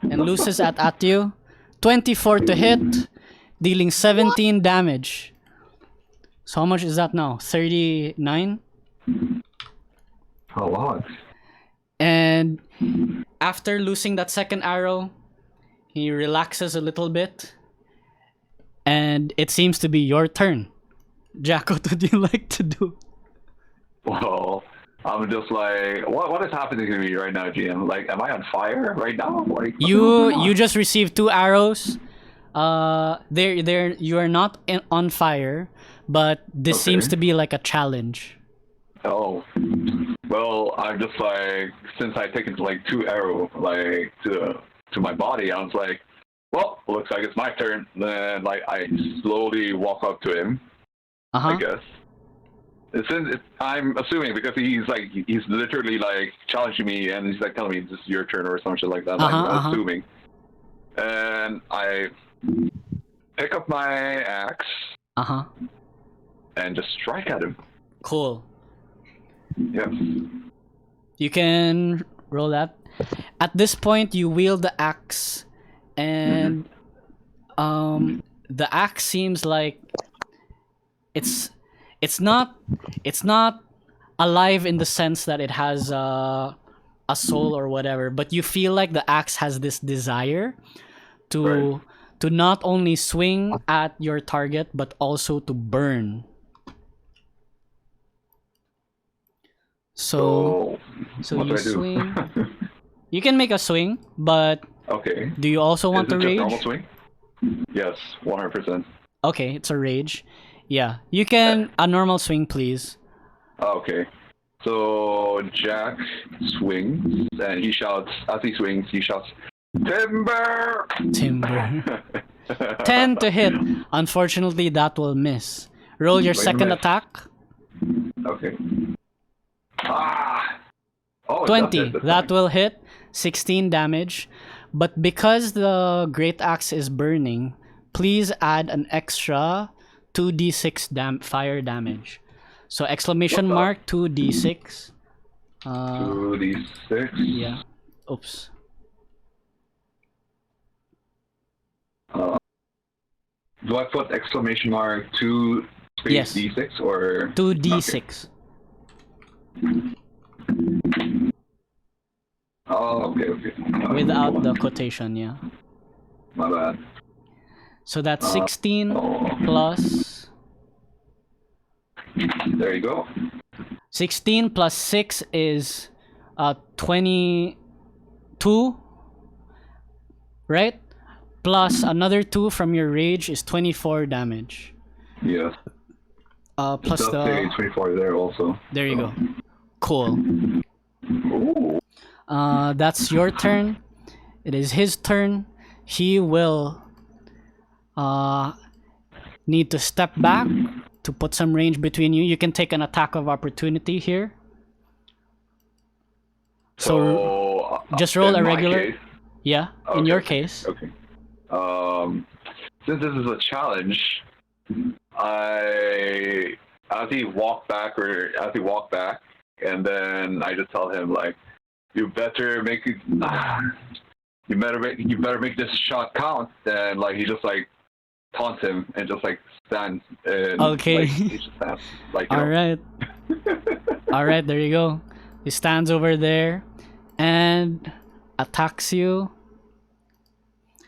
and loses at you. 24 to hit, dealing 17 damage. So how much is that now? 39? A lot. And after losing that second arrow, he relaxes a little bit. And it seems to be your turn. Jack, what would you like to do? Well, I'm just like, what is happening to me right now, GM? Like, am I on fire right now? Like, You just received 2 arrows. You are not on fire, but this seems to be like a challenge. Oh, well, I'm just like, since I taken like 2 arrows like to my body, I was like, well, looks like it's my turn. Then like I slowly walk up to him. I guess. Since I'm assuming because he's literally like challenging me and he's like telling me this is your turn or something like that. I'm assuming. And I pick up my axe. And just strike at him. Cool. Yes. You can roll that. At this point, you wield the axe, and the axe seems like it's not alive in the sense that it has a soul or whatever, but you feel like the axe has this desire to not only swing at your target but also to burn. So you swing. You can make a swing, but okay. Do you also want to rage? Normal swing? Yes, 100%. Okay, it's a rage. Yeah, you can a normal swing, please. Okay. So Jack swings and he shouts as he swings. He shouts, "Timber!" 10 to hit. Unfortunately, that will miss. Roll your second attack. Okay. Oh, 20. That will hit. 16 damage. But because the great axe is burning, please add an extra 2d6 fire damage. So exclamation mark 2d6. 2d6. Yeah. Oops. Do I put exclamation mark 2 space Yes. d6 or 2d6. Oh, okay. Without the quotation, yeah. My bad. So that's 16 plus... There you go. 16 plus 6 is 22 right? Plus another 2 from your rage is 24 damage. Yes. Plus It does say 24 there also. There you go. Cool. Ooh. That's your turn. It is his turn. He will need to step back to put some range between you. You can take an attack of opportunity here. So just roll in a my regular. case- Yeah, in Okay, your okay, case. Okay. Since this is a challenge, as he walked back, and then I just tell him like, you better make it. You better make this shot count. And like he just like taunts him and just like stands. And, Okay. Like, he just stands. Like you All know. right. All right, there you go. He stands over there and attacks you.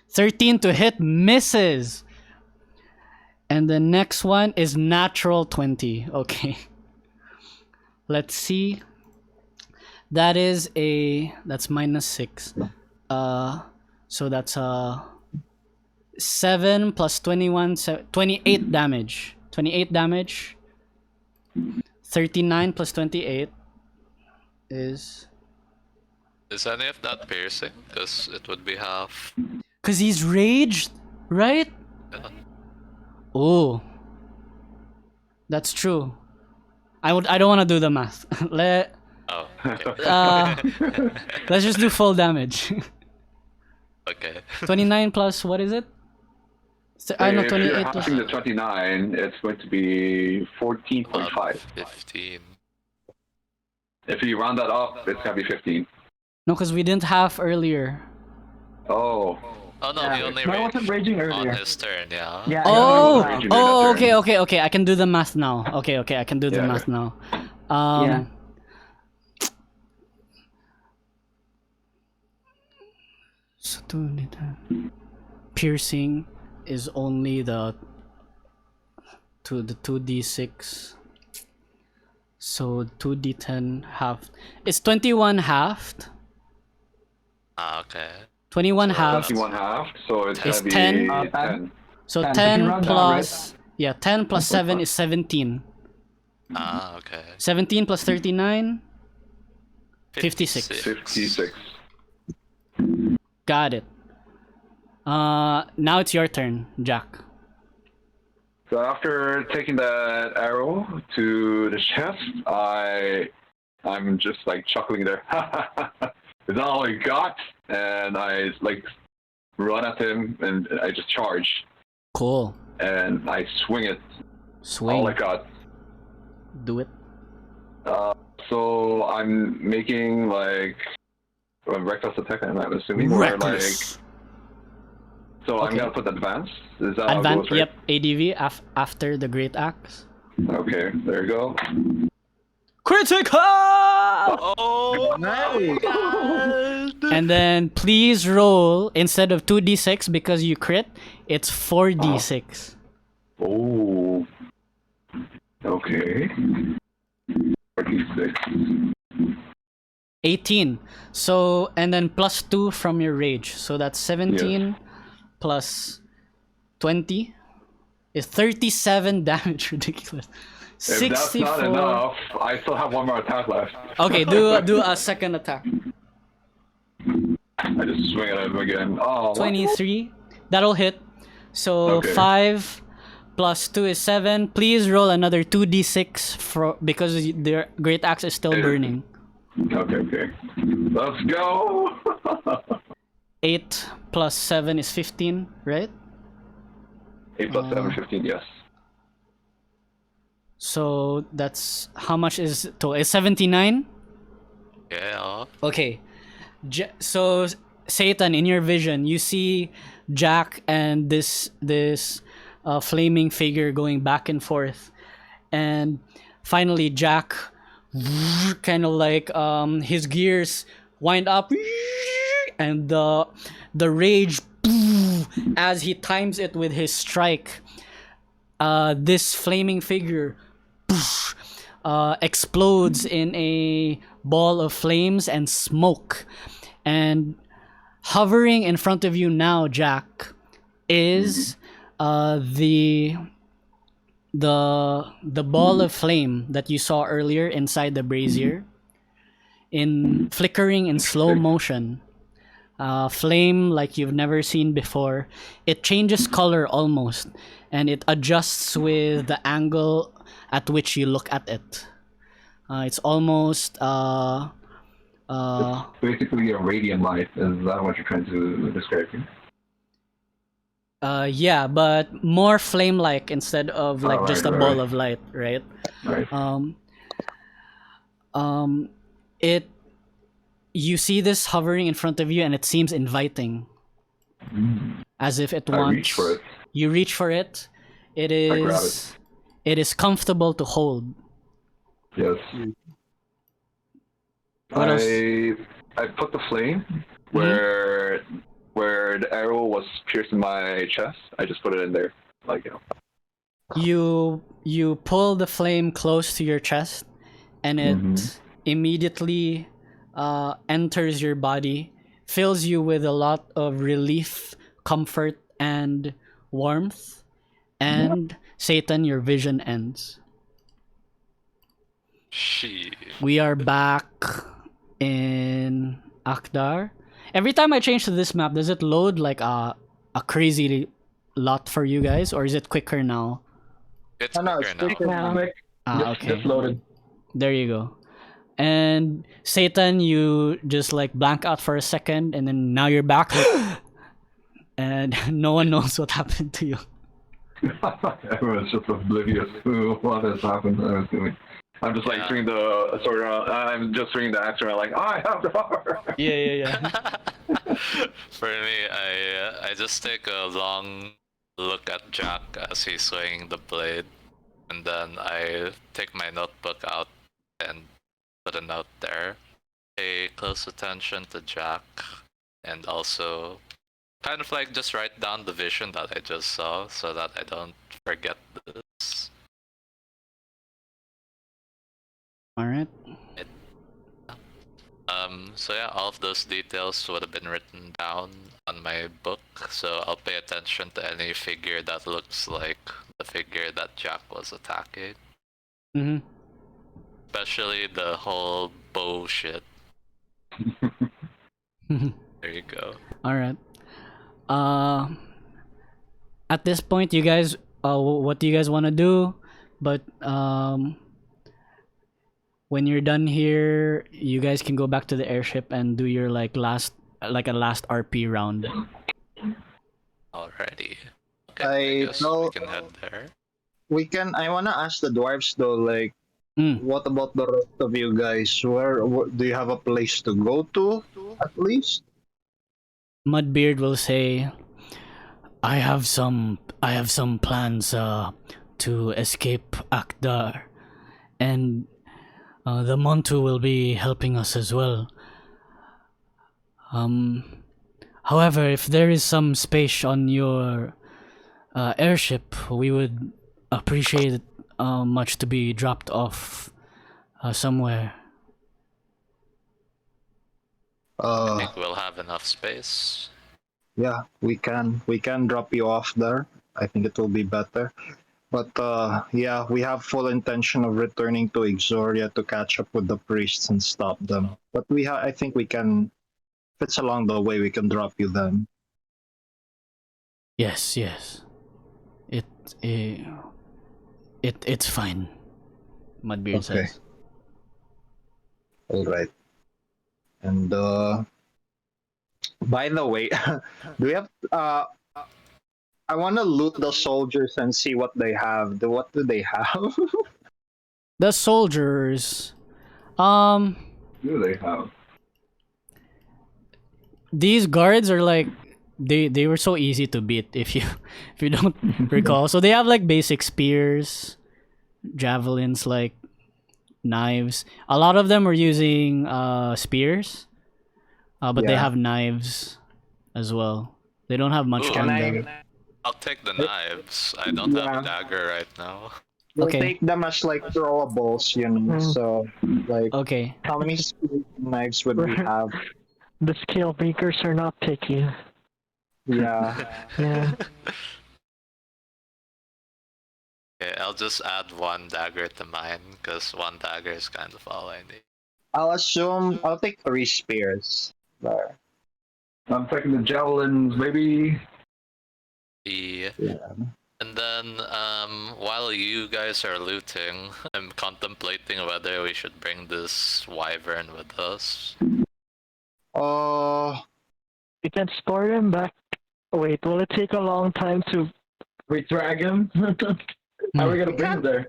13 to hit, misses. And the next one is natural 20. Okay. Let's see. That's -6. So that's 7 plus 21, 28 damage. 28 damage. 39 plus 28 is... Is any of that piercing? Because it would be half. Cause he's raged, right? Yeah. Oh, that's true. I don't want to do the math. Oh, okay. Let's just do full damage. Okay. 29 plus what is it? I know If you're 28 plus. having the 29, it's going to be 14.5. About 15. If you round that up, it's gonna be 15. No, cause we didn't have earlier. Oh. Oh no, he only No, I wasn't raging on earlier. his turn, yeah. Yeah. Oh, yeah, yeah. oh, Turn. okay. I can do the math now. Okay, I can do the Yeah. math now. Yeah. So piercing is only the 2d6. So 2d10 half. It's 21 halved. Ah, okay. 21 halved. 21 half, so it's It's gonna be 10. 10. So 10. 10 If you round down, plus yeah, 10 plus 7 is 17. Ah, okay. 17 plus 39, 56. 56. Got it. Now it's your turn, Jack. So after taking that arrow to the chest, I'm just like chuckling there. Is that all you got? And I like run at him and I just charge Cool. and I swing it. Swing. All I got. Do it. So I'm making like a reckless attack, I'm assuming. Reckless. So I'm Okay. gonna put advance. Is that how it Advance. goes, right? Yep. ADV after the great axe. Okay, there you go. Critical. Oh Nice. And then please roll instead of 2d6 because you crit. It's 4d6. Oh. Okay. 46. 18. So and then plus 2 from your rage. So that's 17 plus 20 is 37 damage. Ridiculous. If that's not 64. enough, I still have one more attack left. Okay, do a second attack. I just swing at him again. Oh, what? 23. That'll hit. So Okay. 5 plus 2 is 7. Please roll another 2d6 because their great axe is still burning. Okay. Let's go. 8 plus 7 is 15, right? 8 plus 7, 15, yes. So that's how much is total? It's 79? yeah. Okay. So Satan, in your vision, you see Jack and this flaming figure going back and forth, and finally Jack kind of like his gears wind up, and the rage as he times it with his strike. This flaming figure explodes in a ball of flames and smoke, and hovering in front of you now, Jack, is the ball of flame that you saw earlier inside the brazier, in flickering in slow motion. Flame like you've never seen before. It changes color almost, and it adjusts with the angle at which you look at it. It's almost Basically a radiant light. Is that what you're trying to describe here? yeah, but more flame-like instead of like just a ball of light, right? Right. It you see this hovering in front of you, and it seems inviting, as if it I wants. reach for it. You reach for it. It grab is. It is comfortable to hold. Yes. What else? I put the flame where the arrow was piercing my chest. I just put it in there, like You pull the flame close to your chest, and it immediately enters your body, fills you with a lot of relief, comfort, and warmth. And Satan, your vision ends. Shit. We are back in Akdar. Every time I change to this map, does it load like a crazy lot for you guys, or is it quicker now? It's No, quicker it's now. quicker now. Okay. Just loaded. There you go. And Satan, you just like blank out for a second, and then now you're back, and no one knows what happened to you. Everyone's just oblivious to what has happened. I was doing. I'm just like swinging the sword around. I'm just swinging the axe around, like I have the power. Yeah. For me, I just take a long look at Jack as he's swinging the blade, and then I take my notebook out and put a note there. Pay close attention to Jack, and also kind of like just write down the vision that I just saw so that I don't forget this. All right. So yeah, all of those details would have been written down on my book, so I'll pay attention to any figure that looks like the figure that Jack was attacking. Mm-hmm. Especially the whole bow shit. There you go. All right. At this point, you guys, what do you guys want to do? But when you're done here, you guys can go back to the airship and do your like a last RP round. Alrighty. Okay, I I guess know- we can head there. I wanna ask the dwarves though, like, what about the rest of you guys? Where do you have a place to go to at least? Mudbeard will say, I have some plans to escape Akdar, and the Montu will be helping us as well. However, if there is some space on your airship, we would appreciate it much to be dropped off somewhere. I think we'll have enough space. Yeah, we can drop you off there. I think it will be better. But yeah, we have full intention of returning to Exoria to catch up with the priests and stop them. But I think we can, if it's along the way, we can drop you then. Yes. It's fine. Mudbeard says. All right. And by the way, do we have? I want to loot the soldiers and see what they have. What do they have? The soldiers, Who do they have? these guards are like they were so easy to beat if you don't recall. So they have like basic spears, javelins, like knives. A lot of them were using spears, but they Yeah. have knives as well. They don't have much Ooh, on and them. I'll take the knives. I don't have Yeah. a dagger right now. We'll Okay. take them as like throwables, you know. So like, Okay. how many spears and knives would we have? The Scalebreakers are not picky. Yeah. Yeah. Okay, I'll just add 1 dagger to mine, because 1 dagger is kind of all I need. I'll take 3 spears. There. I'm taking the javelins, maybe. Yeah. Yeah. And then, while you guys are looting, I'm contemplating whether we should bring this wyvern with us. We can store him back. Wait, will it take a long time to... We drag him. How are we gonna bring him there?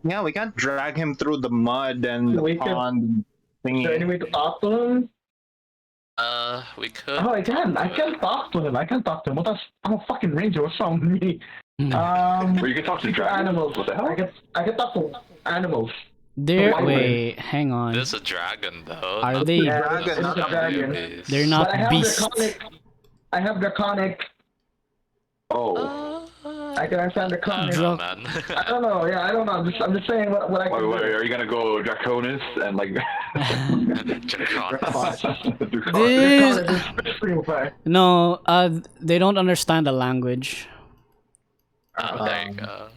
Yeah, we can't drag him through the mud and the We can- pond Is there any thingy. way to talk to him? We could. Oh, I can. I can talk to him. What else? I'm a fucking ranger. What's wrong with me? Or you can talk to dragons. Animals. What the hell? I can talk to animals. There. Wyvern. Wait, hang on. There's a dragon though. Are not they- the- Dragon, not not the a dragon. babies. They're not But I have beasts. I have draconic. Oh. I can understand draconic. Oh, man. I don't know. Yeah, I don't know. I'm just saying what I can Wait, do. are you gonna go Draconis and like? This- It's pretty fair. No, they don't understand the language. Oh, there you go.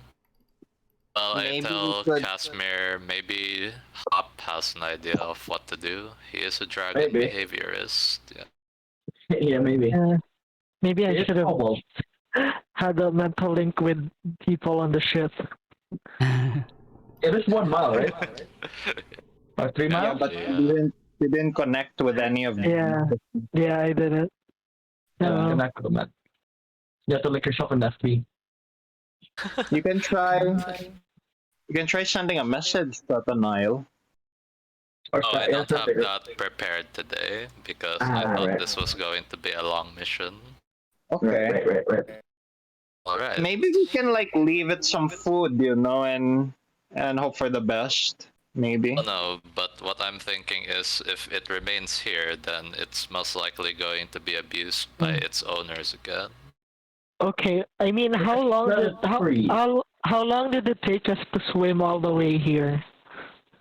Well, I Maybe tell we could- Casmyr maybe Hop has an idea of what to do. He is a dragon Maybe. behaviorist. Yeah. Yeah, maybe. Maybe I It's should have almost. had a mental link with people on the ship. It is 1 mile, right? Or 3 Yeah, miles? but Yeah. we didn't connect with any of them. Yeah. Yeah, I did it. Yeah, connect with them, man. You have to link yourself in FB. You can try. You can try sending a message to Satanael. Or Oh, I yeah, don't have something. that prepared today because I thought right. this was going to be a long mission. Okay. Right. Alright. Maybe we can like leave it some food, you know, and hope for the best. Maybe. Oh, no, but what I'm thinking is if it remains here, then it's most likely going to be abused by its owners again. Okay, I mean, how long did how long did it take us to swim all the way here?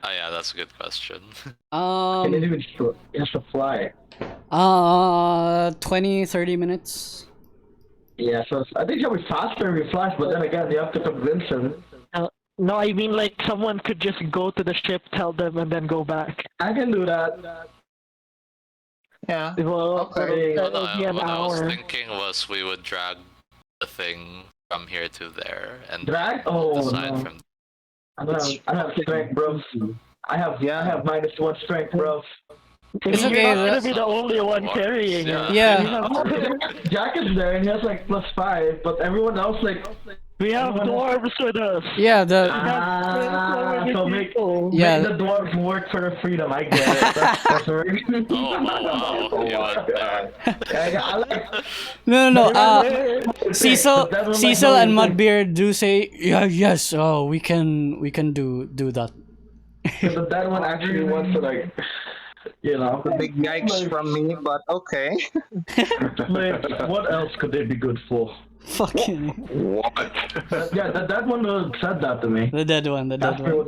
Oh yeah, that's a good question. It didn't even show. It has to fly. 20-30 minutes. Yeah, so I think it'll be faster if we flash, but then again, you have to convince him. No, I mean like someone could just go to the ship, tell them, and then go back. I can do that. Yeah. Well, Okay. that'll be an What I was hour. thinking was we would drag the thing from here to there and Drag? Oh, decide no. from I have strength, bro. I have -1 strength, bro. It's You're okay, not gonna that's- be the only one Dwarves, carrying yeah. it. Yeah. Jack is there and he has like +5, but everyone else like. We have dwarves with us. Yeah, the So make Yeah. the dwarves work for their freedom. I get it. That's right. Oh, wow. You went there. I like. no. But that was Cecil my and goal. Mudbeard do say yes. Oh, we can do that. But that one actually wants to like, you know. Big yikes from me, but okay. Like, what else could they be good for? Fucking What? Yeah, that one said that to me. the dead one. Casmyr will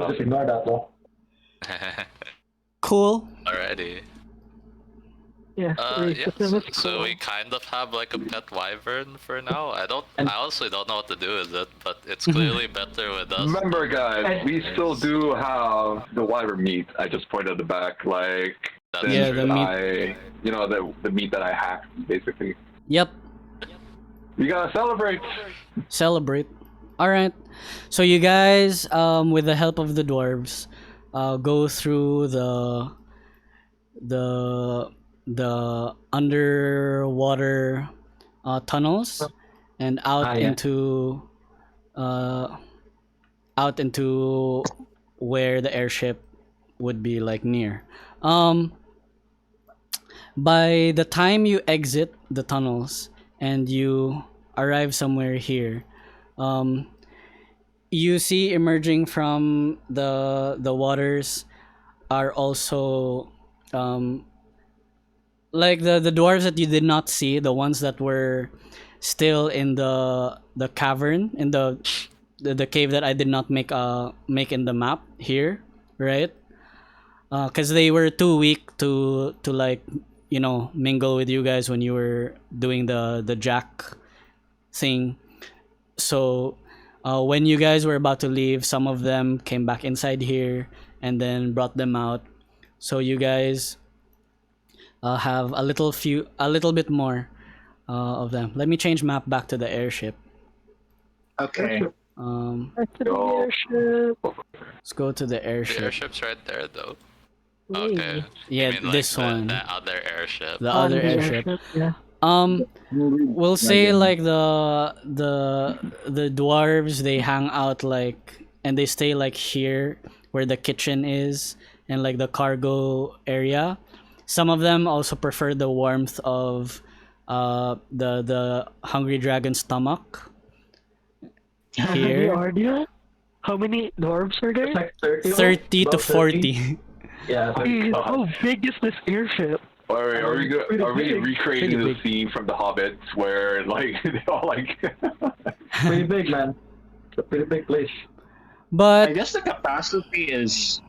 just ignore that though. Cool. Yeah. Yeah, Pacific so we kind of have like a pet wyvern for now. I honestly don't know what to do with it, but it's clearly better with us. Remember, guys, we still do have the wyvern meat. I just pointed at the back, like That's Yeah, true. the meat. the meat that I hacked, basically. Yep. You gotta celebrate. Celebrate. All right. So you guys, with the help of the dwarves, go through the underwater tunnels and out into where the airship would be like near. By the time you exit the tunnels and you arrive somewhere here, you see emerging from the waters are also like the dwarves that you did not see, the ones that were still in the cavern, in the cave that I did not make in the map here, right? because they were too weak to like mingle with you guys when you were doing the jack thing. So when you guys were about to leave, some of them came back inside here and then brought them out. So you guys have a little bit more of them. Let me change map back to the airship. Okay. Back to the airship. Let's go to the The airship. airship's right there, though. Wait. Okay. Yeah, You mean, this the, one. The other airship. The Oh, other the airship. Yeah. We'll say like the dwarves, they hang out like, and they stay like here where the kitchen is and like the cargo area. Some of them also prefer the warmth of the hungry dragon stomach here. How many dwarves are there? It's like 30. 30 to about 40. Yeah. Jeez, how big is this airship? Are we recreating Pretty the big. scene from The Hobbits where like they all like? Pretty big, man. It's a pretty big place. I But guess the capacity is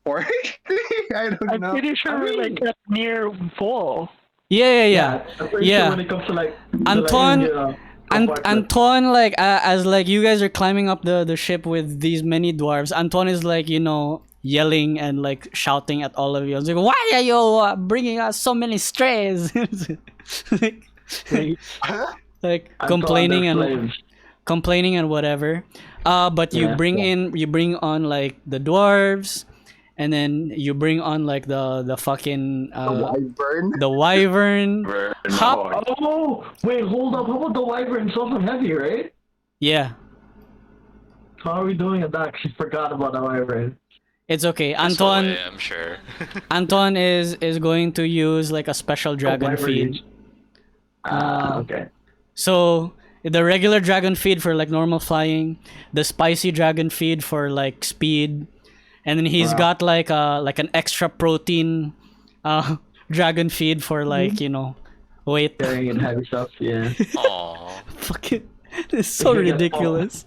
40. I don't I'm know. pretty sure we're like at near full. yeah. I'm pretty Yeah. sure when it comes to like Anton- compartment. Anton, like as like you guys are climbing up the ship with these many dwarves, Anton is like yelling and like shouting at all of you. It's like, why are you bringing us so many strays? like, like Anton, complaining they're and slaves. whatever. But you Yeah. bring on like the dwarves, and then you bring on like the fucking Wyvern. the wyvern. Hop. Oh, wait, hold up. How about the wyvern? It's also heavy, right? Yeah, How are we doing at that? 'Cause I forgot about the wyvern. it's okay. That's Anton. away, I'm sure. Anton is going to use like a special dragon wyvern feed. is- okay. So the regular dragon feed for like normal flying, the spicy dragon feed for like speed, and then he's Wow. got like an extra protein dragon feed for like weight. Carrying in heavy stuff, yeah. Aww. Fuck it. It's so You get ridiculous.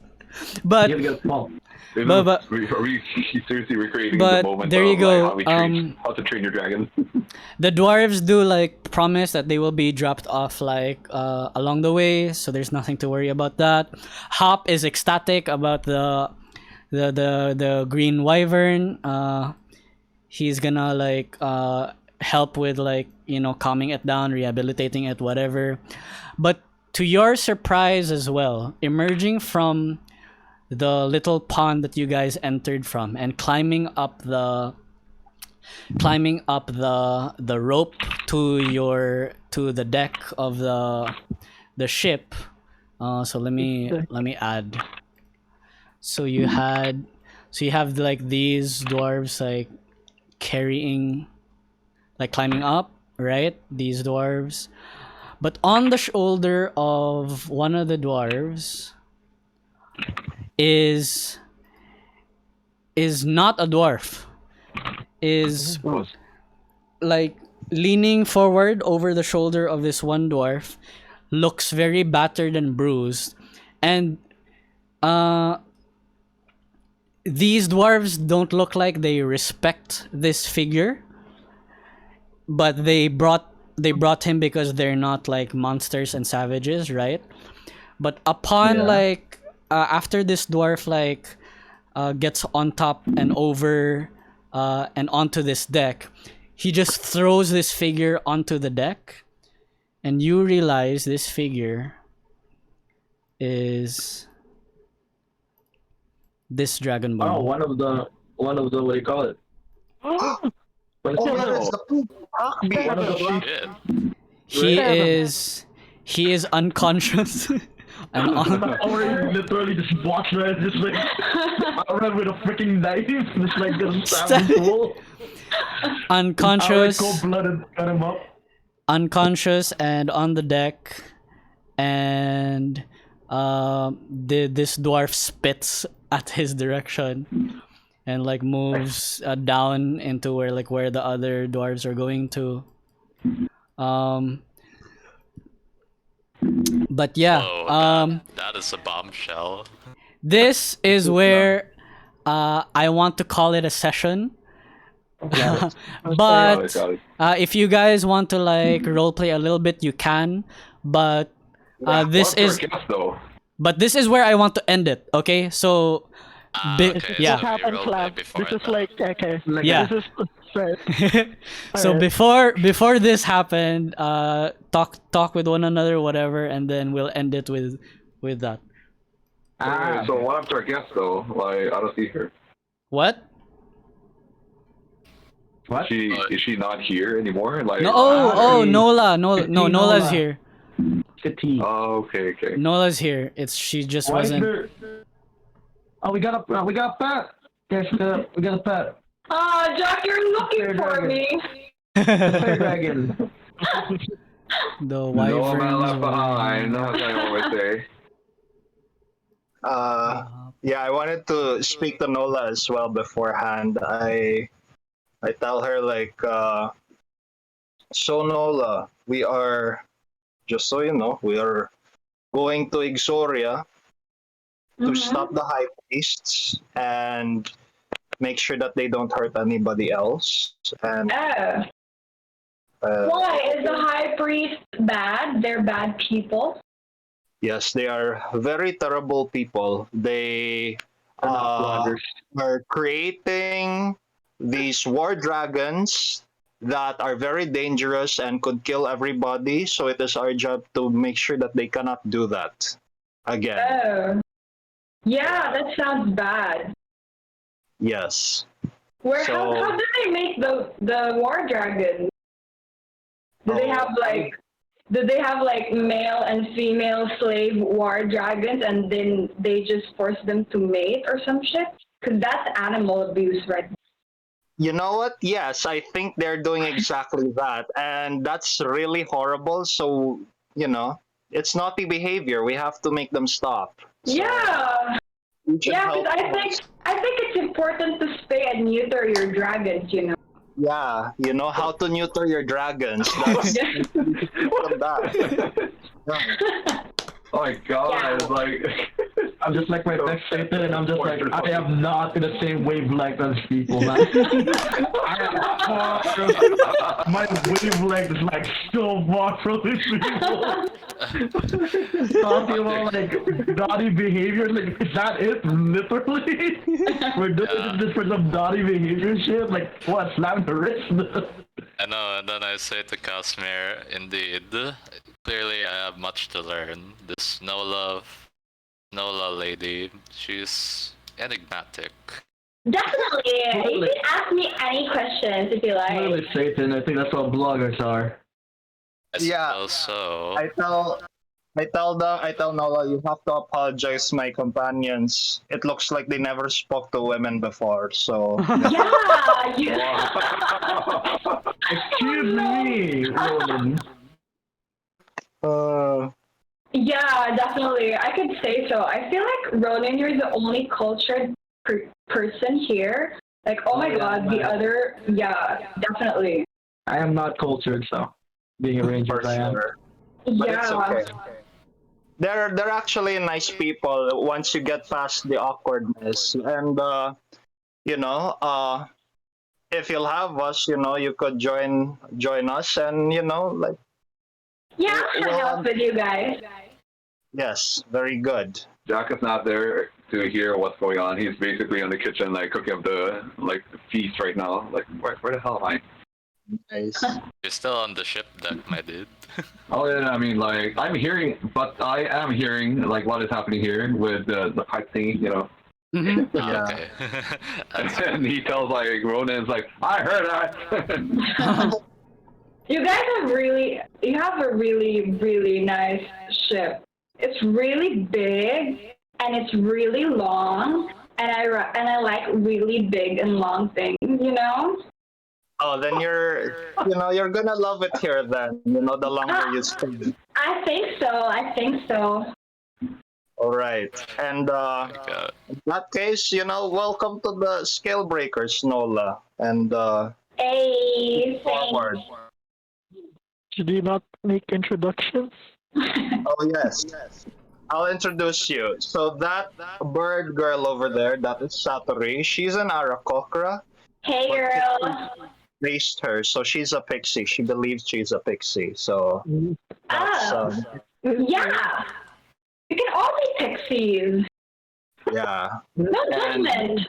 But You get small. But- Are we seriously recreating but the moment there you of go, like, how to train your dragon? the dwarves do like promise that they will be dropped off like along the way, so there's nothing to worry about that. Hop is ecstatic about the green wyvern. He's gonna like help with like calming it down, rehabilitating it, whatever. But to your surprise as well, emerging from the little pond that you guys entered from and climbing up the rope to the deck of the ship. So let me add. So you have like these dwarves like climbing up, right? These dwarves. But on the shoulder of one of the dwarves is not a dwarf. Is like leaning forward over the shoulder of this one dwarf, looks very battered and bruised, and these dwarves don't look like they respect this figure, but they brought him because they're not like monsters and savages, right? But upon like after this dwarf like gets on top and over and onto this deck, he just throws this figure onto the deck, and you realize this figure is this dragonborn. Oh, one of the what do you call it? What is Oh, it? that's the poop. One of the Shit. He is unconscious. and Or literally just walks around, just like around with a freaking knife, just like this Stab- fool. unconscious, Cold-blooded, cut him up. unconscious, and on the deck, and this dwarf spits at his direction, and like moves down into where the other dwarves are going to. But yeah, Whoa, that is a bombshell. this is where I want to call it a session. Got it. But Got it. if you guys want to like roleplay a little bit, you can. But this What's our is guess, though? this is where I want to end it. Okay, so Okay, yeah. so What happened, we roleplay Clap? before This is that. like, okay. Yeah. This is right. So Alright. before this happened, talk with one another, whatever, and then we'll end it with that. Okay, so what happened to our guest, though? Like, I don't see her. What? What? Is she not here anymore? Like, No. Hey, Nola. No, hey, Nola's Nola. here. City. Oh, okay. Nola's here. It's she just Why is wasn't. there? Oh, we got a pet. Yes, we got a pet. Jack, you're looking for me. Fire dragon. The No wyverns. man left were- behind. That's what I always say. Yeah, I wanted to speak to Nola as well beforehand. I tell her like, so Nola, we are, just so you know, we are going to Ixoria to stop the high priests and make sure that they don't hurt anybody else. And Why? Is the high priest bad? They're bad people? yes, they are very terrible people. They are creating these war dragons that are very dangerous and could kill everybody. So it is our job to make sure that they cannot do that again. Oh. Yeah, that sounds bad. Yes. How So- did they make the war dragons? Do they have like male and female slave war dragons and then they just force them to mate or some shit? Because that's animal abuse, right? You know what? Yes, I think they're doing exactly that. And that's really horrible. So, it's naughty behavior. We have to make them stop. So Yeah. we should Yeah, help because I think it's important to spay and neuter your dragons, you know. Yeah, you know how to neuter your dragons. That's that. Oh my god, Yeah. it's like. I'm just like my next Satan, and I'm just like, I am not in the same wavelength as people, man. My wavelength is like so far from these people. Talking about like naughty behavior, like is that it? Literally, we're doing this for some naughty behavior shit. Like what? Slam the wrist? I know, and then I say to Casmyr, indeed, clearly I have much to learn. This Nola lady, she's enigmatic. Definitely. You can ask me any questions if you like. Literally Satan. I think that's what bloggers are. I Yeah. suppose so. I tell Nola, you have to apologize, my companions. It looks like they never spoke to women before, so Yeah. Excuse me, Ronin. Yeah, definitely. I could say so. I feel like Ronin, you're the only cultured person here. Like, oh my god, the other, yeah, definitely. I am not cultured, so being a ranger, I am. sure. But Yeah. it's okay. They're actually nice people once you get past the awkwardness. And if you'll have us, you could join us, and like, Yeah, I'm gonna help with you guys. yes, very good. Jack is not there to hear what's going on. He's basically in the kitchen, like cooking up the feast right now. Like, where the hell am I? Nice. You're still on the ship deck, my dude. Oh yeah, I mean, like I am hearing like what is happening here with the pipe thingy, Mhm. Yeah. Okay. and he tells like Ronan's like, I heard that. You guys you have a really, really nice ship. It's really big and it's really long, and I like really big and long things, you know? Oh, then you're gonna love it here then. The longer you stay. I think so. All right. And God. in that case, welcome to the Scalebreakers, Nola. And Hey, forward. Should you not make introductions? Oh yes. I'll introduce you. So that bird girl over there, that is Sattori. She's an Arakokra. Hey, girl. Raised her, so she's a pixie. She believes she's a pixie. So that's Oh, yeah. We can all be pixies. yeah. No judgment.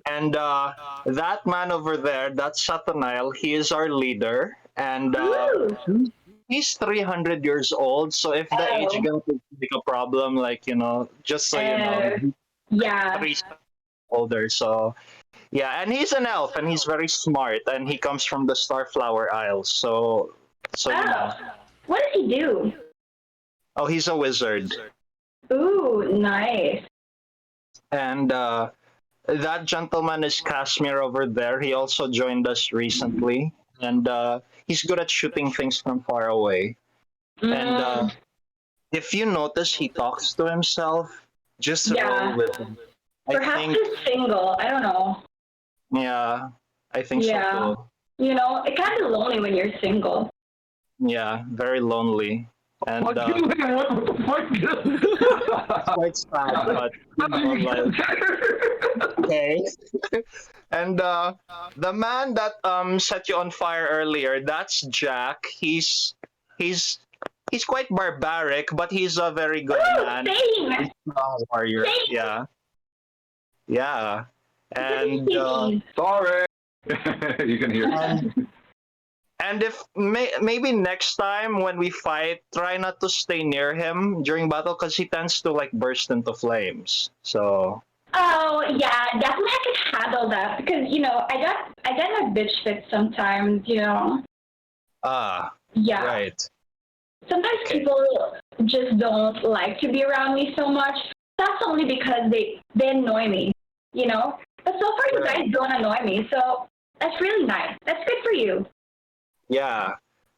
And that man over there, that's Satanael. He is our leader, and Ooh. he's 300 years old. So if the age Oh. gap is like a problem, like just so you know, he's Yeah. 3 older. So yeah, and he's an elf, and he's very smart, and he comes from the Starflower Isles. So Oh. What does he do? oh, he's a wizard, Ooh, nice. and that gentleman is Casmyr over there. He also joined us recently, and he's good at shooting things from far away. And if you notice, he talks to himself. Just roll with him. Perhaps he's single. I don't know. Yeah, I think so too. You know, it can be lonely when you're single. Yeah, very lonely. And What the fuck? it's quite sad, but okay. And the man that set you on fire earlier, that's Jack. He's quite barbaric, but he's a very good man. Same. He's a warrior. Same. Yeah. Yeah. And Sorry. You can hear. and if maybe next time when we fight, try not to stay near him during battle because he tends to like burst into flames. So. Oh yeah, definitely I can handle that because I get my bitch fit sometimes. Ah. Yeah. Right. Sometimes people just don't like to be around me so much. That's only because they annoy me. But so far you guys don't annoy me, so that's really nice. That's good for you. Yeah.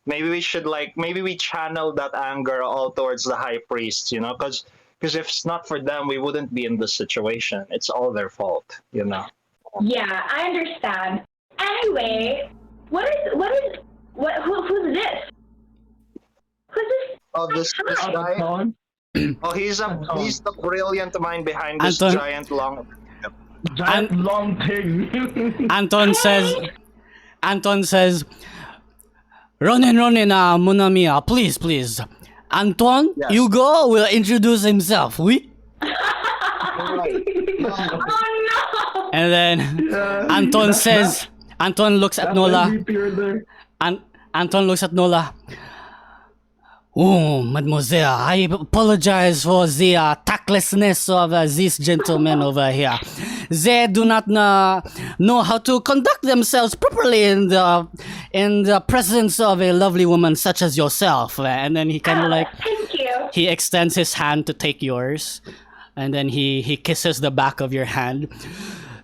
Maybe we should maybe we channel that anger all towards the high priests, because if it's not for them, we wouldn't be in this situation. It's all their fault, Yeah, I understand. Anyway, who's this? Who's this? Oh, this guy. Oh, he's the brilliant mind behind this Anton. giant long. Long thing. Anton says, Ronin, mon ami, please. Anton, Yes. Hugo will introduce himself, oui? Oh no! And then Anton looks at Nola. Anton looks at Nola. Oh, mademoiselle, I apologize for the tactlessness of these gentlemen over here. They do not know how to conduct themselves properly in the presence of a lovely woman such as yourself. And then he kind of Thank you. he extends his hand to take yours, and then he kisses the back of your hand.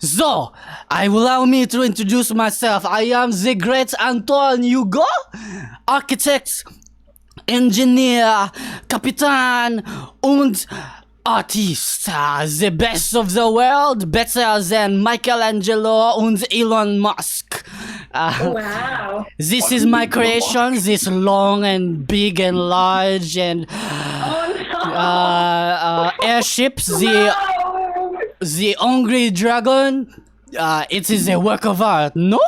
So, allow me to introduce myself. I am the great Anton Hugo, architect, engineer, Kapitan, und artist. The best of the world, better than Michelangelo and Elon Musk. Wow. This is my creation, this long and big and large and Oh no! airships, No! the hungry dragon. It is a work of art, no?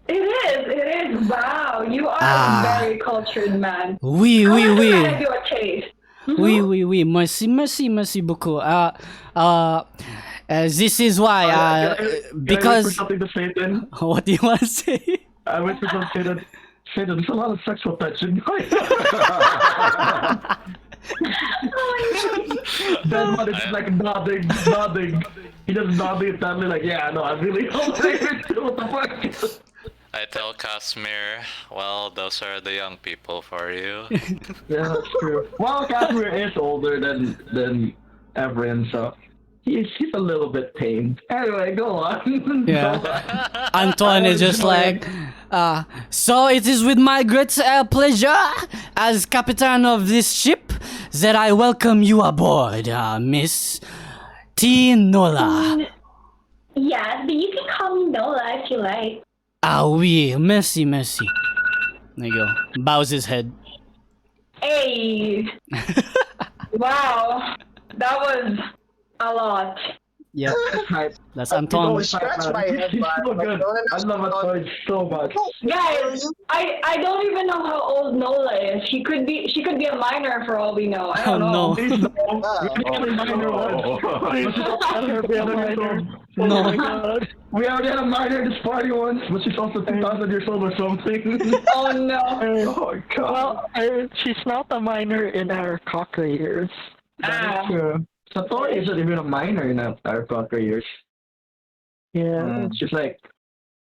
It is. Wow, you are a very cultured man. Oui. I have your taste. Oui. Merci beaucoup. This is why, because... Can I wait for something to say then? What do you want to say? I wait for something to say that. There's a lot of sexual tension. That one is like nodding. He just nodding and telling me like, yeah, no, I really don't think it. What the fuck? I tell Casmyr, well, those are the young people for you. Yeah, that's true. Well, Casmyr is older than Everin, so he's a little bit tame. Anyway, go on. Yeah. Anton is just like, so it is with my great pleasure as captain of this ship that I welcome you aboard, Miss Nola. Yes, but you can call me Nola if you like. Ah oui, merci. There you go. Bows his head. Hey! Wow, that was a lot. Yep, Hype. that's He's Anton. always Scratch hype, my man. head, He's man. so Like, good. Ronin I has love done- Anton so much. Guys, I don't even know how old Nola is. She could be a minor for all we know. I Oh don't know. no. He's the Yeah. minor one. Let her be a minor. Oh No. my god. We already had a minor in this party once, but she's also 2,000 years old or something. Oh no. Oh my god. Well, she's not a minor in our cocker years. Ah. True. Sattori isn't even a minor in our soccer years. Yeah. She's like,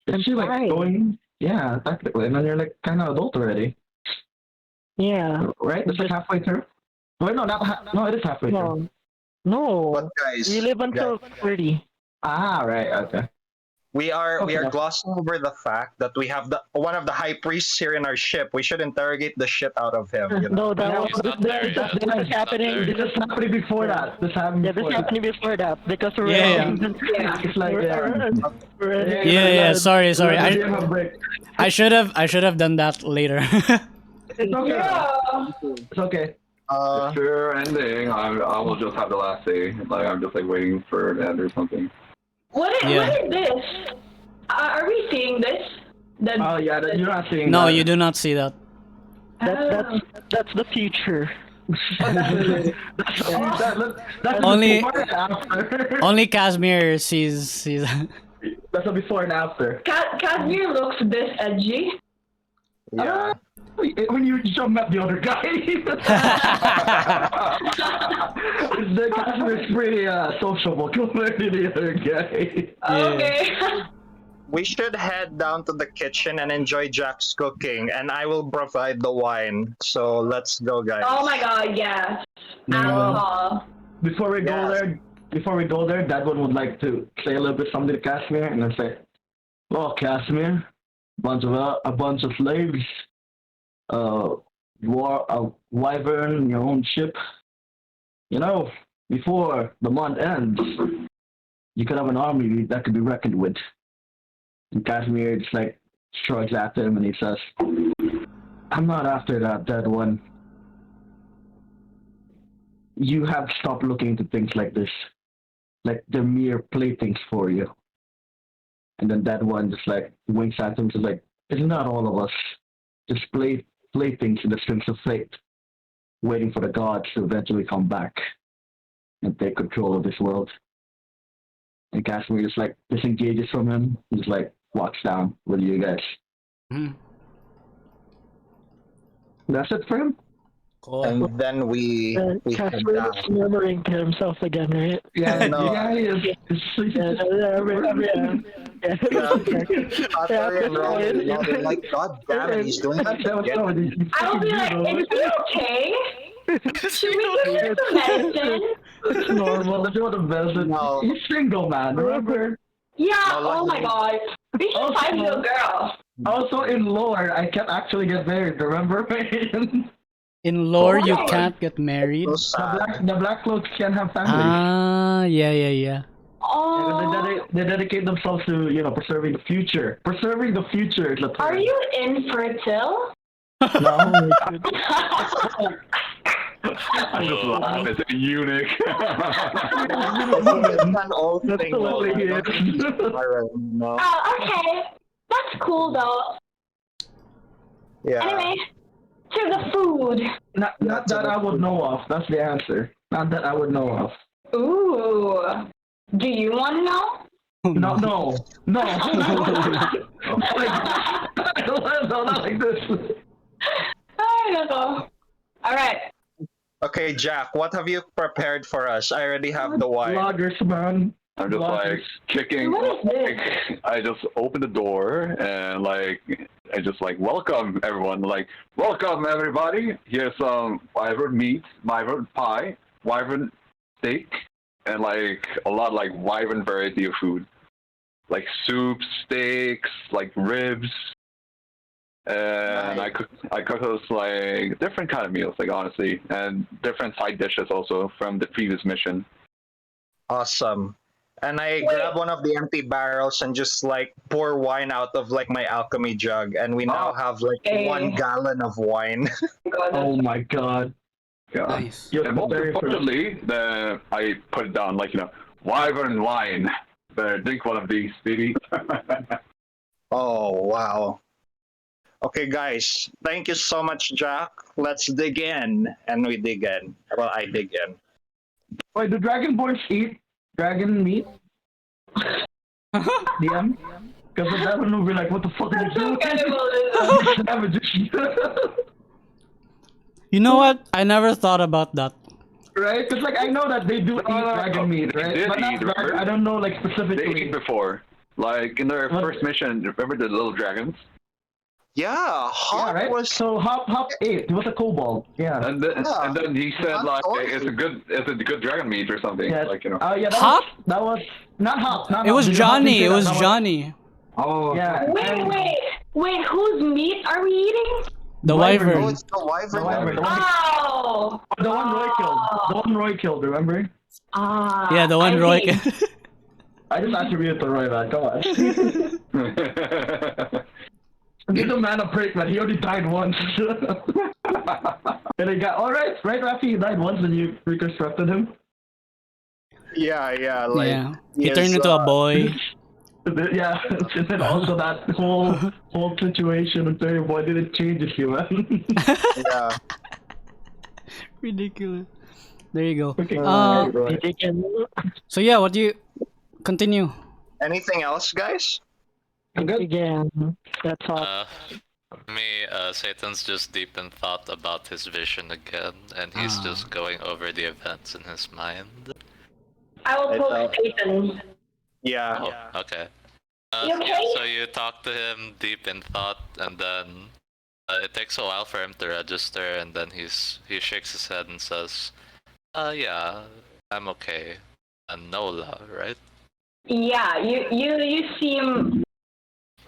And she's like fine. going, yeah, technically, and then you're like kind of adult already, Yeah. right? It's like halfway through. Wait, no, no, it is halfway through. No. But No. guys, You live until 30. Ah, right, okay. we are Okay. glossing over the fact that we have one of the high priests here in our ship. We should interrogate the shit out of him. You know? No, that was He's not there yet. this is He's not happening. there This is happening before that. This happened Yeah, this before that. happened before that because we're Yeah. It's like, Yeah, sorry. We have a break. I should have done that later. It's okay. Yeah. It's okay. If you're ending, I will just have the last say. Like I'm just like waiting for it to end or something. What is this? Are we seeing this? Oh yeah, you're not seeing No, that. you do not see that. That's the future. That's Only- before and after. Only Casmyr sees That's a before and after. Casmyr looks this edgy. Yeah. When you jump at the other guy, the Casmyr is pretty sociable compared to the other guy. Okay. We should head down to the kitchen and enjoy Jack's cooking, and I will provide the wine. So let's go, guys. Oh my god, yes. Yeah. Alcohol. Before we go there, that one would like to say a little bit something to Casmyr, and then say, "Well, Casmyr, a bunch of slaves, wyvern, your own ship. You know, before the month ends, you could have an army that could be reckoned with." And Casmyr just like shrugs at him and he says, "I'm not after that dead one. You have stopped looking into things like this. Like they're mere playthings for you." And then that one just like winks at him, just like, "Isn't that all of us? Just playthings in the strings of fate, waiting for the gods to eventually come back and take control of this world." And Casmyr just like disengages from him, and just like walks down with you guys. Mhm. That's it for him? Cool. And then we head Casper down. is murmuring to himself again, right? Yeah, No. yeah, he is. Yeah. Sattori and Ronin, you know, they're like, God damn it, he's doing that That was again. so ridiculous. I will be like, is he okay? Should we give him some medicine? It's normal. That's what the best. No. He's single, man. Remember? Yeah, No, oh my like- god. We should Also- find you a girl. Also in lore, I can't actually get married. Remember? In lore, you Oh. can't get married. So sad. the black clothes can't have families. Ah, yeah. Oh. They dedicate themselves to, you know, preserving the future. Preserving the future is the term. Are you infertile? No. I just laugh as a eunuch. It's an old thing. Absolutely, he though. is. Alright, no. Oh, okay. That's cool though. Yeah. Anyway, to the food. Not that I would know of. That's the answer. Not that I would know of. Ooh. Do you want to know? No. Not like this. I don't know. Alright. Okay, Jack, what have you prepared for us? I already have the wine. Loggers, man. I'm just like kicking. What is this? Like, I just open the door and like I just like welcome everyone. Like welcome everybody. Here's some wyvern meat, wyvern pie, wyvern steak, and like a lot like wyvern variety of food, like soups, steaks, like ribs. And Nice. I cook those like different kind of meals, like honestly, and different side dishes also from the previous mission. Awesome. And I Wait. grab one of the empty barrels and just like pour wine out of like my alchemy jug, and we now have like Hey. 1 gallon of wine. God, Oh my god. Yeah. Nice. You're And most very importantly, I put it down like Wyvern line. Better drink one of these, baby. Oh, wow. Okay, guys. Thank you so much, Jack. Let's dig in. And we dig in. Well, I dig in. Wait, do Dragonborns eat dragon meat? DM? Because the devil will be like, what the fuck are you doing? Savages. You know what? I never thought about that. Right? Because like I know that they do eat dragon meat, right? They But did not eat, dragon. remember? I don't know like They specifically. ate before. Like in their What? first mission, remember the little dragons? Yeah, Yeah, Hawk right? was. So Hop ate. He was a kobold. Yeah. And then, Yeah. and then he said Not like Dory. it's a good dragon meat or something. Yeah. Like, you know. Yeah, Hop? that was not Hop. Not It Hop. was Did you Hop Johnny. say It that? was That Johnny. Oh. Yeah. Wait, whose meat are we eating? The Wyvern. wyvern. Oh, it's the Wyvern. The Wyvern. Oh! The one Roy killed. The one Roy killed, remember? Ah. Yeah, the one I Roy. see. I just attributed to Roy, man. Come on. Give the man a break, man. He already died once. And he got alright, right, Raffe? He died once and you reconstructed him. Yeah, like. Yeah. He is, turned into a boy. Yeah, and then also that whole situation with Terry Boy didn't change you, man. Yeah. Ridiculous. There you go. Okay, You can So yeah, what do you continue? Anything else, guys? again. That's all. Satan's just deep in thought about his vision again, and he's just going over the events in his mind. I will It's, poke Satan. Yeah. Oh, okay. You okay? So you talk to him deep in thought, and then it takes a while for him to register, and then he shakes his head and says, yeah, I'm okay." And Nola, right? Yeah, you seem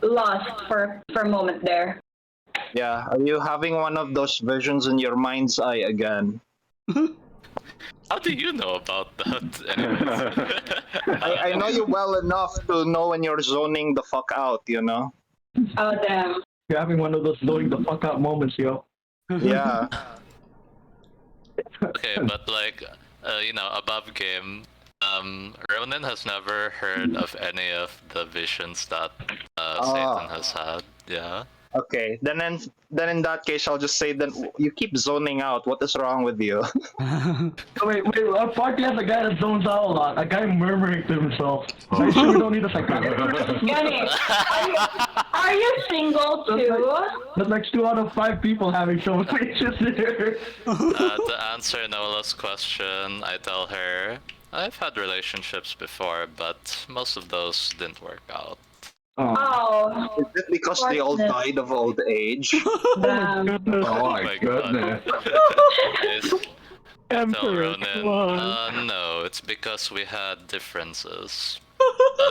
lost for a moment there. Yeah. Are you having one of those visions in your mind's eye again? How do you know about that? Anyways. I know you well enough to know when you're zoning the fuck out, you know? Oh damn. You're having one of those blowing the fuck out moments, yo. Yeah. Okay, but like, above game, Ronin has never heard of any of the visions that Satan has had. Yeah. Okay. Then in that case, I'll just say then you keep zoning out. What is wrong with you? Wait, our party has a guy that zones out a lot. A guy murmuring to himself. Are you sure we don't need a psychiatrist? Yanni, are you single too? There's like 2 out of 5 people having some faces here. To answer Nola's question, I tell her I've had relationships before, but most of those didn't work out. Oh, Is it because they all died of old age? damn. Oh my goodness. Yes. Tell Emperor, Ronin, come on. no, it's because we had differences.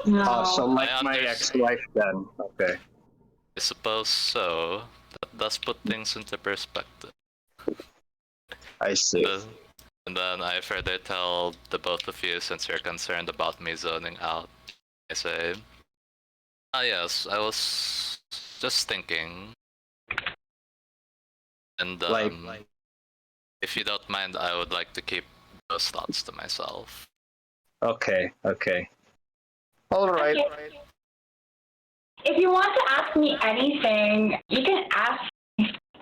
No. So like I my understand. ex-wife then. Okay. I suppose so. That does put things into perspective. I see. And then I further tell the both of you, since you're concerned about me zoning out, I say, yes, I was just thinking. And if you don't mind, I would like to keep those thoughts to myself. Okay. All right. Okay. If you want to ask me anything, you can ask.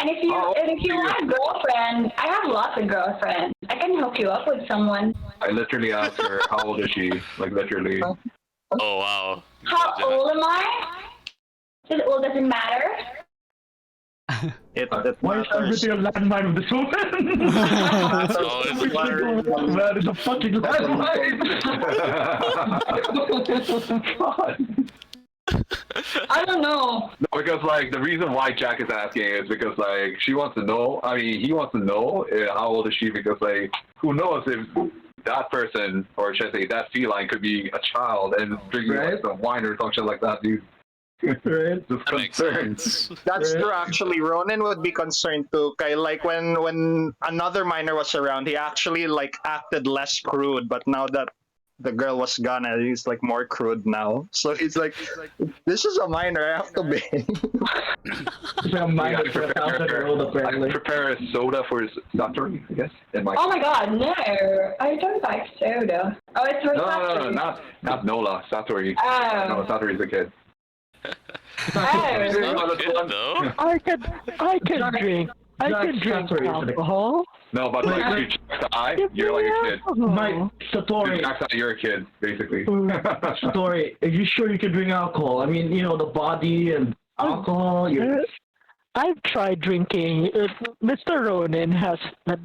And if you want a girlfriend, I have lots of girlfriends. I can hook you up with someone. I literally asked her, how old is she? Like, literally. Oh, wow. How old am I? Well, does it matter? It Why is matters. everything a landmine with this woman? Oh, it's Every single one, man, is a fucking landmine. I don't know. No, because like the reason why Jack is asking is because like she wants to know. I mean, he wants to know how old is she, because like who knows if that person, or should I say that feline, could be a child and drinking like some wine or something like that, dude. Right? Just That makes concerned. sense. That's Right. true. Actually, Ronin would be concerned too. Kay, like when another miner was around, he actually like acted less crude. But now that the girl was gone and he's like more crude now. So he's like, this is a minor, I have to be. It's like a minor for 1,000 year old I apparently. prepare a soda for Sattori, I guess. In my Oh my god, no! I don't like soda. Oh, it's for no, Sattori. not Nola, Sattori. Oh. No, Sattori's a kid. Oh. Not a kid, though. I can drink. I can drink alcohol. No, but like if you check the eye, you're like a kid. Mike, If you Sattori, check the eye, you're a kid, basically. Sattori, are you sure you can drink alcohol? I mean, you know, the body and alcohol. I've tried drinking. Mr. Ronin has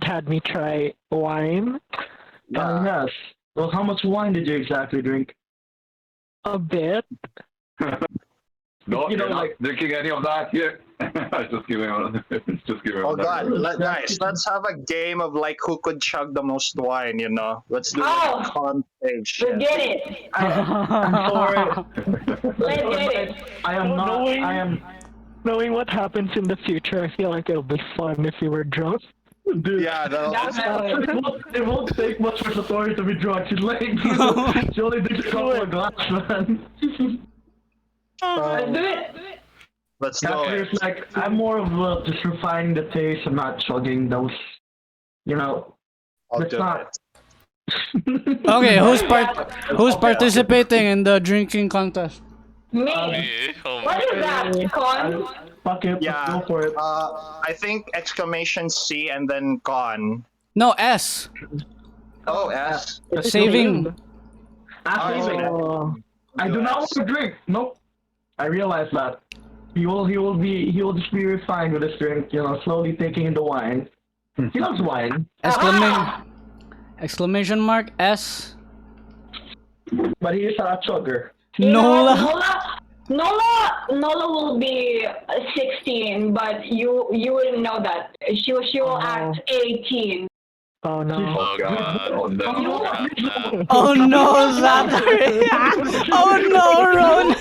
had me try wine Yes. Well, how much wine did you exactly drink? a bit. No, You know, you're not like- drinking any of that here. Just give him. Just give him. Oh god, that. guys, let's have a game of like who could chug the most wine, you know? Let's do Oh. a con stage. Let's get it. I'm sorry. Let's get it. I am not. Knowing- I am. Knowing what happens in the future, I feel like it'll be fun if you were drunk. Dude. Yeah, It won't take much for Sattori to be drunk. She's like, she only drinks a couple of glasses, man. Let's do it. let's do Actually, it. it's like, I'm more of just refining the taste. I'm not chugging those, you know. I'll It's do not. it. Okay, who's participating in the drinking contest? Me. Me? Oh What my is that, Con? Fuck it, Yeah. let's go for it. I think exclamation C and then con. No, S. Oh, S. Saving. Actually, I do not want to drink. Nope. I realize that. He will just be refined with his drink, you know, slowly taking in the wine. He loves wine, Exclamation mark S. but he is a chugger. You know what, Nola. Nola will be 16, but you wouldn't know that. She will act 18. Oh no. Oh god. Oh no. Crap, Oh no, Sattori. Oh no, Ron.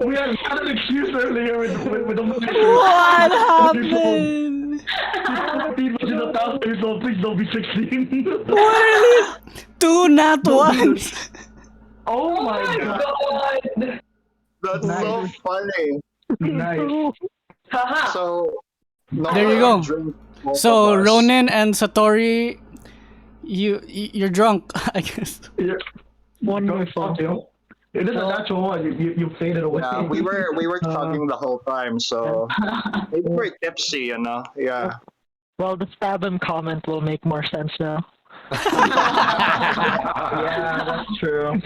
We had an excuse earlier with the What happened? Please don't be 16. What are these? Two nat ones. Oh my Oh god. god. That's so Nice. funny. Nice. Haha. So, no There you one go. drink both So of us. Ronin and Sattori, you're drunk, I guess. Wonderful. It is a natural one. You faded away. Yeah, we were chugging the whole time, so we were tipsy, you know. Yeah. Well, the Spabin comment will make more sense now. Yeah, that's true.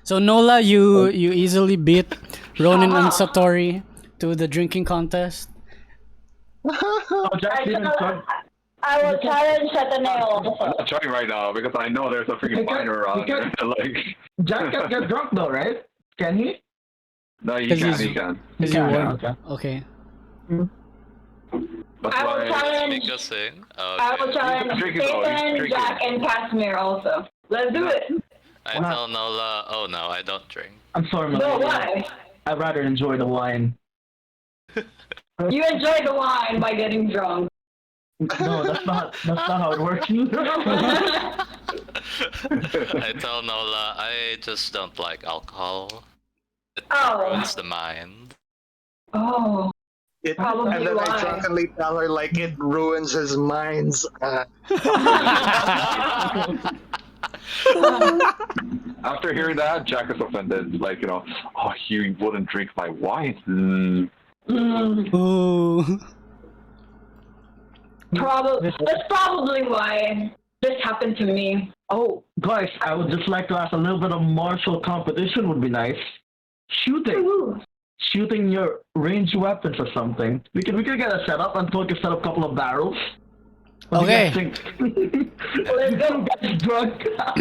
So Nola, you easily beat Ronin and Sattori to the drinking contest. Oh, Jack didn't chug. I will challenge Satanael I'm also. not trying right now because I know there's a freaking minor around here. Like, Jack can get drunk though, right? Can he? no, he 'Cause can. he's- He can. Is you Yeah, won? okay. Okay. But I will like, challenge. Mika sing? I will Okay. challenge Drinking though, he's Ethan, drinking. Jack, and Casmyr also. Let's do it. I tell Nola, oh no, I don't drink. I'm sorry, No, man. why? I'd rather enjoy the wine. You enjoy the wine by getting drunk. No, that's not how it works. I tell Nola, I just don't like alcohol. It Oh. ruins the mind. Oh. Probably and then why. I drunkenly tell her like it ruins his mind's. after hearing that, Jack is offended. Like, you know, oh, he wouldn't drink my wine. Ooh. That's probably why this happened to me. Oh, guys, I would just like to ask a little bit of martial competition would be nice. Shooting your ranged weapons or something. We could get a setup and we can set up a couple of barrels. What do Okay. you guys think? Let's go. Gets drunk. I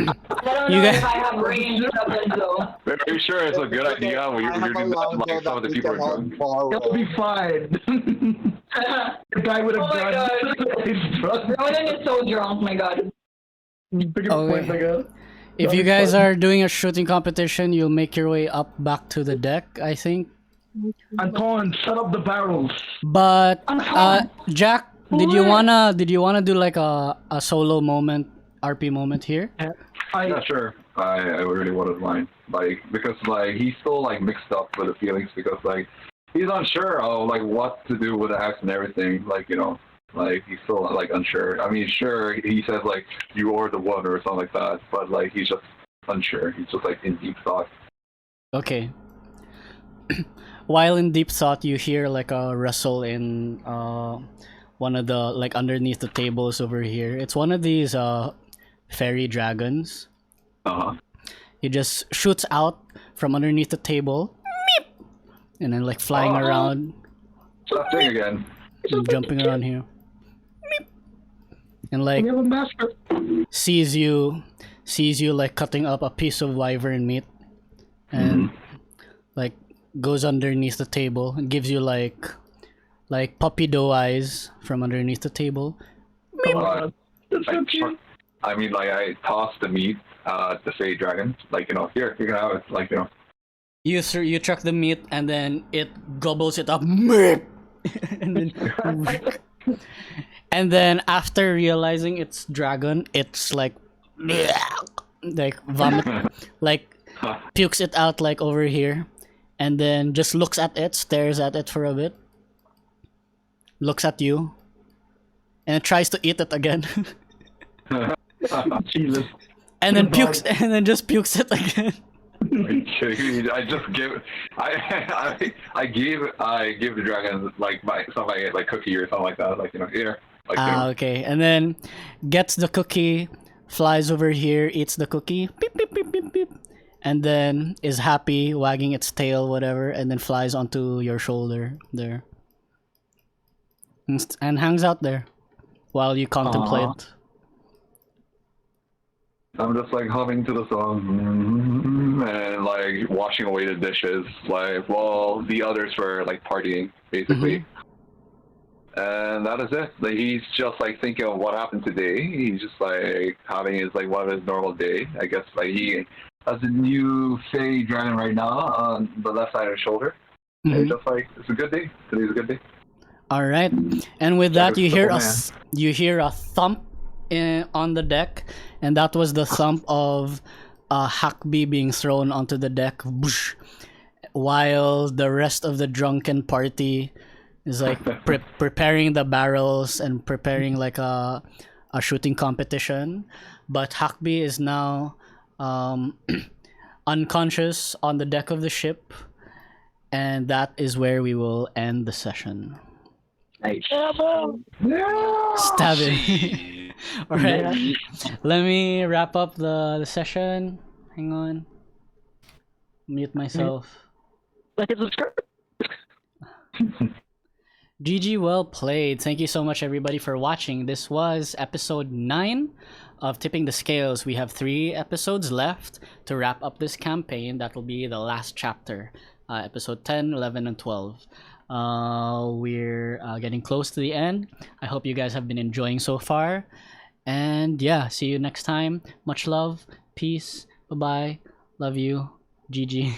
don't You know guys- if I have range weapons though. Are you sure it's a good idea when you're doing that? Like, some of the people are drunk. It'll be fine. The guy with a Oh my gun God. is drunk. Ronin is so drunk, my god. Pick a Okay. point, I guess. If you guys are doing a shooting competition, you'll make your way up back to the deck, I think. Anton, set up the barrels. But Jack, did you wanna do like a solo moment, RP moment here? Yeah, sure. I really wouldn't mind, like, because like he's still like mixed up with the feelings because like he's unsure of like what to do with the axe and everything. Like, you know, like he's still like unsure. I mean, sure, he says like you are the one or something like that, but like he's just unsure. He's just like in deep thought. Okay. While in deep thought, you hear like a rustle in one of the like underneath the tables over here. It's one of these fairy dragons. He just shoots out from underneath the table, meep, and then like flying around. Stop doing again. And jumping around here, meep, and like sees you like cutting up a piece of wyvern meat, and like goes underneath the table and gives you like puppy doe eyes from underneath the table. I mean, like I tossed the meat the fairy dragon. Like, you know, here you can have it. Like, you know. You chuck the meat and then it gobbles it up. Meep! and then after realizing it's dragon, it's like vomit, like pukes it out like over here, and then just looks at it, stares at it for a bit, looks at you, and it tries to eat it again. Jesus. And then pukes, and then just pukes it again. I just give I give the dragon like some like cookie or something like that, like, you know, here. Like, you know. Okay, and then gets the cookie, flies over here, eats the cookie, beep, beep, beep, beep, beep, and then is happy, wagging its tail, whatever, and then flies onto your shoulder there, and hangs out there while you contemplate. I'm just like humming to the song and like washing away the dishes, like while the others were like partying, basically. And that is it. Like, he's just like thinking of what happened today. He's just like having his like one of his normal day. I guess like he has a new fairy dragon right now on the left side of his shoulder. It's just like it's a good day. Today's a good day. All right, and with that you hear a thump on the deck, and that was the thump of Hackby being thrown onto the deck, whoosh, while the rest of the drunken party is like preparing the barrels and preparing like a shooting competition. But Hackby is now unconscious on the deck of the ship, and that is where we will end the session. Nice. Stabbing. All right, let me wrap up the session. Hang on, mute myself. Like it's subscribe. GG, well played. Thank you so much everybody for watching. This was episode 9 of Tipping the Scales. We have 3 episodes left to wrap up this campaign. That will be the last chapter, episode 10, 11, and 12. We're getting close to the end. I hope you guys have been enjoying so far. And yeah, see you next time. Much love. Peace. Bye-bye. Love you. GG.